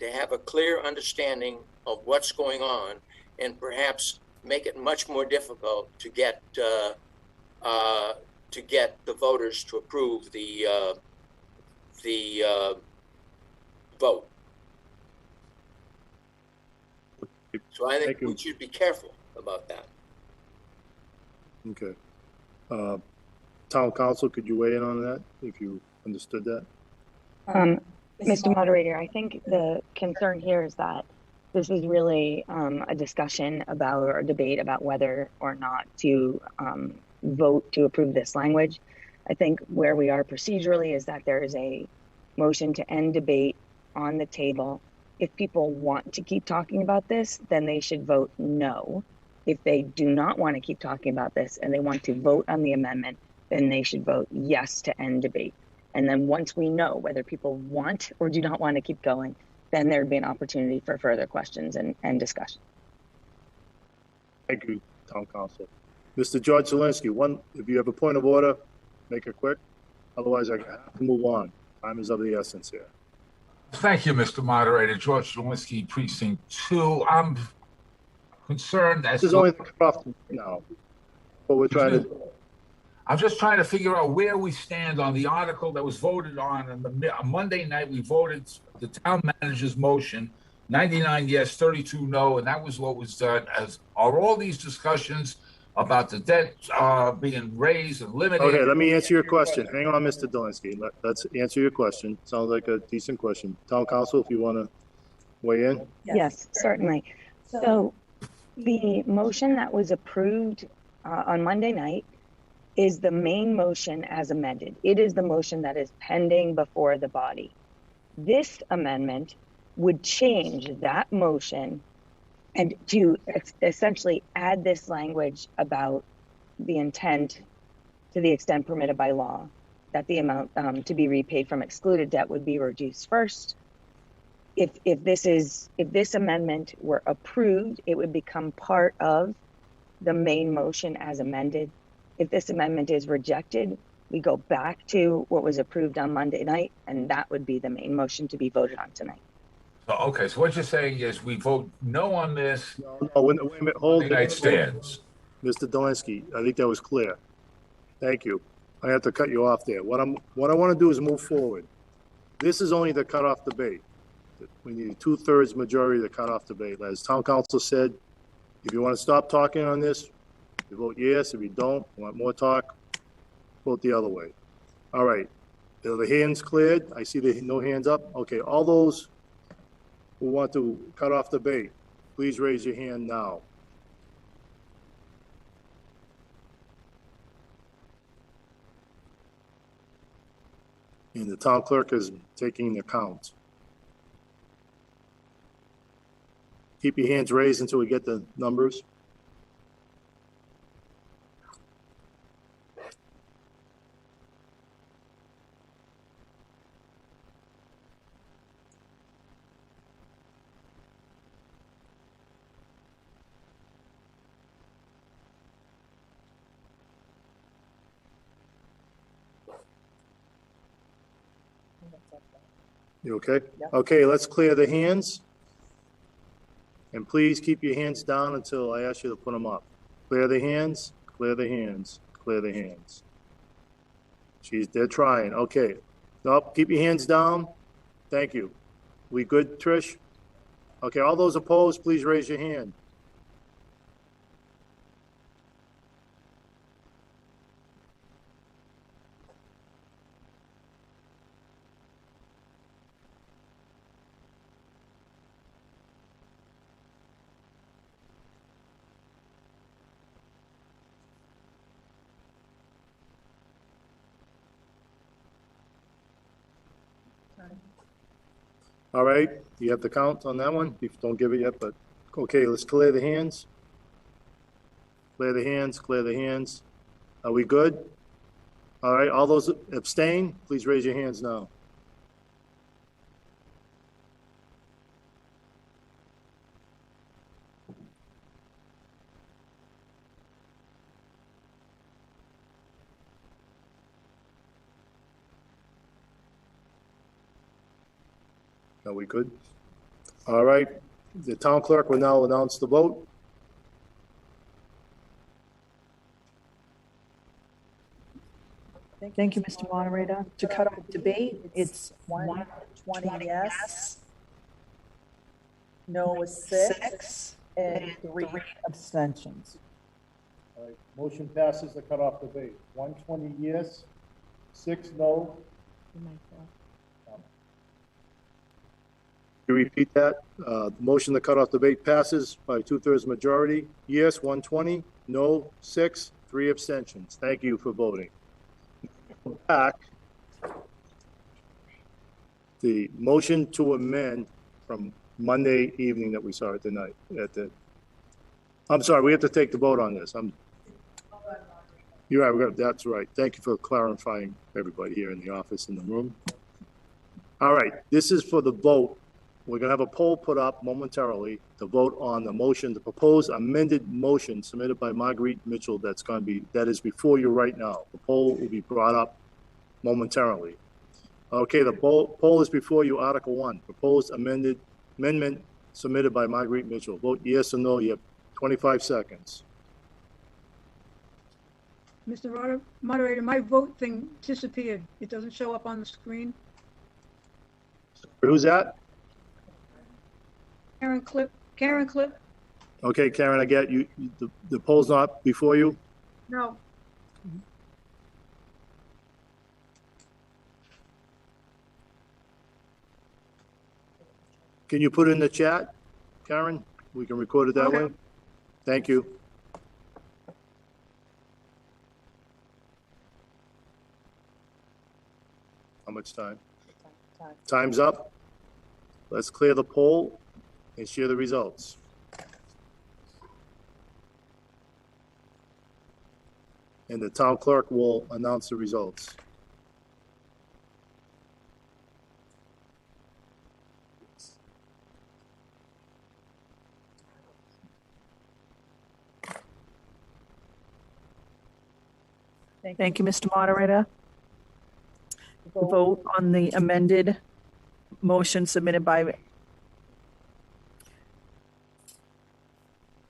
have a clear understanding of what's going on, and perhaps make it much more difficult to get the voters to approve the vote. So I think we should be careful about that. Okay. Town council, could you weigh in on that if you understood that? Mr. Moderator, I think the concern here is that this is really a discussion about or a debate about whether or not to vote to approve this language. I think where we are procedurally is that there is a motion to end debate on the table. If people want to keep talking about this, then they should vote no. If they do not want to keep talking about this and they want to vote on the amendment, then they should vote yes to end debate. And then once we know whether people want or do not want to keep going, then there'd be an opportunity for further questions and discussion. Thank you, Town Council. Mr. George Zelinski, if you have a point of order, make it quick. Otherwise, I have to move on. Time is of the essence here. Thank you, Mr. Moderator. George Zelinski, Precinct 2. I'm concerned as this is only the cutoff now. What we're trying to do. I'm just trying to figure out where we stand on the article that was voted on Monday night. We voted the town manager's motion, 99 yes, 32 no, and that was what was done. Are all these discussions about the debt being raised and limited? Okay, let me answer your question. Hang on, Mr. Dolinsky. Let's answer your question. Sounds like a decent question. Town council, if you want to weigh in. Yes, certainly. So the motion that was approved on Monday night is the main motion as amended. It is the motion that is pending before the body. This amendment would change that motion and to essentially add this language about the intent to the extent permitted by law, that the amount to be repaid from excluded debt would be reduced first. If this amendment were approved, it would become part of the main motion as amended. If this amendment is rejected, we go back to what was approved on Monday night, and that would be the main motion to be voted on tonight. So, okay, so what you're saying is we vote no on this. No, wait a minute, hold Monday night stands. Mr. Dolinsky, I think that was clear. Thank you. I have to cut you off there. What I want to do is move forward. This is only the cutoff debate. We need a 2/3 majority to cut off debate. As town council said, if you want to stop talking on this, you vote yes. If you don't, want more talk, vote the other way. All right. Are the hands cleared? I see the no hands up. Okay. All those who want to cut off debate, please raise your hand now. And the town clerk is taking the count. Keep your hands raised until we get the numbers. You okay? Yep. Okay, let's clear the hands. And please keep your hands down until I ask you to put them up. Clear the hands, clear the hands, clear the hands. They're trying. Okay. Nope, keep your hands down. Thank you. We good, Trish? Okay, all those opposed, please raise your hand. All right, you have the count on that one? You don't give it yet, but okay, let's clear the hands. Clear the hands, clear the hands. Are we good? All right, all those abstain, please raise your hands now. Are we good? All right. The town clerk will now announce the vote. Thank you, Mr. Moderator. To cut off debate, it's 120 yes, no 6, and 3 abstentions. All right, motion passes to cut off debate. 120 yes, 6 no. You repeat that? The motion to cut off debate passes by 2/3 majority. Yes, 120, no, 6, 3 abstentions. Thank you for voting. Back. The motion to amend from Monday evening that we saw it tonight I'm sorry, we have to take the vote on this. You're right, that's right. Thank you for clarifying everybody here in the office, in the room. All right, this is for the vote. We're gonna have a poll put up momentarily to vote on the motion, the proposed amended motion submitted by Marguerite Mitchell that is before you right now. The poll will be brought up momentarily. Okay, the poll is before you, Article 1, proposed amendment submitted by Marguerite Mitchell. Vote yes or no, you have 25 seconds. Mr. Moderator, my vote thing disappeared. It doesn't show up on the screen. Who's that? Karen Clip. Okay, Karen, I get you. The poll's not before you? No. Can you put it in the chat, Karen? We can record it that way. Thank you. How much time? Time's up. Let's clear the poll and share the results. And the town clerk will announce the results. Thank you, Mr. Moderator. The vote on the amended motion submitted by,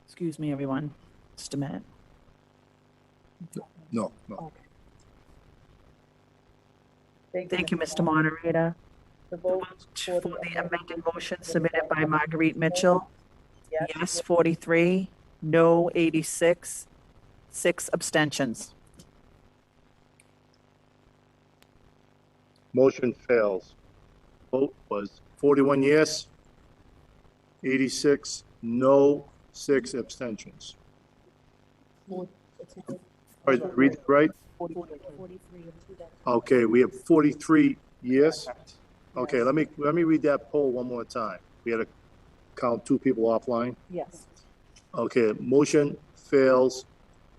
excuse me, everyone, just a minute. No. Thank you, Mr. Moderator. The vote for the amended motion submitted by Marguerite Mitchell, yes 43, no 86, 6 abstentions. Motion fails. Vote was 41 yes, 86 no, 6 abstentions. All right, read it right? Okay, we have 43 yes. Okay, let me read that poll one more time. We had to count 2 people offline. Yes. Okay, motion fails.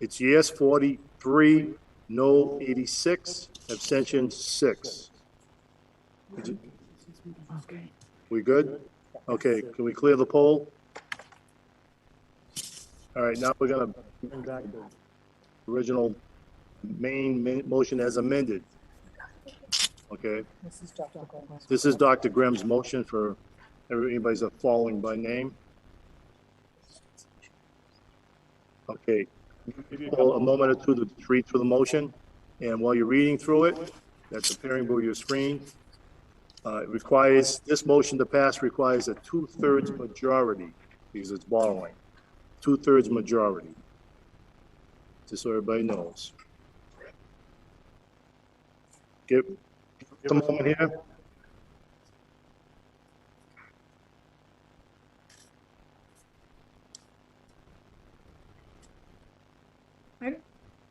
It's yes 43, no 86, abstention 6. Okay. We good? Okay, can we clear the poll? All right, now we're gonna bring back the original main motion as amended. Okay, this is Dr. Grimm's motion for anybody's following by name. Okay, a moment or two to read through the motion, and while you're reading through it, that's appearing below your screen. This motion to pass requires a 2/3 majority because it's borrowing. 2/3 majority. Just so everybody knows. Give a moment here.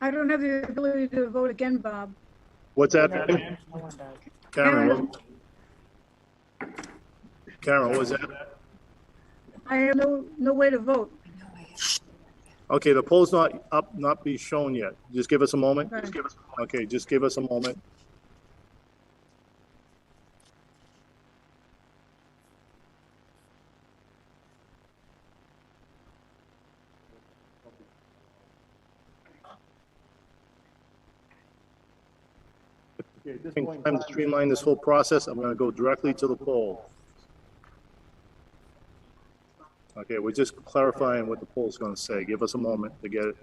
I don't have the ability to vote again, Bob. What's that? Karen, what was that? I have no way to vote. Okay, the poll's not be shown yet. Just give us a moment. Right. Okay, just give us a moment. Time to streamline this whole process, I'm going to go directly to the poll. Okay, we're just clarifying what the poll is going to say. Give us a moment to get it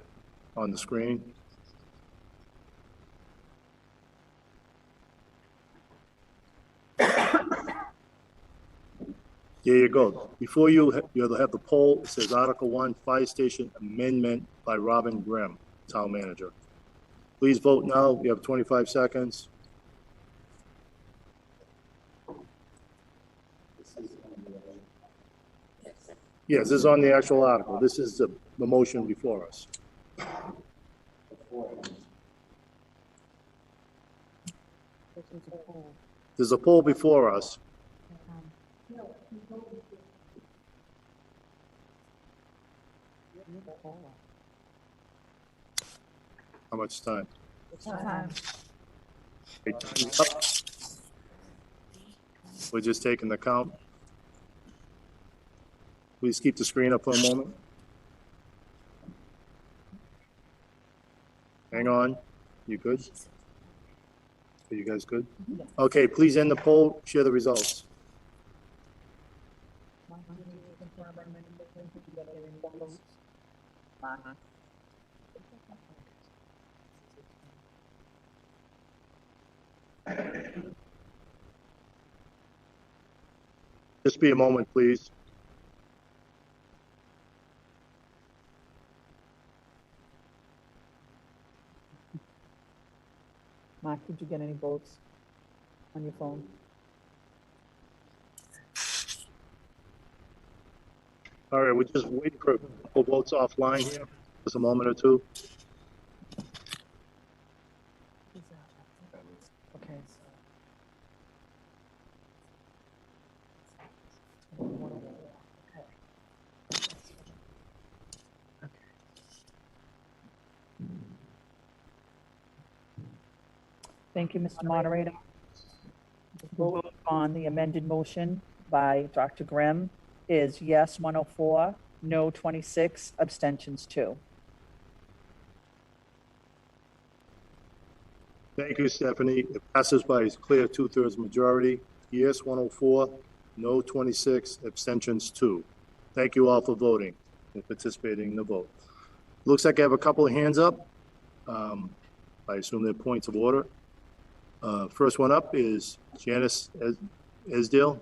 on the screen. There you go. Before you'll have the poll. It says Article 1, Fire Station Amendment by Robin Grimm, Town Manager. Please vote now. You have 25 seconds. Yes, this is on the actual article. This is the motion before us. There's a poll before us. How much time? Okay, time's up. We're just taking the count. Please keep the screen up for a moment. Hang on. You good? Are you guys good? Okay, please end the poll. Share the results. Just be a moment, please. Mark, did you get any votes on your phone? All right, we're just waiting for a couple votes offline here. Just a moment or two. Okay. Thank you, Mr. Moderator. The vote on the amended motion by Dr. Grimm is yes 104, no 26, abstentions 2. Thank you, Stephanie. It passes by a clear 2/3 majority. Yes, 104, no 26, abstentions 2. Thank you all for voting and participating in the vote. Looks like I have a couple of hands up. I assume they're points of order. First one up is Janice Esdale.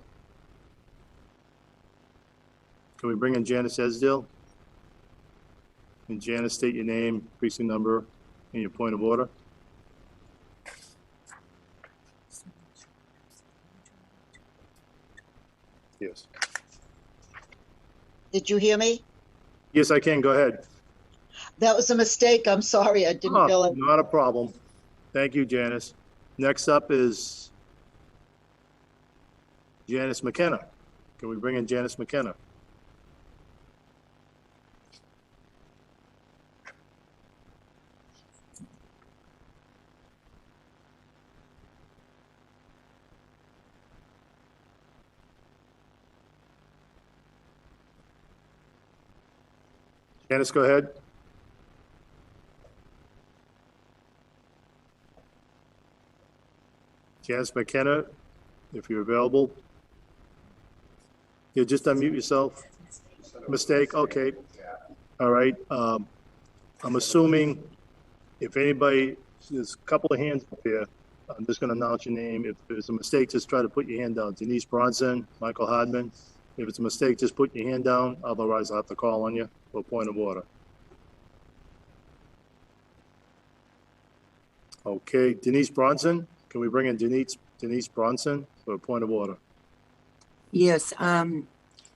Can we bring in Janice Esdale? And Janice, state your name, precinct number, and your point of order. Yes. Did you hear me? Yes, I can. Go ahead. That was a mistake. I'm sorry. I didn't feel it. Not a problem. Thank you, Janice. Next up is Janice Mckenna. Can we bring in Janice Mckenna? Janice, go ahead. Janice Mckenna, if you're available. You just unmute yourself. Mistake, okay. All right. I'm assuming if anybody, there's a couple of hands up here. I'm just going to announce your name. If there's a mistake, just try to put your hand down. Denise Bronson, Michael Hardman. If it's a mistake, just put your hand down. Otherwise, I'll have to call on you for a point of order. Okay, Denise Bronson. Can we bring in Denise Bronson for a point of order? Yes. Name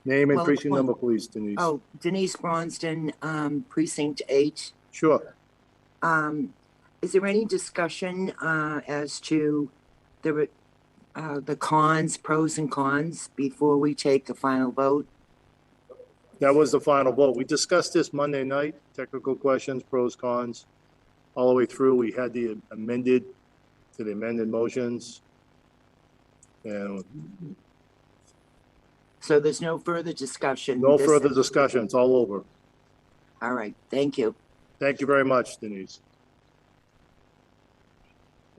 and precinct number, please, Denise. Oh, Denise Bronston, precinct 8. Sure. Is there any discussion as to the cons, pros and cons before we take a final vote? That was the final vote. We discussed this Monday night, technical questions, pros, cons, all the way through. We had the amended motions. And so there's no further discussion? No further discussion. It's all over. All right. Thank you. Thank you very much, Denise.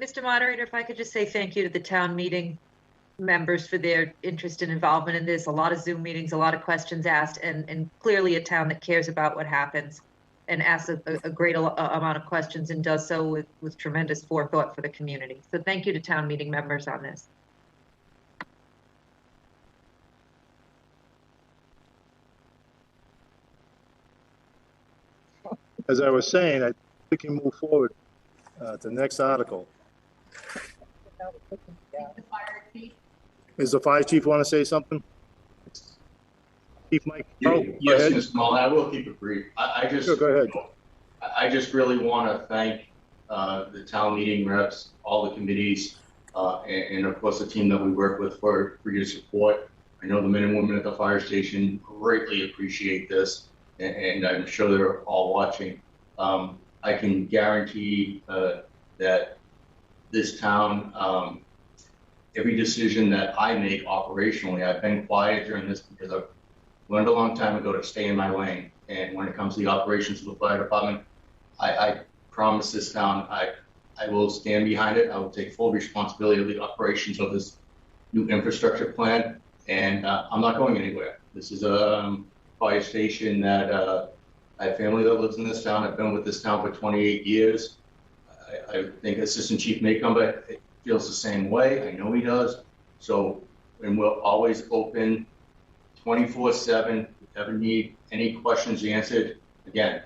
Mr. Moderator, if I could just say thank you to the town meeting members for their interest and involvement in this. A lot of Zoom meetings, a lot of questions asked, and clearly a town that cares about what happens and asks a great amount of questions and does so with tremendous forethought for the community. So thank you to town meeting members on this. As I was saying, I think we can move forward to the next article. Does the fire chief want to say something? Chief Mike? Carroll, go Yes, ahead. Mr. Mullin, I will keep it brief. Sure, go ahead. I just really want to thank the town meeting reps, all the committees, and of course the team that we work with for your support. I know the men and women at the fire station greatly appreciate this, and I'm sure they're all watching. I can guarantee that this town, every decision that I make operationally, I've been quiet during this because I've learned a long time ago to stay in my lane. And when it comes to the operations of the fire department, I promise this town I will stand behind it. I will take full responsibility of the operations of this new infrastructure plan, and I'm not going anywhere. This is a fire station that I have family that lives in this town. I've been with this town for 28 years. I think Assistant Chief Maycomber feels the same way. I know he does. So, and we're always open 24/7. If you ever need any questions answered, again,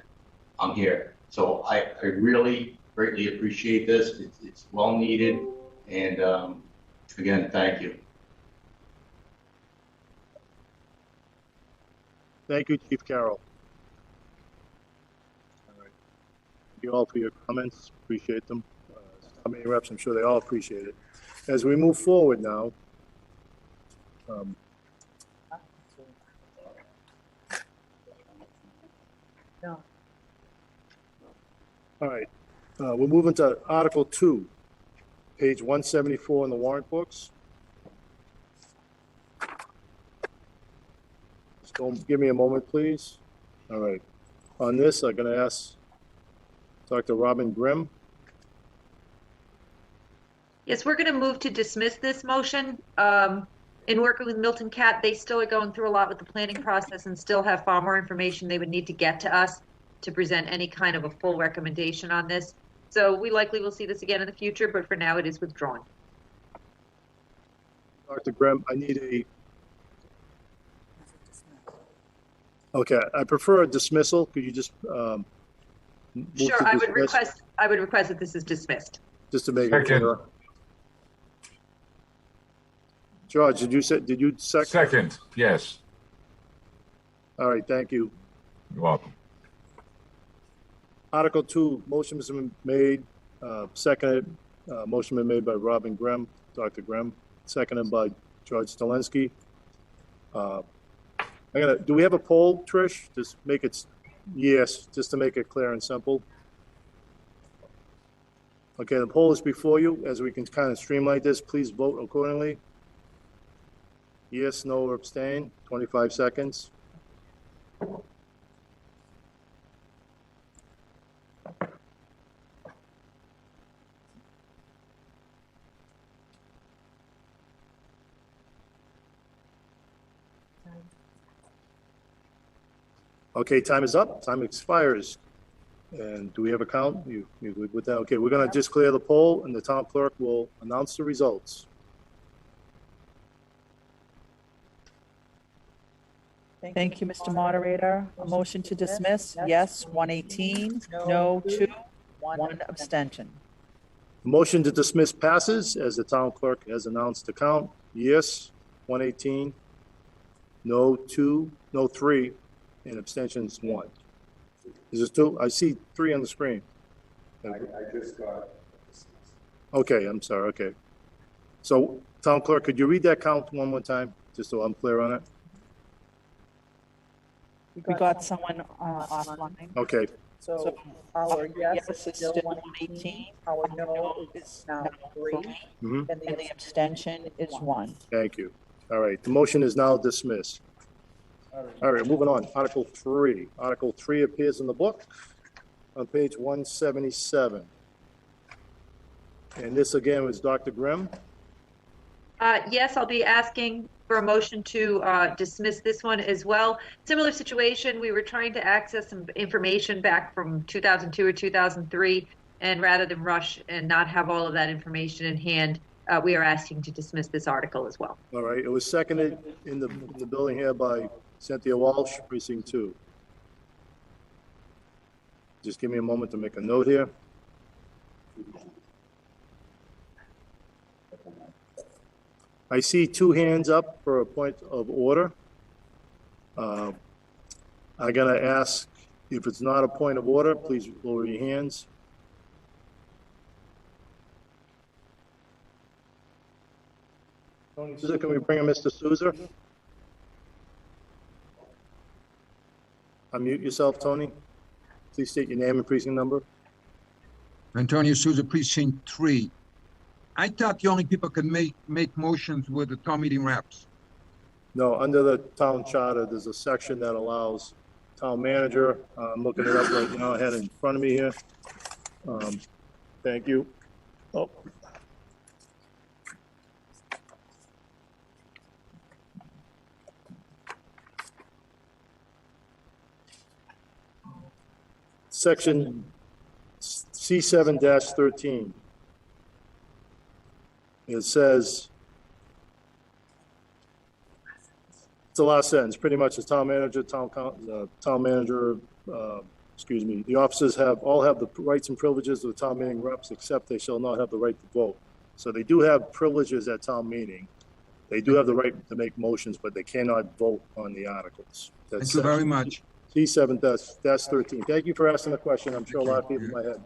I'm here. So I really greatly appreciate this. It's well needed. And again, thank you. Thank you, Chief Carroll. All right. Thank you all for your comments. Appreciate them. How many reps? I'm sure they all appreciate it. As we move forward now, all right, we're moving to Article 2, page 174 in the warrant books. Just don't give me a moment, please. All right. On this, I'm going to ask Dr. Robin Grimm. Yes, we're going to move to dismiss this motion. In working with Milton Cat, they still are going through a lot with the planning process and still have far more information they would need to get to us to present any kind of a full recommendation on this. So we likely will see this again in the future, but for now it is withdrawn. Dr. Grimm, I need a... Okay, I prefer a dismissal. Could you just move Sure, to I would dismiss? request that this is dismissed. Just to make it clear. George, did you second? Second, yes. All right, thank you. You're welcome. Article 2, motion has been made, seconded. Motion been made by Robin Grimm, Dr. Grimm, seconded by George Stalinsky. Do we have a poll, Trish? Just make it yes, just to make it clear and simple. Okay, the poll is before you. As we can kind of streamline this, please vote accordingly. Yes, no, or abstain. 25 seconds. Okay, time is up. Time expires. And do we have a count? You good with that? Okay, we're going to just clear the poll, and the town clerk will announce the results. Thank you, Mr. Moderator. A motion to dismiss, yes, 118, no, 2, 1 abstention. The motion to dismiss passes as the town clerk has announced the count. Yes, 118, no, 2, no, 3, and abstentions 1. Is it 2? I see 3 on the screen. I just got. Okay, I'm sorry. Okay. So, town clerk, could you read that count one more time, just so I'm clear on it? We got someone offline. Okay. So our yes is still 118, our no is now 3, Mhm. and the abstention is 1. Thank you. All right, the motion is now dismissed. All right, moving on. Article 3. Article 3 appears in the book on page 177. And this again was Dr. Grimm. Yes, I'll be asking for a motion to dismiss this one as well. Similar situation, we were trying to access some information back from 2002 or 2003, and rather than rush and not have all of that information in hand, we are asking to dismiss this article as well. All right, it was seconded in the building here by Cynthia Walsh, precinct 2. Just give me a moment to make a note here. I see two hands up for a point of order. I'm gonna ask, if it's not a point of order, please lower your hands. Tony Souza, can we bring in Mr. Souza? Unmute yourself, Tony. Please state your name and precinct number. Antonio Souza, Precinct 3. I thought the only people can make motions were the town meeting reps. No, under the town charter, there's a section that allows town manager. I'm looking it up right now. I had it in front of me here. Thank you. Oh. Section C7-13. It says, it's the last sentence, pretty much as town manager, the officers all have the rights and privileges of the town meeting reps, except they shall not have the right to vote. So they do have privileges at town meeting. They do have the right to make motions, but they cannot vote on the articles. Thank you very much. C7-13. Thank you for asking the question. I'm sure a lot of people in my head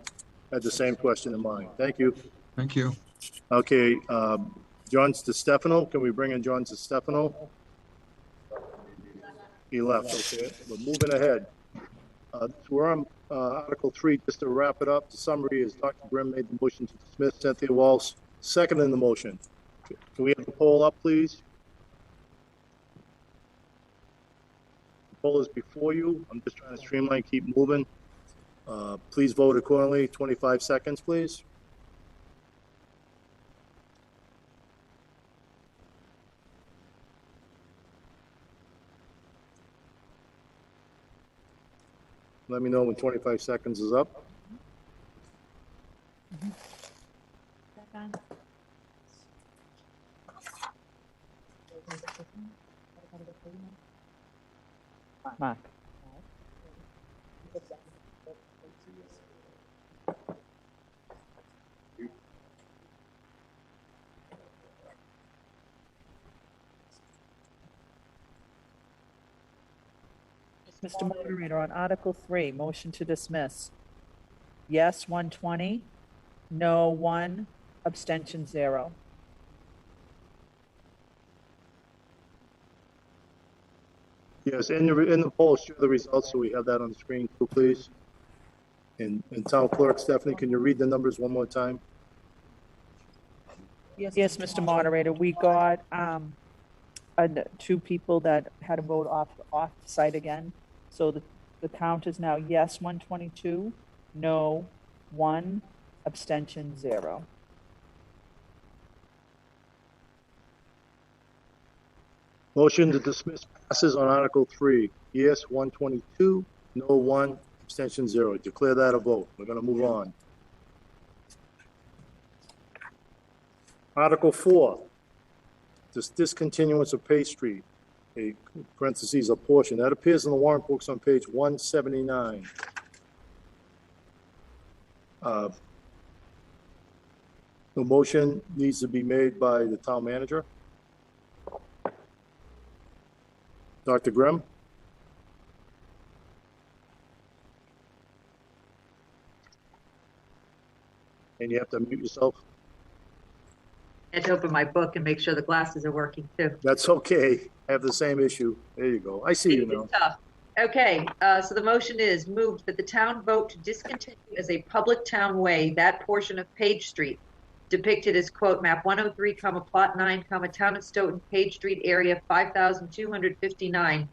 had the same question in mind. Thank you. Thank you. Okay, John DeStefano, can we bring in John DeStefano? He left, okay. We're moving ahead. We're on Article 3, just to wrap it up. The summary is Dr. Grimm made the motion to dismiss, Cynthia Walsh seconded the motion. Can we have the poll up, please? The poll is before you. I'm just trying to streamline, keep moving. Please vote accordingly. 25 seconds, please. Let me know when 25 seconds is up. Mark. Mr. Moderator, on Article 3, motion to dismiss. Yes, 120. No, 1. Abstention, 0. Yes, in the poll, share the results so we have that on the screen too, please. And Town Clerk Stephanie, can you read the numbers one more time? Yes, Mr. Moderator, we got 2 people that had to vote off site again. So the count is now yes, 122, no, 1, abstention, 0. Motion to dismiss passes on Article 3. Yes, 122, no, 1, abstention, 0. Declare that a vote. We're going to move on. Article 4, this discontinuance of Page Street, a parentheses, a portion. That appears in the warrant books on page 179. The motion needs to be made by the town manager. Dr. Grimm? And you have to mute yourself. I had to open my book and make sure the glasses are working too. That's okay. I have the same issue. There you go. I see you now. Tough. Okay, so the motion is moved that the town vote to discontinue as a public town way that portion of Page Street depicted as, quote, map 103, plot 9, town of Stoughton, Page Street area 5,259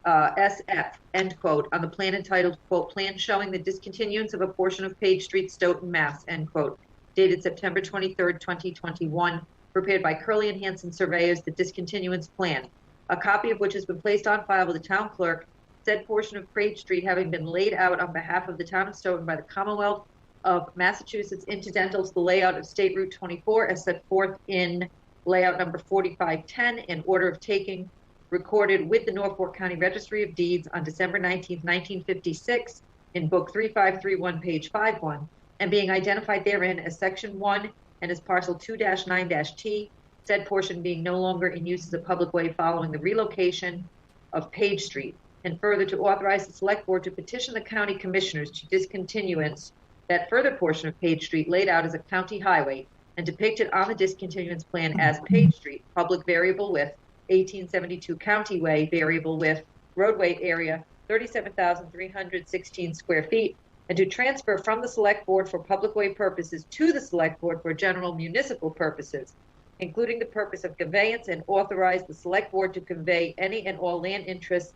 SF, end quote, on the plan entitled, quote, plan showing the discontinuance of a portion of Page Street, Stoughton, Mass, end quote, dated September 23rd, 2021, prepared by Curley and Hanson Surveyors, the discontinuance plan, a copy of which has been placed on file with the town clerk, said portion of Page Street having been laid out on behalf of the town of Stoughton by the Commonwealth of Massachusetts incidental to the layout of State Route 24 as set forth in layout number 4510 in order of taking, recorded with the Norfolk County Registry of Deeds on December 19th, 1956, in Book 3531, page 51, and being identified therein as Section 1 and as Parcel 2-9-T, said portion being no longer in use as a public way following the relocation of Page Street, and further to authorize the Select Board to petition the County Commissioners to discontinuance that further portion of Page Street laid out as a county highway and depicted on the discontinuance plan as Page Street, public variable width, 1872 County Way, variable width, roadway area, 37,316 square feet, and to transfer from the Select Board for public way purposes to the Select Board for general municipal purposes, including the purpose of conveyance, and authorize the Select Board to convey any and all land interests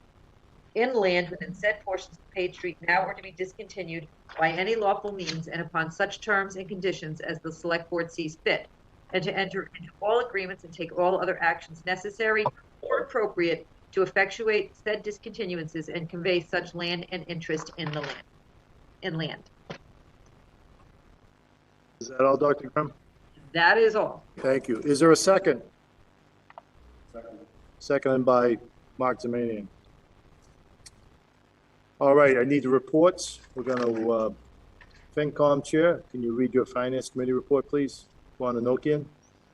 in land within said portions of Page Street now or to be discontinued by any lawful means and upon such terms and conditions as the Select Board sees fit, and to enter into all agreements and take all other actions necessary or appropriate to effectuate said discontinuances and convey such land and interest in the land. Is that all, Dr. Grimm? That is all. Thank you. Is there a second? Seconded by Mark Zemanian. All right, I need the reports. We're going to, FinCom Chair, can you read your Finance Committee report, please? Juan Anokian.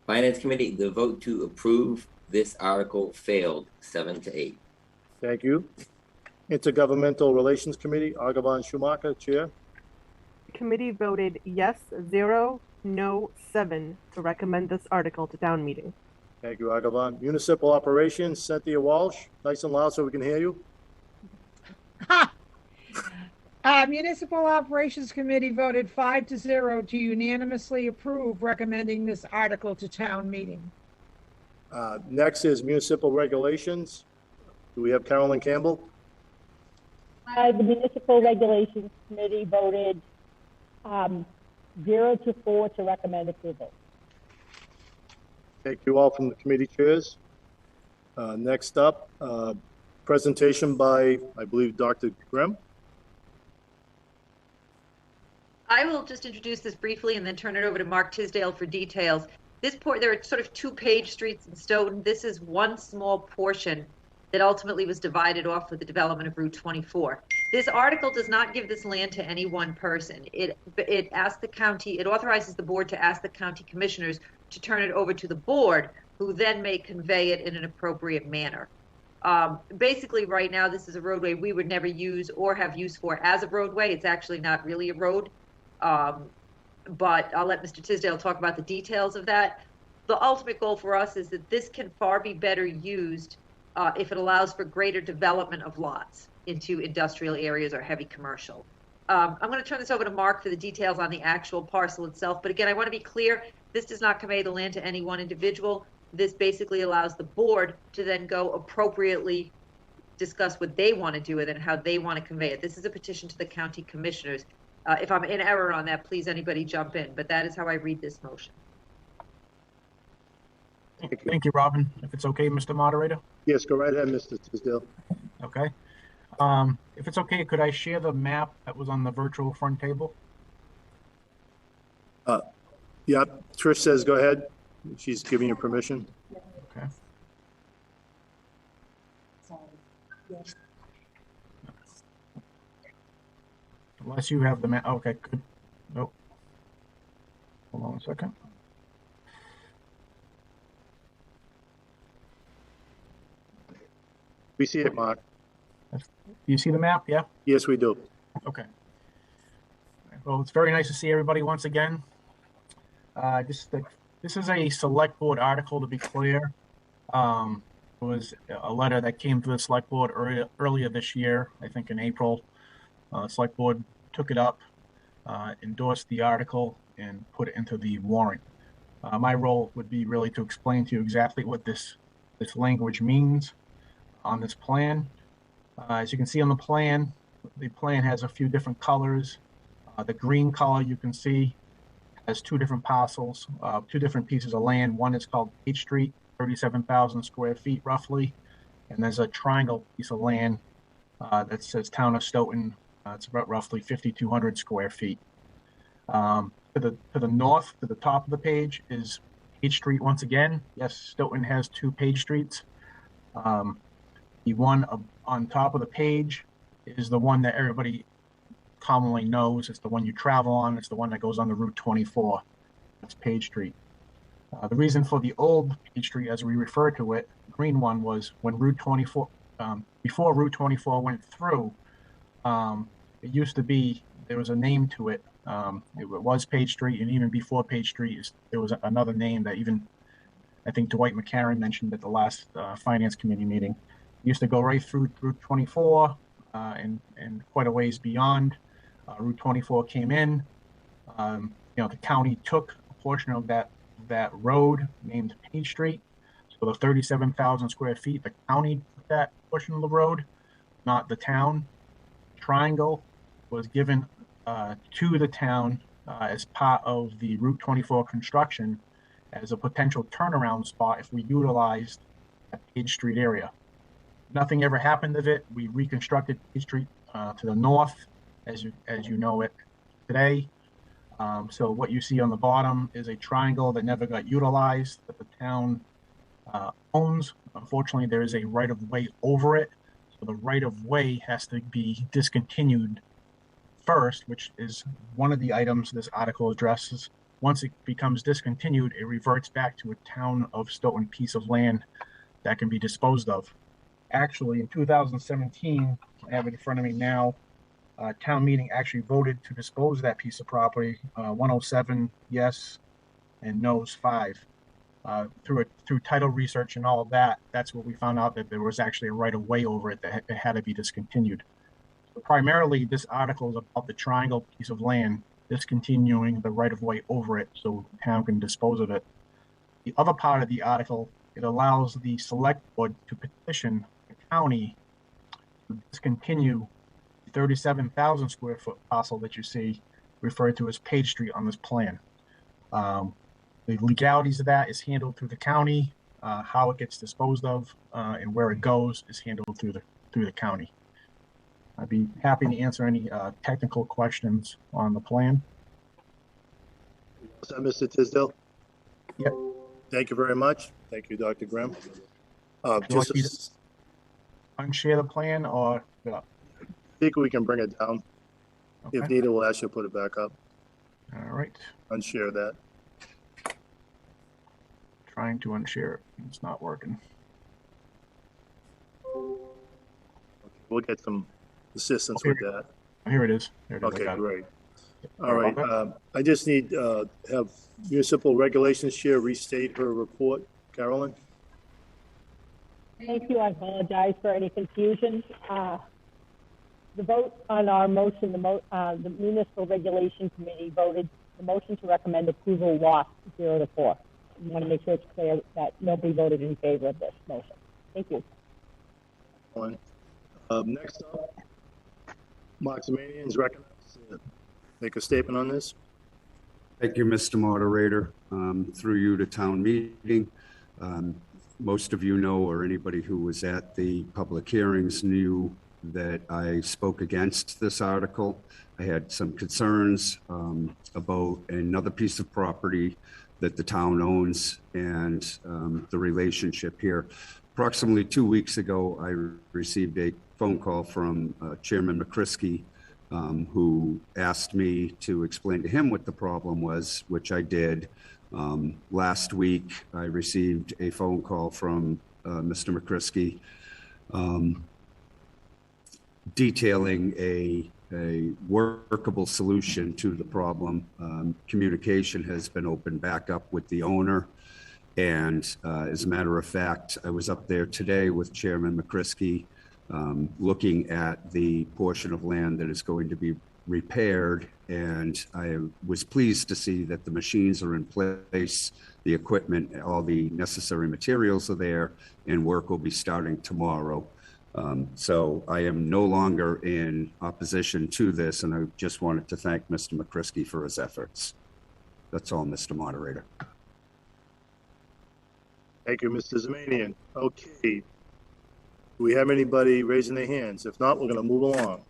Finance Committee, the vote to approve this article failed 7-8. Thank you. Intergovernmental Relations Committee, Argaban Schumacher, Chair. Committee voted yes 0, no 7 to recommend this article to town meeting. Thank you, Argaban. Municipal Operations, Cynthia Walsh, nice and loud so we can hear you. Municipal Operations Committee voted 5-0 to unanimously approve recommending this article to town meeting. Next is Municipal Regulations. Do we have Carolyn Campbell? The Municipal Regulations Committee voted 0-4 to recommend approval. Thank you all from the committee chairs. Next up, presentation by, I believe, Dr. Grimm. I will just introduce this briefly and then turn it over to Mark Tisdale for details. There are sort of 2 page streets in Stoughton. This is one small portion that ultimately was divided off for the development of Route 24. This article does not give this land to any one person. It asks the county, it authorizes the board to ask the county commissioners to turn it over to the board, who then may convey it in an appropriate manner. Basically, right now, this is a roadway we would never use or have use for as a roadway. It's actually not really a road. But I'll let Mr. Tisdale talk about the details of that. The ultimate goal for us is that this can far be better used if it allows for greater development of lots into industrial areas or heavy commercial. I'm going to turn this over to Mark for the details on the actual parcel itself. But again, I want to be clear, this does not convey the land to any one individual. This basically allows the board to then go appropriately discuss what they want to do with it and how they want to convey it. This is a petition to the county commissioners. If I'm in error on that, please anybody jump in, but that is how I read this motion. Thank you, Robin. If it's okay, Mr. Moderator? Yes, go right ahead, Mr. Tisdale. Okay. If it's okay, could I share the map that was on the virtual front table? Yeah, Trish says go ahead. She's giving you permission. Okay. Unless you have the map. Okay, good. Nope. Hold on a second. We see it, Mark. Do you see the map? Yeah? Yes, we do. Okay. Well, it's very nice to see everybody once again. This is a select board article, to be clear. It was a letter that came to the select board earlier this year, I think in April. Select board took it up, endorsed the article, and put it into the warrant. My role would be really to explain to you exactly what this language means on this plan. As you can see on the plan has a few different colors. The green color you can see has 2 different parcels, 2 different pieces of land. One is called Page Street, 37,000 square feet roughly. And there's a triangle piece of land that says Town of Stoughton. It's about roughly 5,200 square feet. To the north, to the top of the page, is Page Street once again. Yes, Stoughton has 2 Page Streets. The one on top of the page is the one that everybody commonly knows. It's the one you travel on. It's the one that goes on the Route 24. That's Page Street. The reason for the old Page Street, as we refer to it, green one, was when Route 24, before Route 24 went through, it used to be, there was a name to it. It was Page Street, and even before Page Street, there was another name that even, I think Dwight McCarron mentioned at the last Finance Committee meeting. It used to go right through Route 24 and quite a ways beyond. Route 24 came in. The county took a portion of that road named Page Street. So the 37,000 square feet, the county took that portion of the road, not the town. Triangle was given to the town as part of the Route 24 construction as a potential turnaround spot if we utilized that Page Street area. Nothing ever happened of it. We reconstructed Page Street to the north, as you know it today. So what you see on the bottom is a triangle that never got utilized, that the town owns. Unfortunately, there is a right-of-way over it. So the right-of-way has to be discontinued first, which is one of the items this article addresses. Once it becomes discontinued, it reverts back to a town of Stoughton piece of land that can be disposed of. Actually, in 2017, I have it in front of me now, town meeting actually voted to dispose of that piece of property, 107 yes and no's 5. Through title research and all of that, that's what we found out, that there was actually a right-of-way over it that it had to be discontinued. So primarily, this article is about the triangle piece of land discontinuing the right-of-way over it so the town can dispose of it. The other part of the article, it allows the select board to petition the county to discontinue the 37,000 square foot parcel that you see referred to as Page Street on this plan. The legalities of that is handled through the county. How it gets disposed of and where it goes is handled through the county. I'd be happy to answer any technical questions on the plan. Is that Mr. Tisdale? Yep. Thank you very much. Thank you, Dr. Grimm. Just unshare the plan, or I think we can bring it down. Okay. If needed, we'll ask you to put it back up. All right. Unshare that. Trying to unshare it. It's not working. We'll get some assistance with that. Here it is. Okay, great. All right. I just need have Municipal Regulations Chair restate her report. Carolyn? Thank you. I apologize for any confusion. The vote on our motion, the Municipal Regulation Committee voted the motion to recommend approval lost 0-4. I want to make sure it's clear that nobody voted in favor of this motion. Thank you. Next up, Mark Zemanian recommends to make a statement on this. Thank you, Mr. Moderator. Through you to town meeting. Most of you know, or anybody who was at the public hearings knew, that I spoke against this article. I had some concerns about another piece of property that the town owns and the relationship here. Approximately 2 weeks ago, I received a phone call from Chairman McCrisky, who asked me to explain to him what the problem was, which I did. Last week, I received a phone call from Mr. McCrisky detailing a workable solution to the problem. Communication has been opened back up with the owner. And as a matter of fact, I was up there today with Chairman McCrisky, looking at the portion of land that is going to be repaired. And I was pleased to see that the machines are in place, the equipment, all the necessary materials are there, and work will be starting tomorrow. So I am no longer in opposition to this, and I just wanted to thank Mr. McCrisky for his efforts. That's all, Mr. Moderator. Thank you, Mr. Zemanian. Okay. Do we have anybody raising their hands? If not, we're going to move along.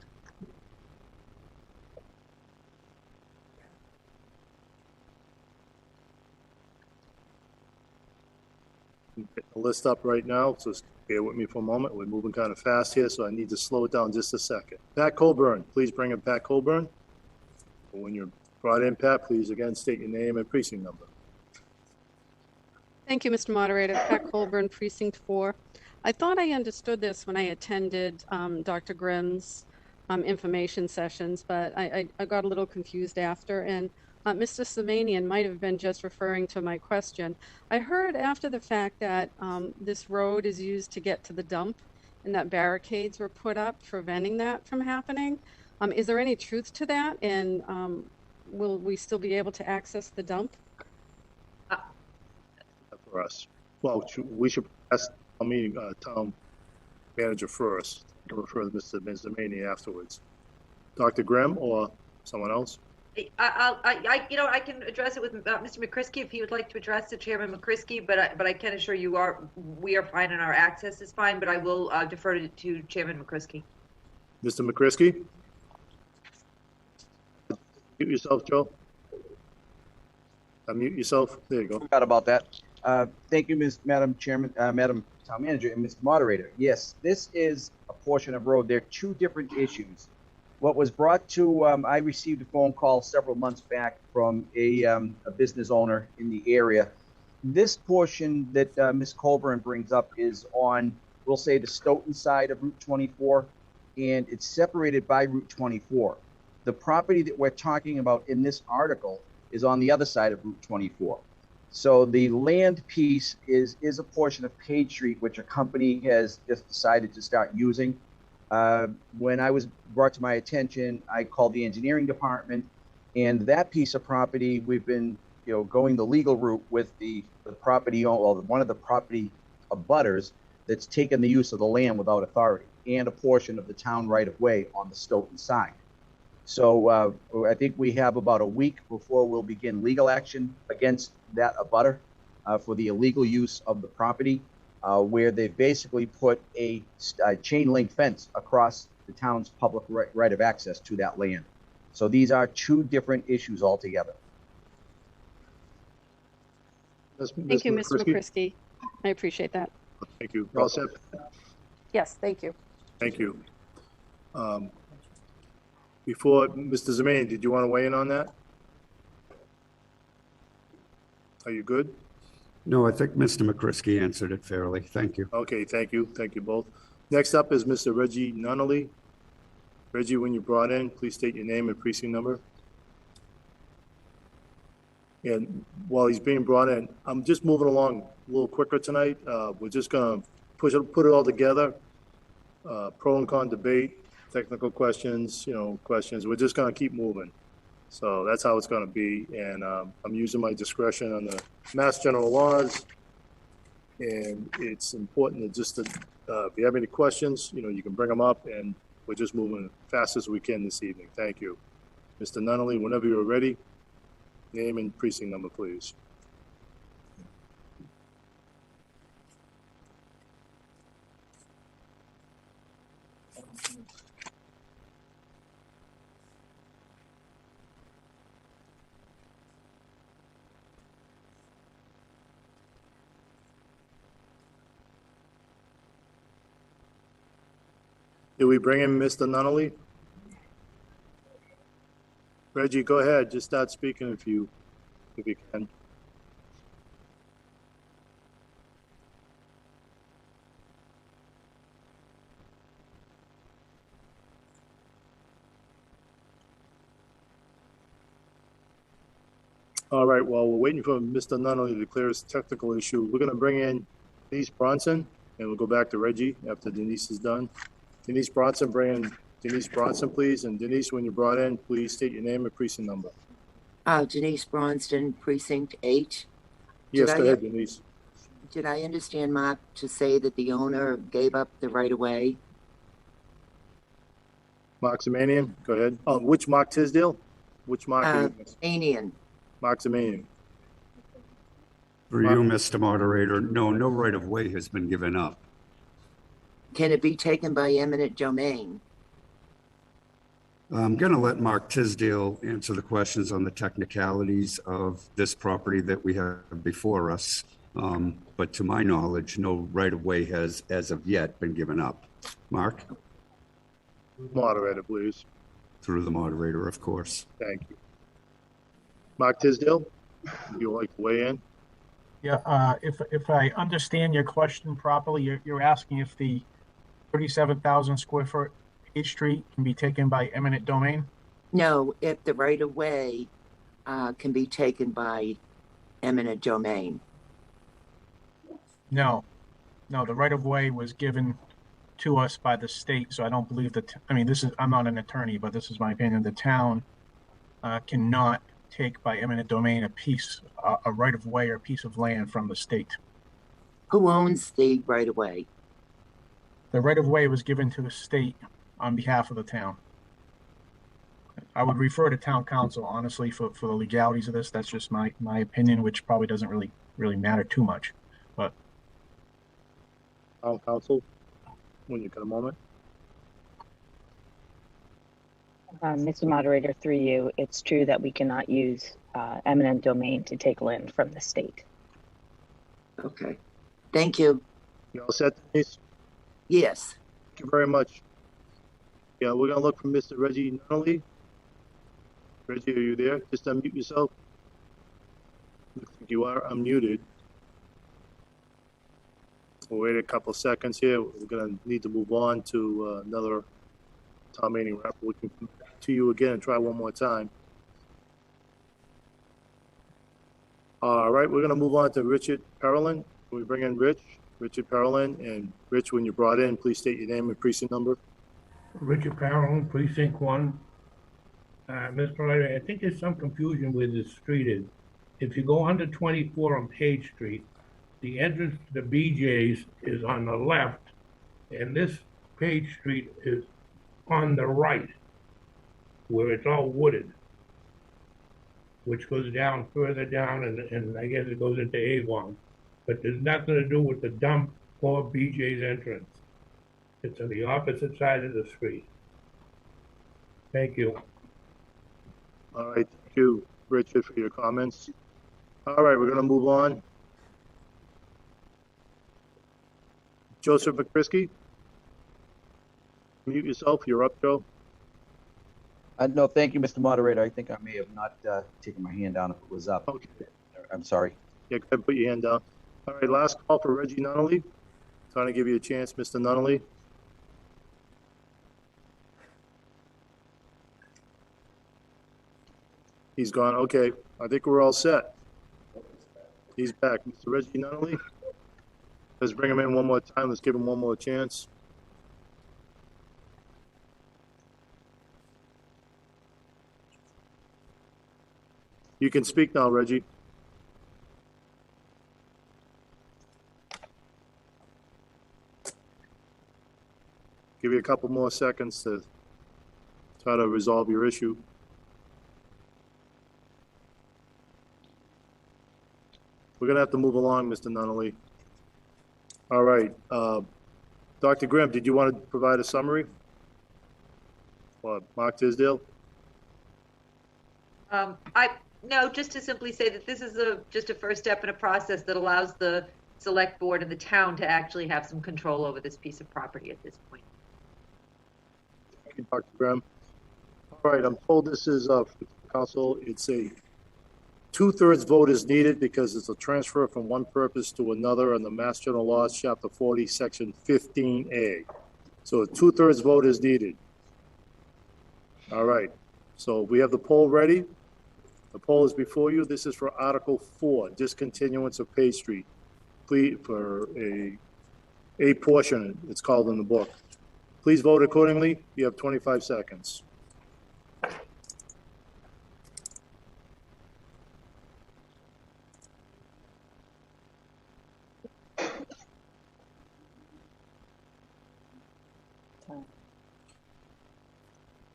The list up right now, so bear with me for a moment. We're moving kind of fast here, so I need to slow it down just a second. Pat Colburn, please bring in Pat Colburn. When you're brought in, Pat, please again state your name and precinct number. Thank you, Mr. Moderator. Pat Colburn, Precinct 4. I thought I understood this when I attended Dr. Grimm's information sessions, but I got a little confused after, and Mr. Semanian might have been just referring to my question. I heard after the fact that this road is used to get to the dump and that barricades were put up preventing that from happening. Is there any truth to that? And will we still be able to access the dump? For us. Well, we should ask town manager first, to refer to Mr. Benzamani afterwards. Dr. Grimm or someone else? I can address it with Mr. McCrisky if he would like to address it, Chairman McCrisky, but I can assure you we are fine and our access is fine, but I will defer to Chairman McCrisky. Mr. McCrisky? Mute yourself, Joe. Unmute yourself. There you go. Forgot about that. Thank you, Madam Chairman, Madam Town Manager, and Mr. Moderator. Yes, this is a portion of road. There are two different issues. What was brought to, I received a phone call several months back from a business owner in the area. This portion that Ms. Colburn brings up is on, we'll say, the Stoughton side of Route 24, and it's separated by Route 24. The property that we're talking about in this article is on the other side of Route 24. So the land piece is a portion of Page Street, which a company has just decided to start using. When I was brought to my attention, I called the engineering department, and that piece of property, we've been, going the legal route with the property owner, well, one of the property abutters that's taken the use of the land without authority, and a portion of the town right-of-way on the Stoughton side. So I think we have about a week before we'll begin legal action against that abutter for the illegal use of the property, where they've basically put a chain link fence across the town's public right of access to that land. So these are two different issues altogether. Thank you, Mr. McCrisky. I appreciate that. Thank you. All set? Yes, thank you. Thank you. Before, Mr. Zemanian, did you want to weigh in on that? Are you good? No, I think Mr. McCrisky answered it fairly. Thank you. Okay, thank you. Thank you both. Next up is Mr. Reggie Nunnally. Reggie, when you're brought in, please state your name and precinct number. And while he's being brought in, I'm just moving along a little quicker tonight. We're just going to put it all together. Pro and con debate, technical questions, questions. We're just going to keep moving. So that's how it's going to be. And I'm using my discretion on the Mass General laws. And it's important to just, if you have any questions, you can bring them up, and we're just moving as fast as we can this evening. Thank you. Mr. Nunnally, whenever you're ready, name and precinct number, please. Did we bring in Mr. Nunnally? Reggie, go ahead. Just start speaking if you can. All right, while we're waiting for Mr. Nunnally to clear his technical issue, we're going to bring in Denise Bronson, and we'll go back to Reggie after Denise is done. Denise Bronson, bring in Denise Bronson, please. And Denise, when you're brought in, please state your name and precinct number. Denise Bronston, Precinct 8. Yes, go ahead, Denise. Did I understand Mark to say that the owner gave up the right-of-way? Mark Zemanian, go ahead. Oh, which Mark Tisdale? Which Mark? Zemanian. Mark Zemanian. For you, Mr. Moderator, no right-of-way has been given up. Can it be taken by eminent domain? I'm going to let Mark Tisdale answer the questions on the technicalities of this property that we have before us. But to my knowledge, no right-of-way has, as of yet, been given up. Mark? Moderator, please. Through the moderator, of course. Thank you. Mark Tisdale, would you like to weigh in? Yeah, if I understand your question properly, you're asking if the 37,000 square foot H Street can be taken by eminent domain? No, if the right of way can be taken by eminent domain. No, the right of way was given to us by the state, so I don't believe that. I mean, I'm not an attorney, but this is my opinion. The town cannot take by eminent domain a right of way or piece of land from the state. Who owns the right of way? The right of way was given to the state on behalf of the town. I would refer to town council, honestly, for the legalities of this. That's just my opinion, which probably doesn't really matter too much. But town council, when you get a moment. Mr. Moderator, through you, it's true that we cannot use eminent domain to take land from the state. Okay. Thank you. You all set, Denise? Yes. Thank you very much. Yeah, we're going to look for Mr. Reggie Nunnally. Reggie, are you there? Just unmute yourself. Looks like you are unmuted. We'll wait a couple seconds here. We're going to need to move on to another town meeting rep. We can come back to you again and try one more time. All right, we're going to move on to Richard Carolyn. Can we bring in Richard Carolyn? And Rich, when you're brought in, please state your name and precinct number. Richard Carolyn, Precinct 1. Mr. Moderator, I think there's some confusion where this street is. If you go under 24 on Page Street, the entrance to the BJ's is on the left, and this Page Street is on the right, where it's all wooded, which goes down further down, and I guess it goes into Avon. But there's nothing to do with the dump or BJ's entrance. It's on the opposite side of the street. Thank you. All right, thank you, Richard, for your comments. All right, we're going to move on. Joseph McCrisky, mute yourself. You're up, Joe. No, thank you, Mr. Moderator. I think I may have not taken my hand down if it was up. Okay. I'm sorry. Yeah, go ahead and put your hand down. All right, last call for Reggie Nunnally. Trying to give you a chance, Mr. Nunnally. He's gone. Okay, I think we're all set. He's back. Mr. Reggie Nunnally. Let's bring him in one more time. Let's give him one more chance. You can speak now, Reggie. Give you a couple more seconds to try to resolve your issue. We're going to have to move along, Mr. Nunnally. All right. Dr. Grimm, did you want to provide a summary? Or Mark Tisdale? No, just to simply say that this is just a first step in a process that allows the select board and the town to actually have some control over this piece of property at this point. Thank you, Dr. Grimm. All right, I'm told this is council. It's a 2/3 vote is needed because it's a transfer from one purpose to another in the Mass General Laws, Chapter 40, Section 15A. So a 2/3 vote is needed. All right, so we have the poll ready. The poll is before you. This is for Article 4, discontinuance of Page Street. Please, for a portion, it's called in the book. Please vote accordingly. You have 25 seconds.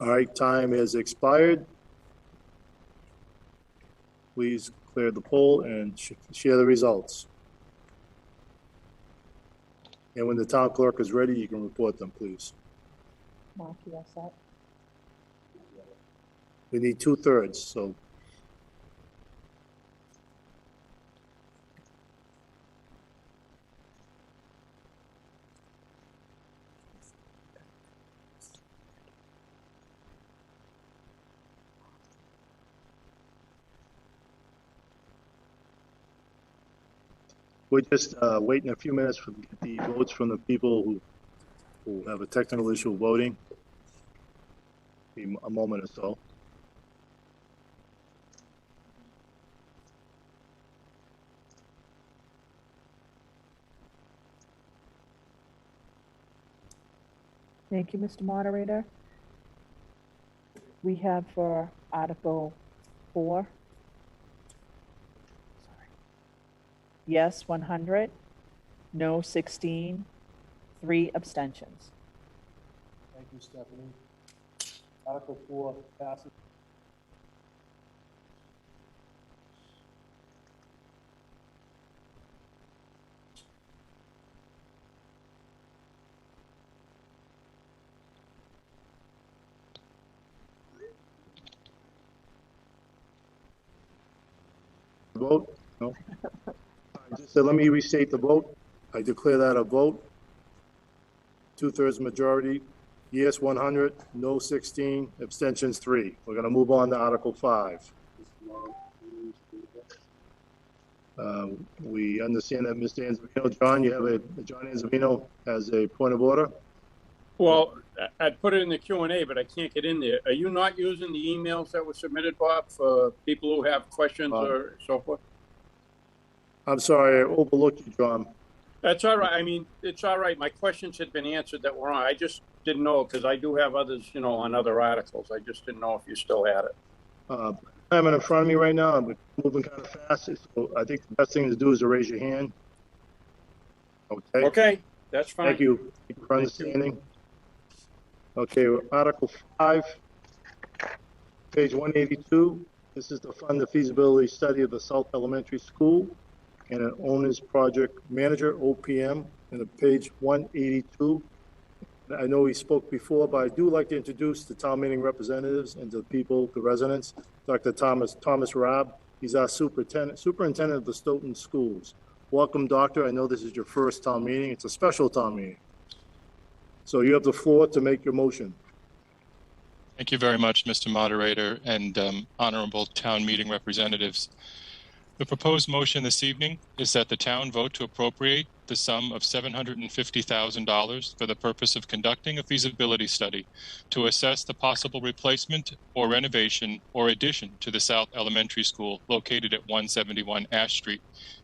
All right, time has expired. Please clear the poll and share the results. And when the town clerk is ready, you can report them, please. Mark, you all set? We need 2/3, so. We're just waiting a few minutes for the votes from the people who have a technical issue voting. Be a moment or so. Thank you, Mr. Moderator. We have for Article 4, yes, 100, no, 16, 3 abstentions. Thank you, Stephanie. Article 4 passes. Vote? No. Just let me restate the vote. I declare that a vote. 2/3 majority. Yes, 100. No, 16. Abstentions, 3. We're going to move on to Article 5. We understand that Mr. Anzavino, John, John Anzavino has a point of order. Well, I put it in the Q&A, but I can't get in there. Are you not using the emails that were submitted, Bob, for people who have questions or so forth? I'm sorry, I overlooked you, John. That's all right. I mean, it's all right. My questions had been answered that were on. I just didn't know because I do have others, you know, on other articles. I just didn't know if you still had it. I have it in front of me right now. I'm moving kind of fast, so I think the best thing to do is to raise your hand. Okay. Okay, that's fine. Thank you. Thank you for understanding. Okay, Article 5, page 182. This is to fund the feasibility study of the South Elementary School and an owner's project manager, OPM, and page 182. I know we spoke before, but I do like to introduce the town meeting representatives and the people, the residents. Dr. Thomas Rabb, he's our superintendent of the Stoughton Schools. Welcome, Doctor. I know this is your first town meeting. It's a special town meeting. So you have the floor to make your motion. Thank you very much, Mr. Moderator and honorable town meeting representatives. The proposed motion this evening is that the town vote to appropriate the sum of $750,000 for the purpose of conducting a feasibility study to assess the possible replacement or renovation or addition to the South Elementary School located at 171 Ash Street,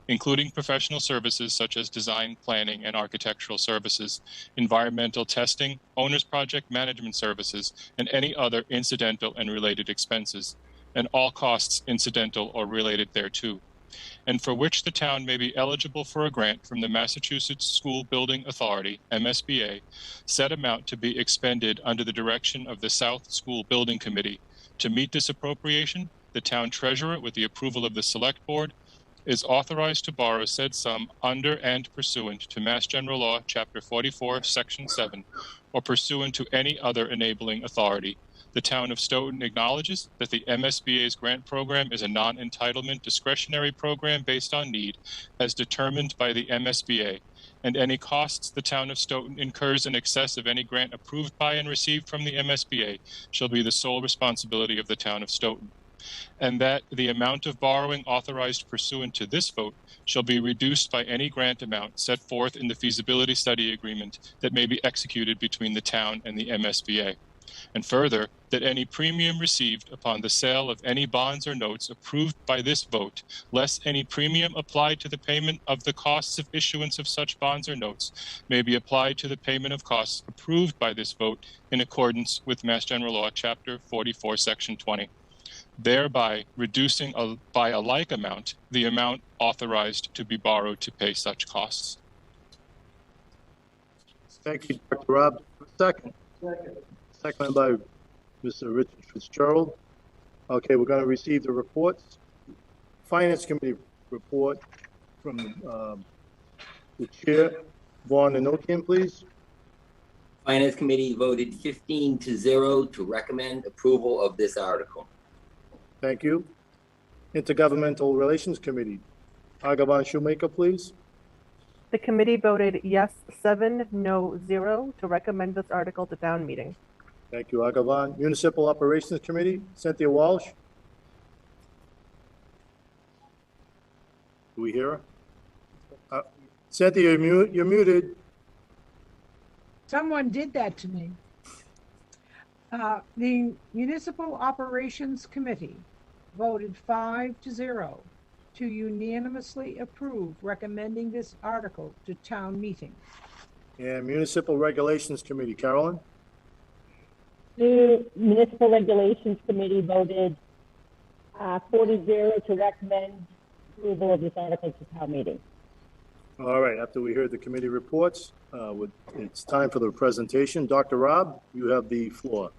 including professional services such as design, planning, and architectural services, environmental testing, owner's project management services, and any other incidental and related expenses, and all costs incidental or related thereto, and for which the town may be eligible for a grant from the Massachusetts School Building Authority, MSBA, said amount to be expended under the direction of the South School Building Committee. To meet this appropriation, the town treasurer, with the approval of the Select Board, is authorized to borrow said sum under and pursuant to Mass General Law, Chapter 44, Section 7, or pursuant to any other enabling authority. The town of Stoughton acknowledges that the MSBA's grant program is a non-entitlement discretionary program based on need as determined by the MSBA, and any costs the town of Stoughton incurs in excess of any grant approved by and received from the MSBA shall be the sole responsibility of the town of Stoughton, and that the amount of borrowing authorized pursuant to this vote shall be reduced by any grant amount set forth in the feasibility study agreement that may be executed between the town and the MSBA. And further, that any premium received upon the sale of any bonds or notes approved by this vote, less any premium applied to the payment of the costs of issuance of such bonds or notes, may be applied to the payment of costs approved by this vote in accordance with Mass General Law, Chapter 44, Section 20, thereby reducing by a like amount the amount authorized to be borrowed to pay such costs. Thank you, Dr. Rob. Second. Seconded by Mr. Richard Fitzgerald. Okay, we're going to receive the reports. Finance Committee report from the Chair, Vaughn Anokian, please. Finance Committee voted 15-0 to recommend approval of this article. Thank you. Intergovernmental Relations Committee, Agaban Shoemaker, please. The committee voted yes 7, no 0 to recommend this article to town meeting. Thank you, Agaban. Municipal Operations Committee, Cynthia Walsh. Do we hear her? Cynthia, you're muted. Someone did that to me. The Municipal Operations Committee voted 5-0 to unanimously approve recommending this article to town meeting. And Municipal Regulations Committee, Carolyn? The Municipal Regulations Committee voted 4-0 to recommend approval of this article to town meeting. All right, after we heard the committee reports, it's time for the presentation. Dr. Rob, you have the floor.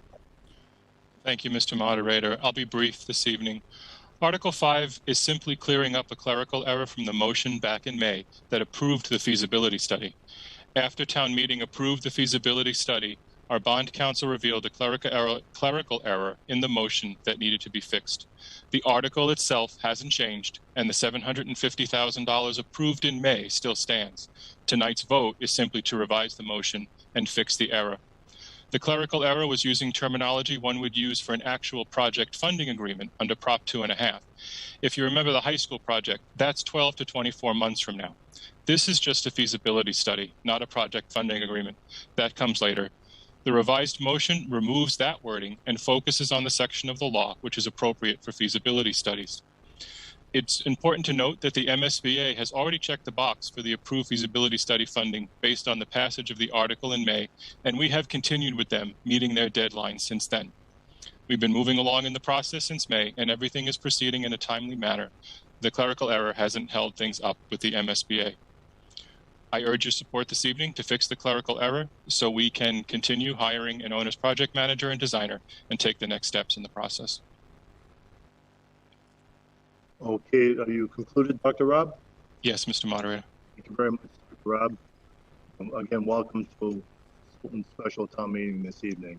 Thank you, Mr. Moderator. I'll be brief this evening. Article 5 is simply clearing up a clerical error from the motion back in May that approved the feasibility study. After town meeting approved the feasibility study, our bond counsel revealed a clerical error in the motion that needed to be fixed. The article itself hasn't changed, and the $750,000 approved in May still stands. Tonight's vote is simply to revise the motion and fix the error. The clerical error was using terminology one would use for an actual project funding agreement under Prop 2.5. If you remember the high school project, that's 12 to 24 months from now. This is just a feasibility study, not a project funding agreement. That comes later. The revised motion removes that wording and focuses on the section of the law which is appropriate for feasibility studies. It's important to note that the MSBA has already checked the box for the approved feasibility study funding based on the passage of the article in May, and we have continued with them, meeting their deadline since then. We've been moving along in the process since May, and everything is proceeding in a timely manner. The clerical error hasn't held things up with the MSBA. I urge your support this evening to fix the clerical error so we can continue hiring an owner's project manager and designer and take the next steps in the process. Okay, are you concluded, Dr. Rob? Yes, Mr. Moderator. Thank you very much, Dr. Rob. Again, welcome to Sullivan Special Town Meeting this evening.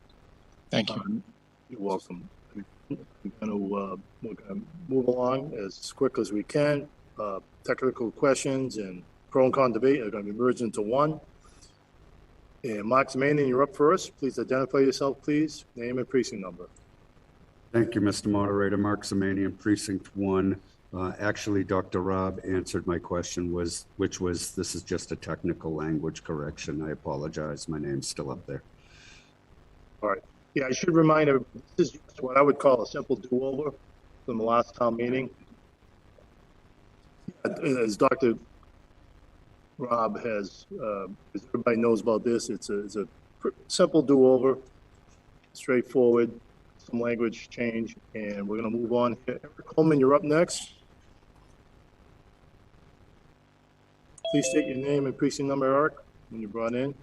Thank you. You're welcome. We're going to move along as quick as we can. Technical questions and pro and con debate are going to be merged into one. And Mark Zemanian, you're up first. Please identify yourself, please. Name and precinct number. Thank you, Mr. Moderator. Mark Zemanian, Precinct 1. Actually, Dr. Rob answered my question, which was this is just a technical language correction. I apologize. My name's still up there. All right. Yeah, I should remind everybody, this is what I would call a simple do-over from the last town meeting. As Dr. Rob has, as everybody knows about this, it's a simple do-over, straightforward, some language change, and we're going to move on. Eric Coleman, you're up next. Please state your name and precinct number, Eric, when you're brought in.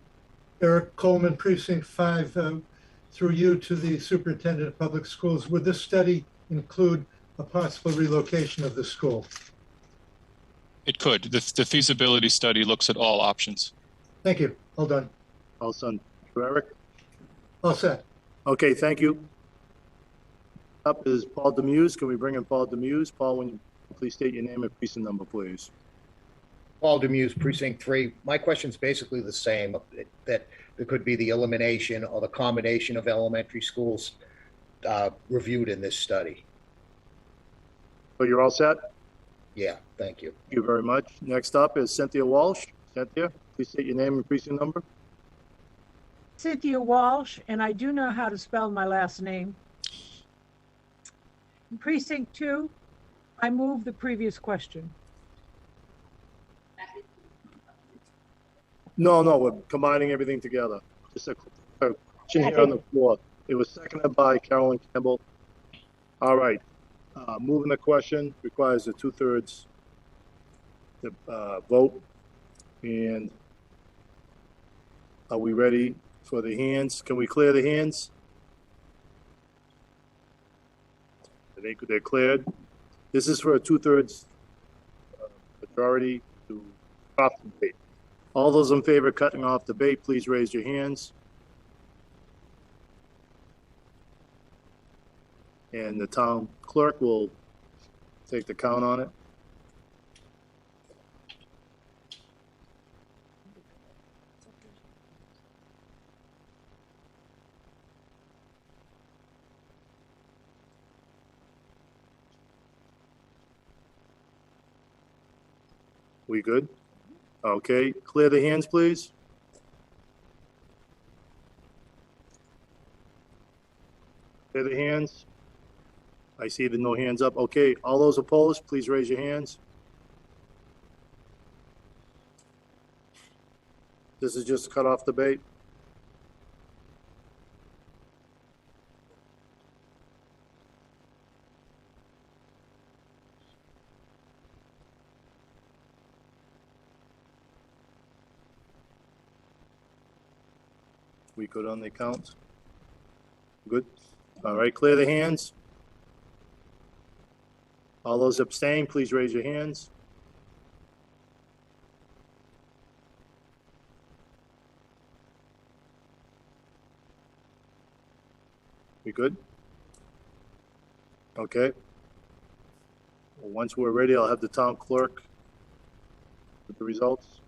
Eric Coleman, Precinct 5, through you to the Superintendent of Public Schools. Would this study include a possible relocation of the school? It could. The feasibility study looks at all options. Thank you. All done. All done. Eric? All set. Okay, thank you. Up is Paul Demuse. Can we bring in Paul Demuse? Paul, when you please state your name and precinct number, please. Paul Demuse, Precinct 3. My question is basically the same, that there could be the elimination or the combination of elementary schools reviewed in this study. So you're all set? Yeah, thank you. Thank you very much. Next up is Cynthia Walsh. Cynthia, please state your name and precinct number. Cynthia Walsh, and I do know how to spell my last name. In Precinct 2, I move the previous question. No, we're combining everything together. Just a question here on the floor. It was seconded by Carolyn Campbell. All right. Moving the question requires a 2/3 vote. And are we ready for the hands? Can we clear the hands? I think they're cleared. This is for a 2/3 majority to stop the debate. All those in favor of cutting off debate, please raise your hands. And the town clerk will take the count on it. We good? Okay, clear the hands, please. Clear the hands. I see the no hands up. Okay, all those opposed, please raise your hands. This is just cut off debate. We good on the accounts? Good. All right, clear the hands. All those abstain, please raise your hands. We good? Okay. Well, once we're ready, I'll have the town clerk with the results.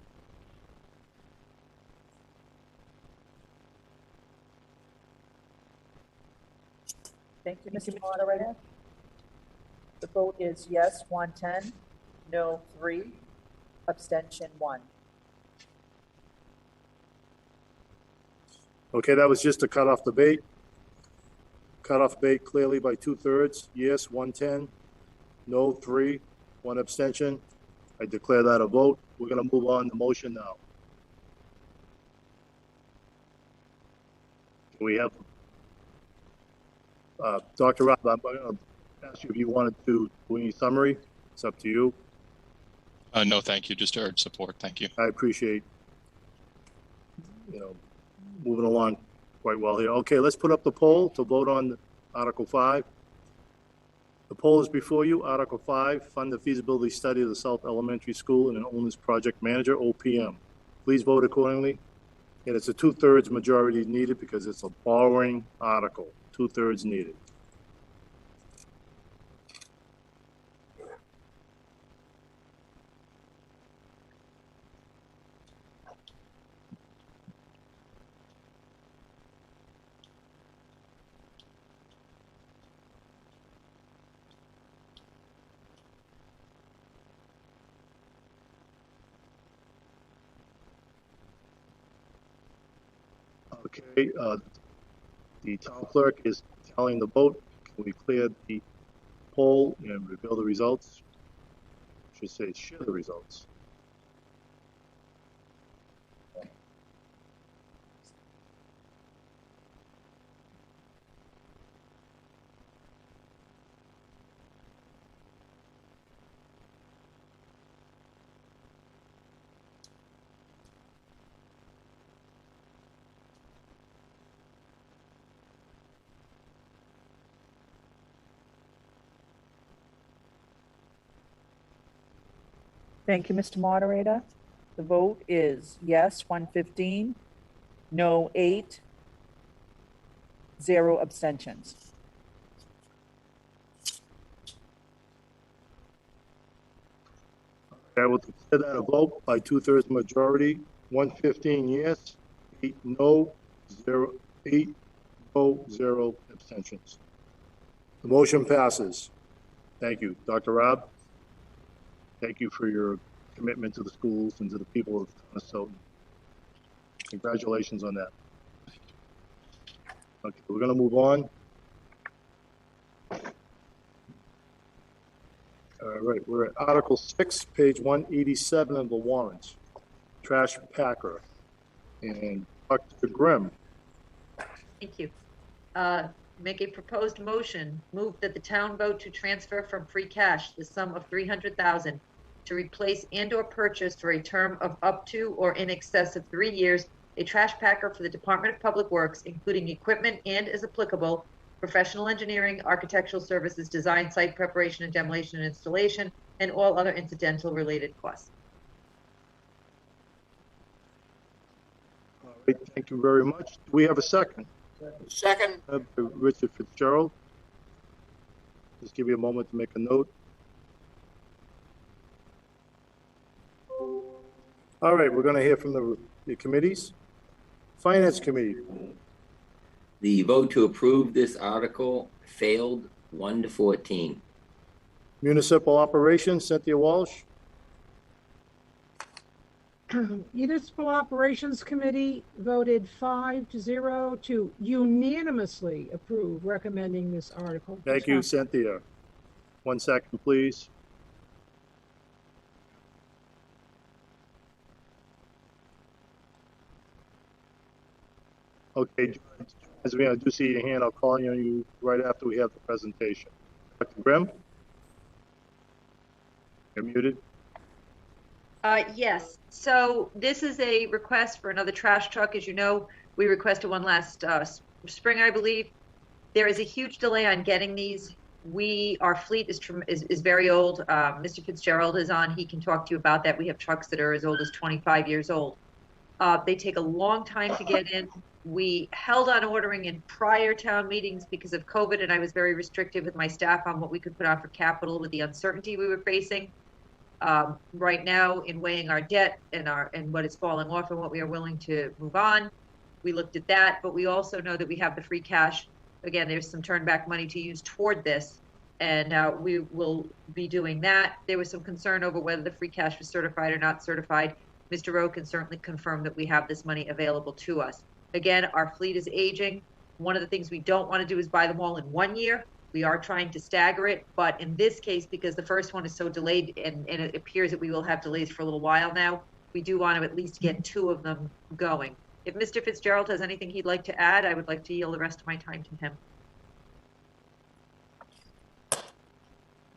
Thank you, Mr. Moderator. The vote is yes, 110, no, 3, abstention, 1. Okay, that was just a cutoff debate. Cutoff debate clearly by 2/3. Yes, 110, no, 3, 1 abstention. I declare that a vote. We're going to move on to motion now. We have Dr. Rob, I'm going to ask you if you wanted to do any summary. It's up to you. No, thank you. Just urge support. Thank you. I appreciate, moving along quite well here. Okay, let's put up the poll to vote on Article 5. The poll is before you. Article 5, fund the feasibility study of the South Elementary School and an owner's project manager, OPM. Please vote accordingly. And it's a 2/3 majority needed because it's a borrowing article. 2/3 needed. Okay, the town clerk is tallying the vote. Can we clear the poll and reveal the results? I should say share the results. Thank you, Mr. Moderator. The vote is yes, 115, no, 8, 0 abstentions. I will declare that a vote by 2/3 majority. 115 yes, 8 no, 0 abstentions. The motion passes. Thank you, Dr. Rob. Thank you for your commitment to the schools and to the people of Minnesota. Congratulations on that. Okay, we're going to move on. All right, we're at Article 6, page 187 of the warrant. Trash packer. And Dr. Grimm. Thank you. Make a proposed motion, move that the town vote to transfer from free cash the sum of $300,000 to replace and/or purchase for a term of up to or in excess of 3 years a trash packer for the Department of Public Works, including equipment and, as applicable, professional engineering, architectural services, design, site preparation and demolition and installation, and all other incidental related costs. All right, thank you very much. Do we have a second? Second. Richard Fitzgerald. Just give you a moment to make a note. All right, we're going to hear from the committees. Finance Committee. The vote to approve this article failed 1-14. Municipal Operations, Cynthia Walsh. Municipal Operations Committee voted 5-0 to unanimously approve recommending this article. Thank you, Cynthia. 1 second, please. Okay, as I do see your hand, I'll call on you right after we have the presentation. Dr. Grimm? You're muted. Yes, so this is a request for another trash truck. As you know, we requested one last spring, I believe. There is a huge delay on getting these. Our fleet is very old. Mr. Fitzgerald is on. He can talk to you about that. We have trucks that are as old as 25 years old. They take a long time to get in. We held on ordering in prior town meetings because of COVID, and I was very restrictive with my staff on what we could put on for capital with the uncertainty we were facing. Right now, in weighing our debt and what is falling off and what we are willing to move on, we looked at that, but we also know that we have the free cash. Again, there's some turn back money to use toward this, and we will be doing that. There was some concern over whether the free cash was certified or not certified. Mr. Rowe can certainly confirm that we have this money available to us. Again, our fleet is aging. One of the things we don't want to do is buy them all in 1 year. We are trying to stagger it, but in this case, because the first one is so delayed and it appears that we will have delays for a little while now, we do want to at least get 2 of them going. If Mr. Fitzgerald has anything he'd like to add, I would like to yield the rest of my time to him.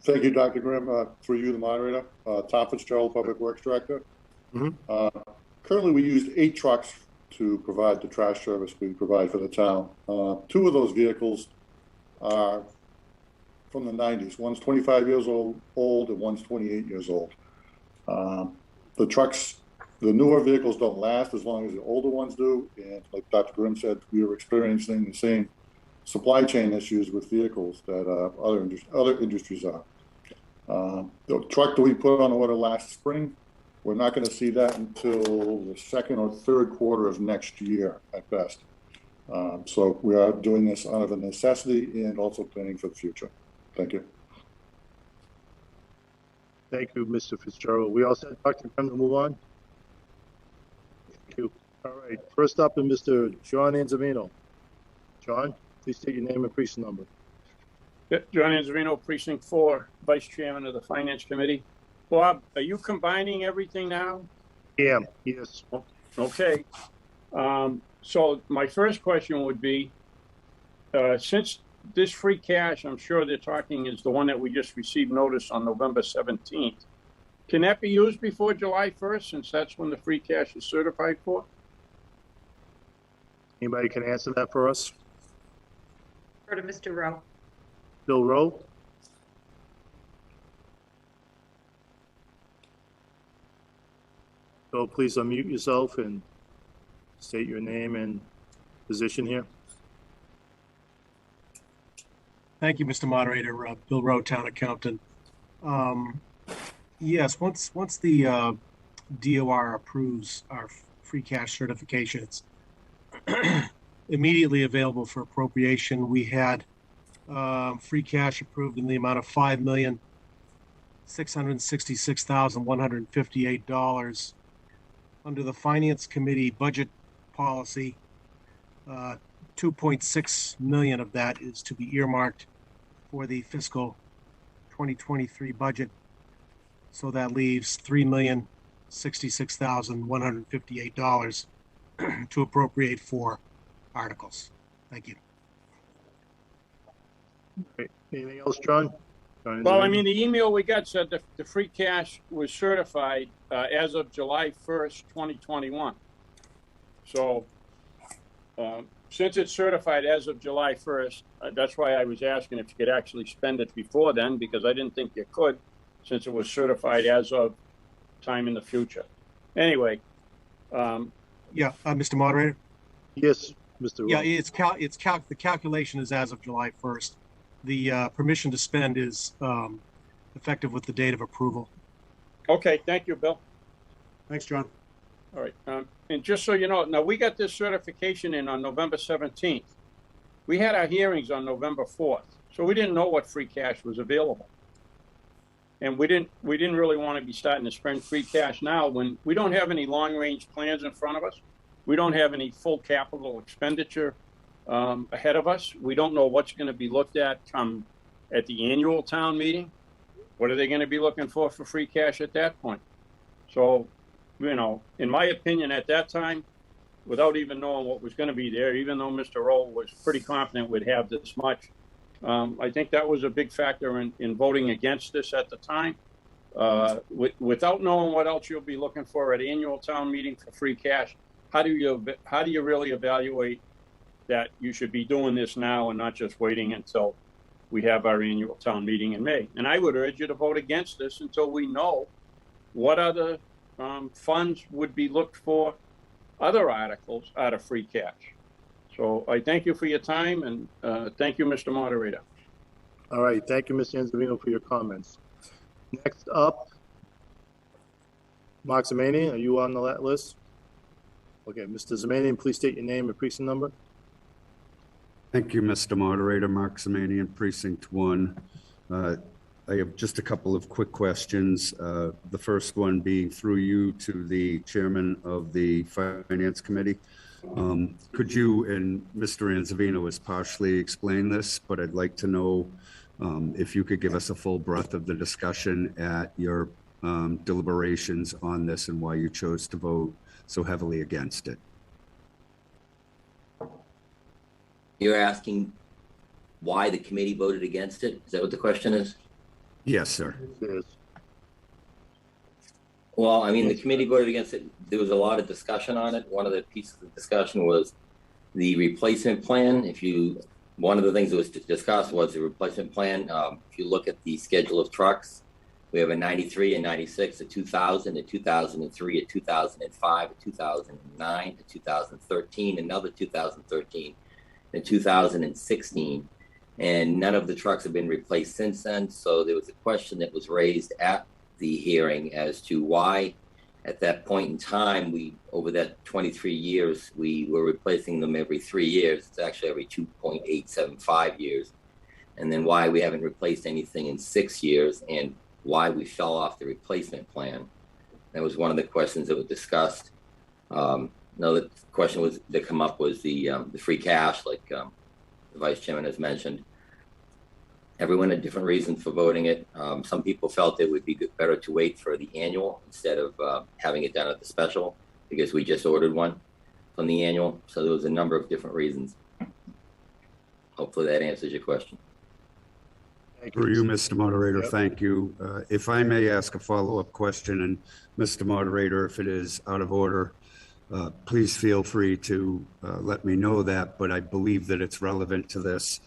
Thank you, Dr. Grimm. Through you, the moderator. Tom Fitzgerald, Public Works Director. Currently, we used 8 trucks to provide the trash service we provide for the town. 2 of those vehicles are from the 90s. One's 25 years old and one's 28 years old. The trucks, the newer vehicles don't last as long as the older ones do. And like Dr. Grimm said, we are experiencing the same supply chain issues with vehicles that other industries are. The truck that we put on order last spring, we're not going to see that until the 2nd or 3rd quarter of next year at best. So we are doing this out of a necessity and also planning for the future. Thank you. Thank you, Mr. Fitzgerald. We all set, Dr. Grimm, to move on? Thank you. All right, first up is Mr. John Anzavino. John, please state your name and precinct number. Yeah, John Anzavino, Precinct 4, Vice Chairman of the Finance Committee. Bob, are you combining everything now? Yeah, yes. Okay. So my first question would be, since this free cash, I'm sure they're talking is the one that we just received notice on November 17th. Can that be used before July 1st, since that's when the free cash is certified for? Anybody can answer that for us? Go to Mr. Rowe. Bill Rowe? Bill, please unmute yourself and state your name and position here. Thank you, Mr. Moderator. Bill Rowe, Town Accountant. Yes, once the DOR approves our free cash certification, it's immediately available for appropriation. We had free cash approved in the amount of $5,666,158. Under the Finance Committee budget policy, 2.6 million of that is to be earmarked for the fiscal 2023 budget. So that leaves $3,066,158 to appropriate for articles. Thank you. Great. Anything else, John? Well, I mean, the email we got said that the free cash was certified as of July 1st, 2021. So since it's certified as of July 1st, that's why I was asking if you could actually spend it before then, because I didn't think you could, since it was certified as of time in the future. Anyway. Mr. Moderator? Yes, Mr. Yeah, the calculation is as of July 1st. The permission to spend is effective with the date of approval. Okay, thank you, Bill. Thanks, John. All right, and just so you know, now we got this certification in on November 17th. We had our hearings on November 4th, so we didn't know what free cash was available. And we didn't really want to be starting to spend free cash now when we don't have any long-range plans in front of us. We don't have any full capital expenditure ahead of us. We don't know what's going to be looked at at the annual town meeting. What are they going to be looking for free cash at that point? So, you know, in my opinion, at that time, without even knowing what was going to be there, even though Mr. Rowe was pretty confident we'd have this much, I think that was a big factor in voting against this at the time. Without knowing what else you'll be looking for at annual town meeting for free cash, how do you really evaluate that you should be doing this now and not just waiting until we have our annual town meeting in May? And I would urge you to vote against this until we know what other funds would be looked for, other articles out of free cash. So I thank you for your time, and thank you, Mr. Moderator. All right, thank you, Mr. Anzavino, for your comments. Next up, Mark Zemanian, are you on the list? Okay, Mr. Zemanian, please state your name and precinct number. Thank you, Mr. Moderator. Mark Zemanian, Precinct 1. I have just a couple of quick questions. The first one being through you to the chairman of the Finance Committee. Could you, and Mr. Anzavino has partially explained this, but I'd like to know if you could give us a full breadth of the discussion at your deliberations on this and why you chose to vote so heavily against it. You're asking why the committee voted against it? Is that what the question is? Yes, sir. Yes. Well, I mean, the committee voted against it. There was a lot of discussion on it. One of the pieces of discussion was the replacement plan. One of the things that was discussed was the replacement plan. If you look at the schedule of trucks, we have a 93, a 96, a 2000, a 2003, a 2005, a 2009, a 2013, another 2013, and 2016. And none of the trucks have been replaced since then. So there was a question that was raised at the hearing as to why at that point in time, over that 23 years, we were replacing them every 3 years. It's actually every 2.875 years. And then why we haven't replaced anything in 6 years and why we fell off the replacement plan. That was one of the questions that was discussed. Another question that come up was the free cash, like the Vice Chairman has mentioned. Everyone had different reasons for voting it. Some people felt it would be better to wait for the annual instead of having it done at the special because we just ordered one from the annual. So there was a number of different reasons. Hopefully that answers your question. For you, Mr. Moderator, thank you. If I may ask a follow-up question, and Mr. Moderator, if it is out of order, please feel free to let me know that, but I believe that it's relevant to this.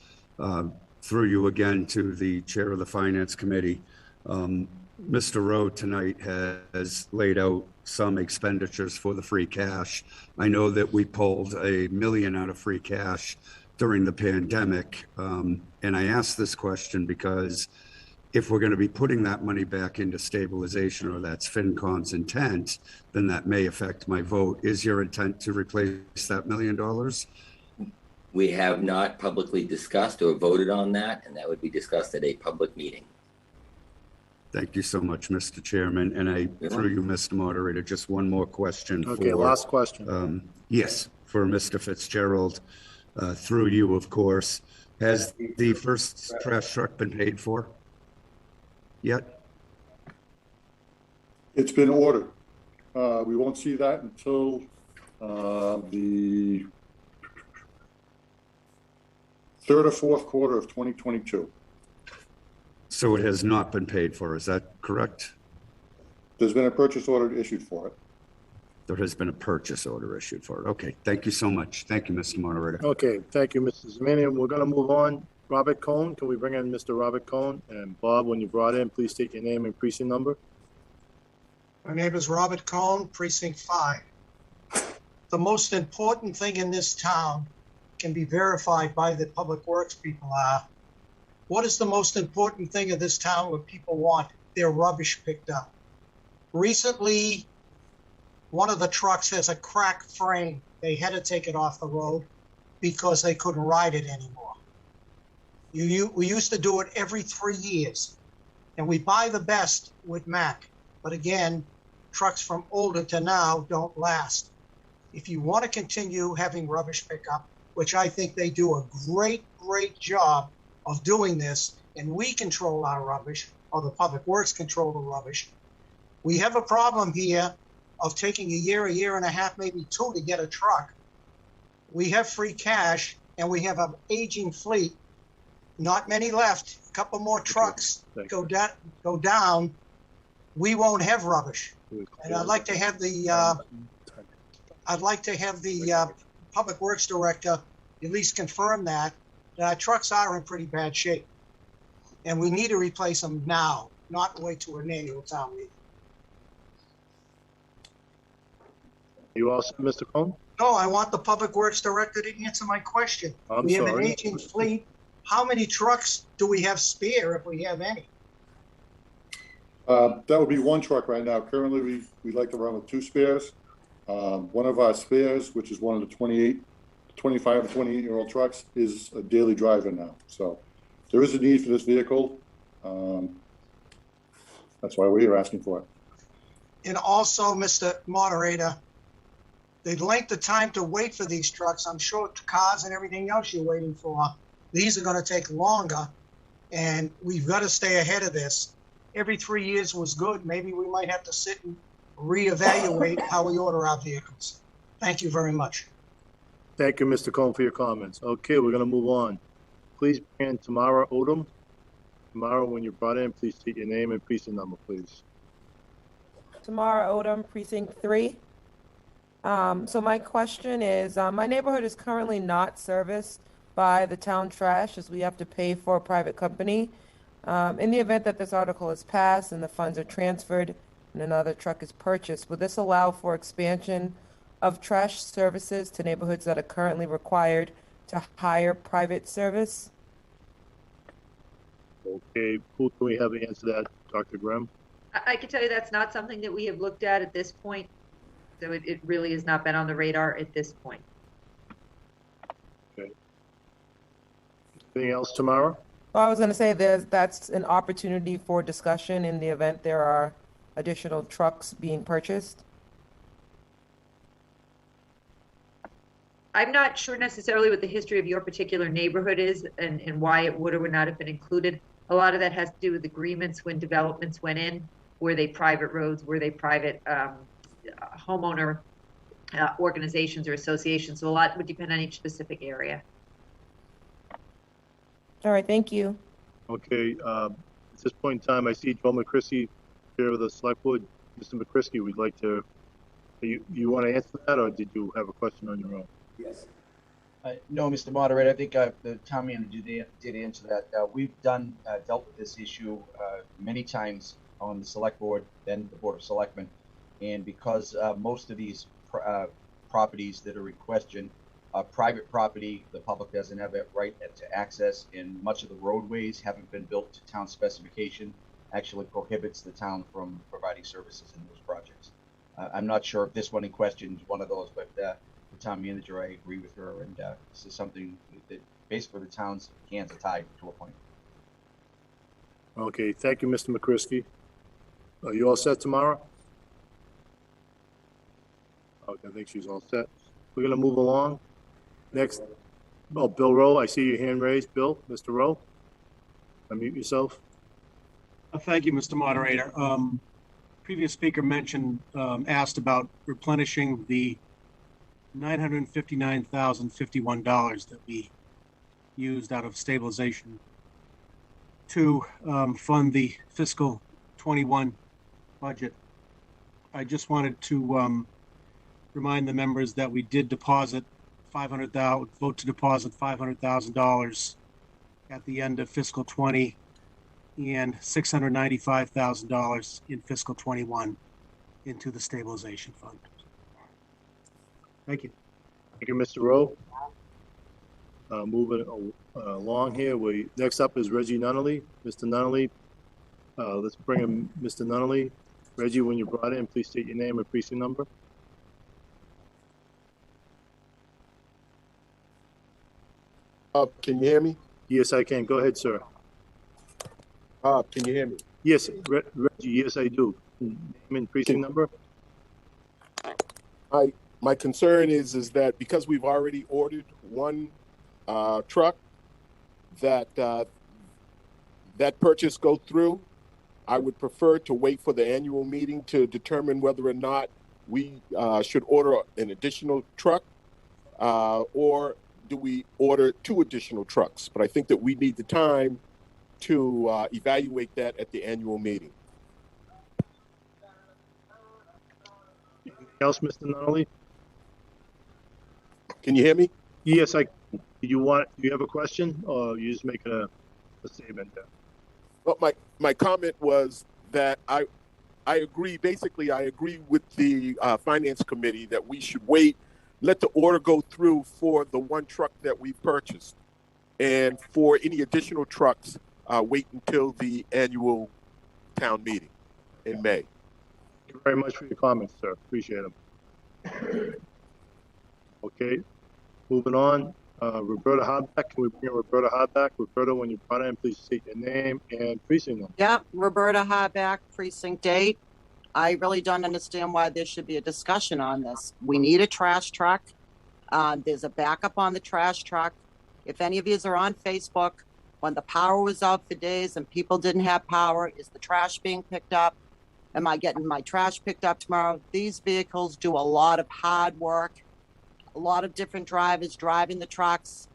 Through you again to the chair of the Finance Committee. Mr. Rowe tonight has laid out some expenditures for the free cash. I know that we pulled $1 million out of free cash during the pandemic. And I ask this question because if we're going to be putting that money back into stabilization, or that's FinCom's intent, then that may affect my vote. Is your intent to replace that $1 million? We have not publicly discussed or voted on that, and that would be discussed at a public meeting. Thank you so much, Mr. Chairman. And through you, Mr. Moderator, just one more question. Okay, last question. Yes, for Mr. Fitzgerald, through you, of course. Has the first trash truck been paid for yet? It's been ordered. We won't see that until the third or fourth quarter of 2022. So it has not been paid for, is that correct? There's been a purchase order issued for it. There has been a purchase order issued for it. Okay, thank you so much. Thank you, Mr. Moderator. Okay, thank you, Mr. Zemanian. We're going to move on. Robert Cohn, can we bring in Mr. Robert Cohn? And Bob, when you brought in, please state your name and precinct number. My name is Robert Cohn, Precinct 5. The most important thing in this town can be verified by the public works people are, what is the most important thing in this town what people want? Their rubbish picked up. Recently, one of the trucks has a cracked frame. They had to take it off the road because they couldn't ride it anymore. We used to do it every 3 years. And we buy the best with Mack. But again, trucks from older to now don't last. If you want to continue having rubbish pickup, which I think they do a great, great job of doing this, and we control our rubbish, or the Public Works control the rubbish, we have a problem here of taking a year and a half, maybe two to get a truck. We have free cash and we have an aging fleet, not many left, a couple more trucks go down, we won't have rubbish. And I'd like to have the Public Works Director at least confirm that our trucks are in pretty bad shape. And we need to replace them now, not wait to an annual town meeting. You all set, Mr. Cohn? No, I want the Public Works Director to answer my question. I'm We have an sorry. aging fleet. How many trucks do we have spare if we have any? That would be one truck right now. Currently, we like to run with two spares. One of our spares, which is one of the 25 and 28-year-old trucks, is a daily driver now. So there is a need for this vehicle. That's why we're here asking for it. And also, Mr. Moderator, the length of time to wait for these trucks, I'm sure cars and everything else you're waiting for, these are going to take longer, and we've got to stay ahead of this. Every 3 years was good. Maybe we might have to sit and reevaluate how we order our vehicles. Thank you very much. Thank you, Mr. Cohn, for your comments. Okay, we're going to move on. Please bring in Tamara Odom. Tamara, when you're brought in, please state your name and precinct number, please. Tamara Odom, Precinct 3. So my question is, my neighborhood is currently not serviced by the town trash, as we have to pay for a private company. In the event that this article is passed and the funds are transferred and another truck is purchased, would this allow for expansion of trash services to neighborhoods that are currently required to hire private service? Okay, who can we have to answer that? Dr. Grimm? I can tell you that's not something that we have looked at this point. So it really has not been on the radar at this point. Okay. Anything else, Tamara? Well, I was going to say that's an opportunity for discussion in the event there are additional trucks being purchased. I'm not sure necessarily what the history of your particular neighborhood is and why it would or would not have been included. A lot of that has to do with agreements when developments went in. Were they private roads? Were they private homeowner organizations or associations? So a lot would depend on each specific area. All right, thank you. Okay, at this point in time, I see Joe McCrisky, Chair of the Select Board. Mr. McCrisky, we'd like to, you want to answer that, or did you have a question on your own? Yes. No, Mr. Moderator, I think the town manager did answer that. We've dealt with this issue many times on the Select Board, then the Board of Selectmen, and because most of these properties that are in question are private property, the public doesn't have that right to access, and much of the roadways haven't been built to town specification, actually prohibits the town from providing services in those projects. I'm not sure if this one in question is one of those, but the town manager, I agree with her, and this is something that basically the town's hands are tied to a point. Okay, thank you, Mr. McCrisky. Are you all set, Tamara? Okay, I think she's all set. We're going to move along. Next, oh, Bill Rowe, I see your hand raised. Bill, Mr. Rowe, unmute yourself. Thank you, Mr. Moderator. Previous speaker mentioned, asked about replenishing the $959,051 that we used out of stabilization to fund the fiscal 21 budget. I just wanted to remind the members that we did deposit vote to deposit $500,000 at the end of fiscal 20 and $695,000 in fiscal 21 into the stabilization fund. Thank you. Thank you, Mr. Rowe. Moving along here, next up is Reggie Nunnally. Mr. Nunnally, let's bring in Mr. Nunnally. Reggie, when you're brought in, please state your name and precinct number. Can you hear me? Yes, I can. Go ahead, sir. Can you hear me? Yes, Reggie, yes, I do. Name and precinct number? My concern is that because we've already ordered one truck, that that purchase go through. I would prefer to wait for the annual meeting to determine whether or not we should order an additional truck, or do we order 2 additional trucks? But I think that we need the time to evaluate that at the annual meeting. Anything else, Mr. Nunnally? Can you hear me? Yes, I. Do you have a question, or you just making a statement there? Well, my comment was that I agree. Basically, I agree with the finance committee that we should wait, let the order go through for the one truck that we purchased, and for any additional trucks, wait until the annual town meeting in May. Thank you very much for your comments, sir. Appreciate them. Okay, moving on. Roberta Hardback, can we bring in Roberta Hardback? Roberta, when you brought in, please state your name and precinct number. Yeah, Roberta Hardback, precinct 8. I really don't understand why there should be a discussion on this. We need a trash truck. There's a backup on the trash truck. If any of you are on Facebook, when the power was out for days and people didn't have power, is the trash being picked up? Am I getting my trash picked up tomorrow? These vehicles do a lot of hard work. A lot of different drivers driving the trucks.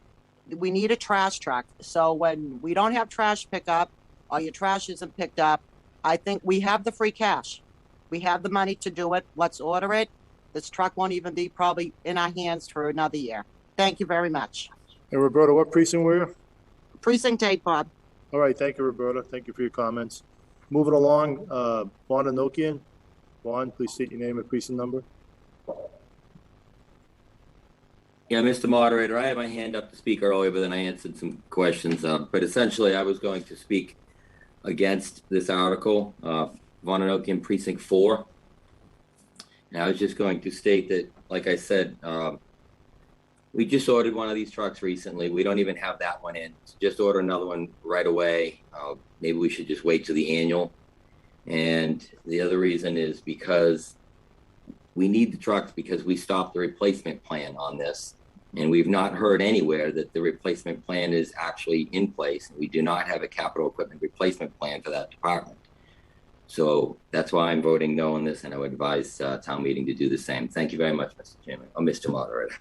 We need a trash truck. So when we don't have trash pickup or your trash isn't picked up, I think we have the free cash. We have the money to do it. Let's order it. This truck won't even be probably in our hands for another year. Thank you very much. Hey, Roberta, what precinct were you? Precinct 8, Bob. All right, thank you, Roberta. Thank you for your comments. Moving along, Vaughn Anokian. Vaughn, please state your name and precinct number. Yeah, Mr. Moderator, I had my hand up to speak earlier, but then I answered some questions. But essentially, I was going to speak against this article, Vaughn Anokian Precinct 4. And I was just going to state that, like I said, we just ordered one of these trucks recently. We don't even have that one in. So just order another one right away. Maybe we should just wait till the annual. And the other reason is because we need the trucks because we stopped the replacement plan on this. And we've not heard anywhere that the replacement plan is actually in place. We do not have a capital equipment replacement plan for that department. So that's why I'm voting no on this, and I would advise town meeting to do the same. Thank you very much, Mr. Chairman, or Mr. Moderator.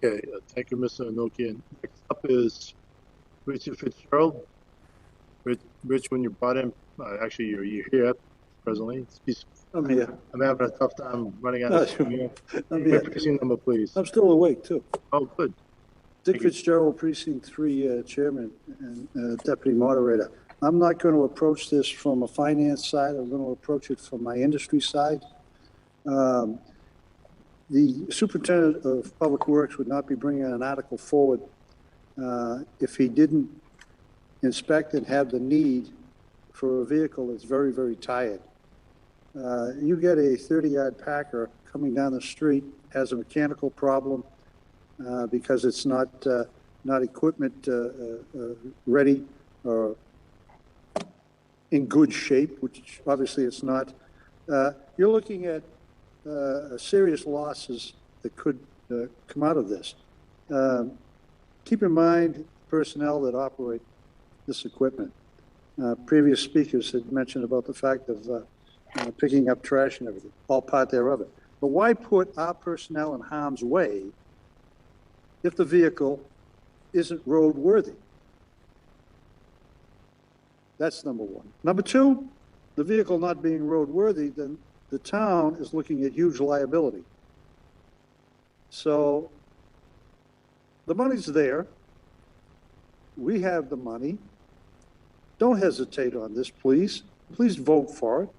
Okay, thank you, Mr. Anokian. Next up is Richard Fitzgerald. Rich, when you brought in, actually you're here presently. I'm here. I'm having a tough time running out of time. I'm here. Precinct number, please. I'm still awake, too. Oh, good. Dick Fitzgerald, Precinct 3 Chairman and Deputy Moderator. I'm not going to approach this from a finance side. I'm going to approach it from my industry side. The Superintendent of Public Works would not be bringing an article forward if he didn't inspect and have the need for a vehicle that's very, very tired. You get a 30-yard Packer coming down the street, has a mechanical problem because it's not equipment ready or in good shape, which obviously it's not. You're looking at serious losses that could come out of this. Keep in mind personnel that operate this equipment. Previous speakers had mentioned about the fact of picking up trash and everything, all part thereof. But why put our personnel in harm's way if the vehicle isn't roadworthy? That's number one. Number two, the vehicle not being roadworthy, then the town is looking at huge liability. So the money's there. We have the money. Don't hesitate on this, please. Please vote for it.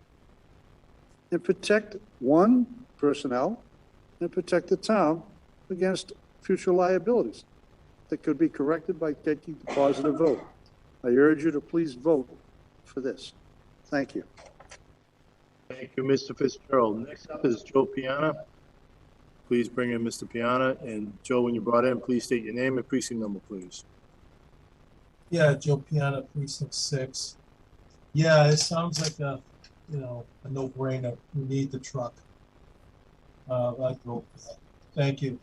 And protect one, personnel, and protect the town against future liabilities that could be corrected by taking the positive vote. I urge you to please vote for this. Thank you. Thank you, Mr. Fitzgerald. Next up is Joe Piana. Please bring in Mr. Piana. And Joe, when you brought in, please state your name and precinct number, please. Yeah, Joe Piana, Precinct 6. Yeah, it sounds like a no-brainer. We need the truck. I'd vote for that. Thank you.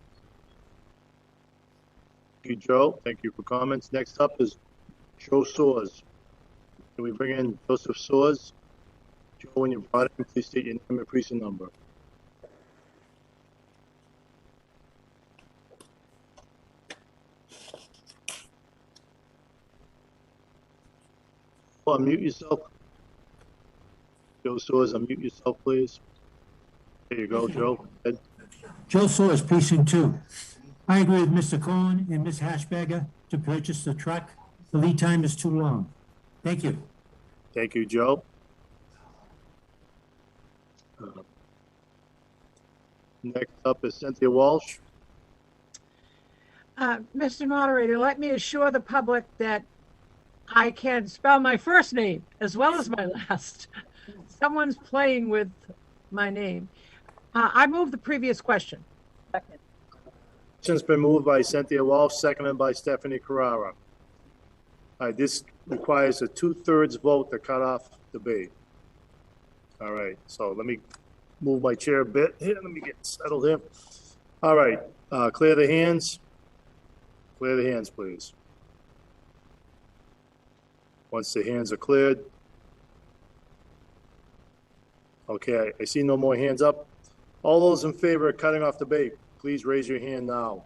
Thank you, Joe. Thank you for comments. Next up is Joe Soers. Can we bring in Joseph Soers? Joe, when you brought in, please state your name and precinct number. Oh, unmute yourself. Joe Soers, unmute yourself, please. There you go, Joe. Ed. Joe Soers, Precinct 2. I agree with Mr. Cohen and Ms. Hashberger to purchase the truck. The lead time is too long. Thank you. Thank you, Joe. Next up is Cynthia Walsh. Mr. Moderator, let me assure the public that I can spell my first name as well as my last. Someone's playing with my name. I move the previous question. Second. Question's been moved by Cynthia Walsh, seconded by Stephanie Carrara. All right, this requires a 2/3 vote to cut off debate. All right, so let me move my chair a bit here. Let me get settled here. All right, clear the hands. Clear the hands, please. Once the hands are cleared. Okay, I see no more hands up. All those in favor of cutting off debate, please raise your hand now.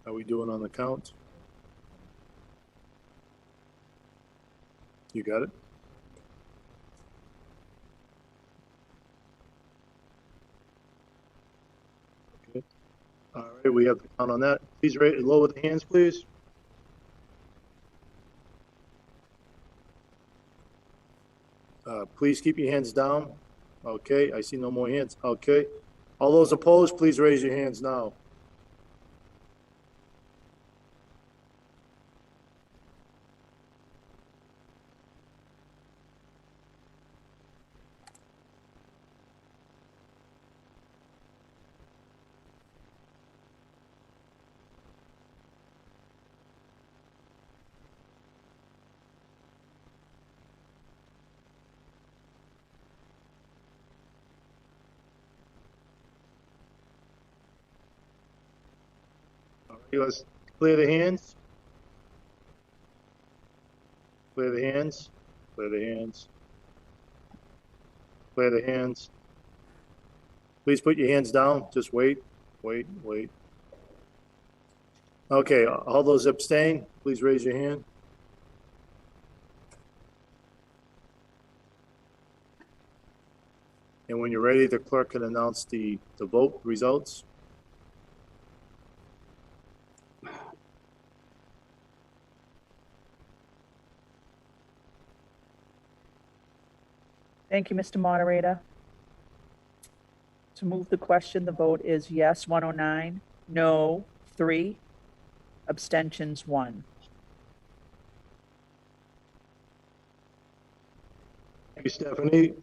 How are we doing on the count? You got it? Okay. All right, we have the count on that. Please lower the hands, please. Please keep your hands down. Okay, I see no more hands. Okay. All those opposed, please raise your hands now. Let's clear the hands. Clear the hands. Clear the hands. Clear the hands. Please put your hands down. Just wait, wait, wait. Okay, all those abstain, please raise your hand. And when you're ready, the clerk can announce the vote results. Thank you, Mr. Moderator. To move the question, the vote is yes, 109, no, 3, abstentions, 1. Thank you, Stephanie.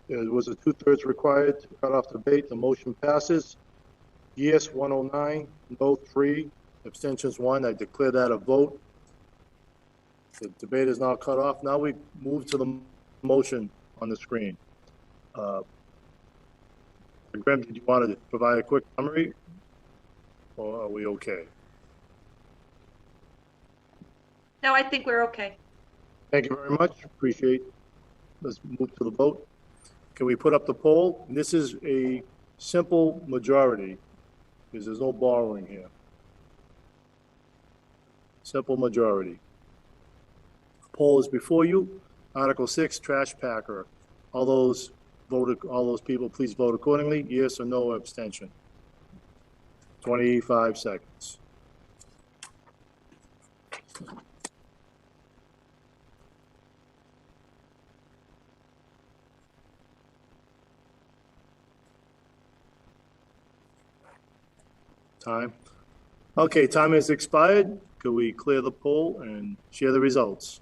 There was a 2/3 required to cut off debate. The motion passes. Yes, 109, no, 3, abstentions, 1. I declare that a vote. The debate is now cut off. Now we move to the motion on the screen. Graham, did you want to provide a quick summary, or are we okay? No, I think we're okay. Thank you very much. Appreciate it. Let's move to the vote. Can we put up the poll? And this is a simple majority because there's no borrowing here. Simple majority. Poll is before you. Article 6, trash packer. All those people, please vote accordingly. Yes or no, abstention. 25 seconds. time. Okay, time has expired. Could we clear the poll and share the results?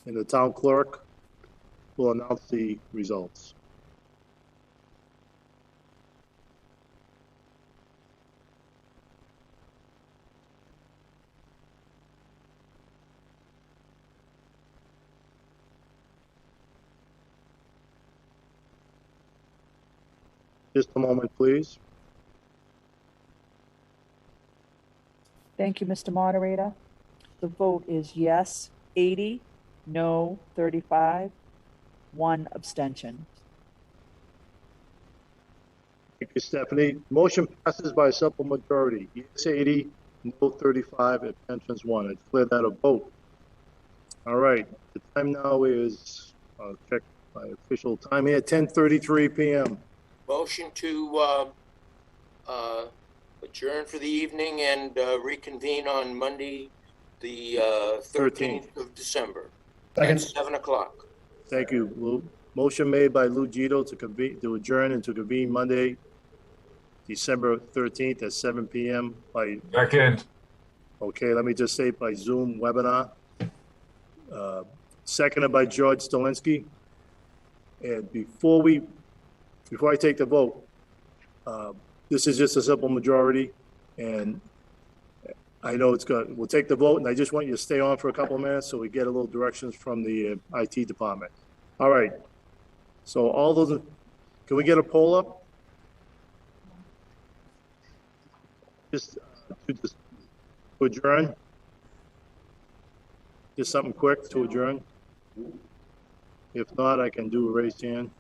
And the town clerk will announce the results. Just a moment, please. Thank you, Mr. Moderator. The vote is yes, 80, no, 35, 1 abstention. Thank you, Stephanie. Motion passes by a simple majority. Yes, 80, no, 35, abstentions 1. I declare that a vote. All right. The time now is, I'll check my official time here, 10:33 p.m. Motion to adjourn for the evening and reconvene on Monday, the 13th of December. At 7 o'clock. Thank you, Lou. Motion made by Lou Gito to adjourn and to convene Monday, December 13th at 7 p.m. by. Second. Okay, let me just say by Zoom webinar. Seconded by George Stalinsky. And before I take the vote, this is just a simple majority, and I know it's good. We'll take the vote, and I just want you to stay on for a couple of minutes so we get a little directions from the IT department. All right. So all those, can we get a poll up? Just to adjourn. Just something quick to adjourn. If not, I can do a raised hand.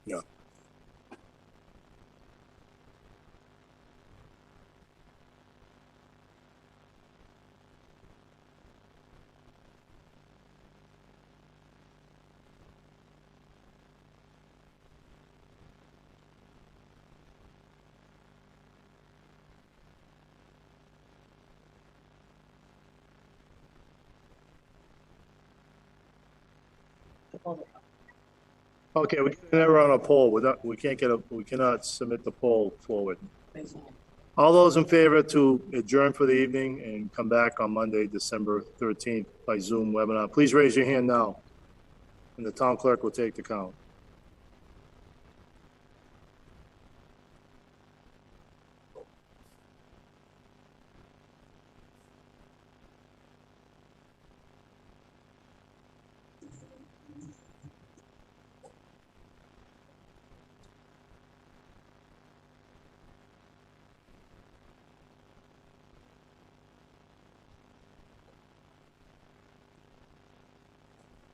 Yeah. Okay, we can never on a poll. We cannot submit the poll forward. All those in favor to adjourn for the evening and come back on Monday, December 13th by Zoom webinar, please raise your hand now, and the town clerk will take the count.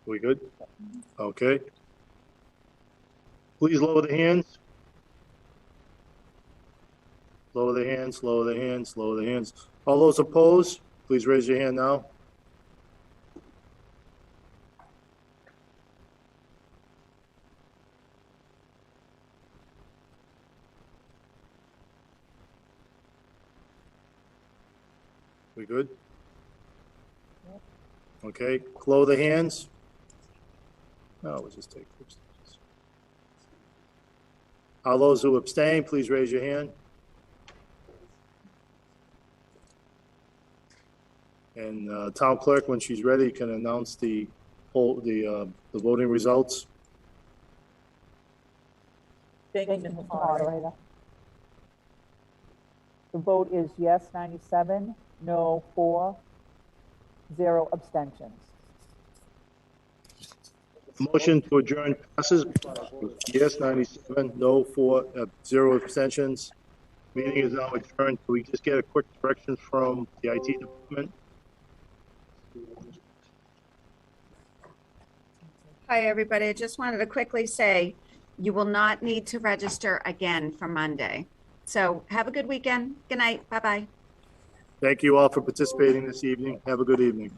We good? Okay. Please lower the hands. Lower the hands, lower the hands, lower the hands. All those opposed, please raise your hand now. We good? Okay, lower the hands. No, we'll just take this. All those who abstain, please raise your hand. And town clerk, when she's ready, can announce the poll, the voting results. Thank you, Mr. Moderator. The vote is yes, 97, no, 4, 0 abstentions. Motion to adjourn passes. Yes, 97, no, 4, 0 abstentions. Meeting is now adjourned. Can we just get a quick direction from the IT department? Hi, everybody. I just wanted to quickly say You will not need to register again for Monday. So have a good weekend. Good night. Bye-bye. Thank you all for participating this evening. Have a good evening.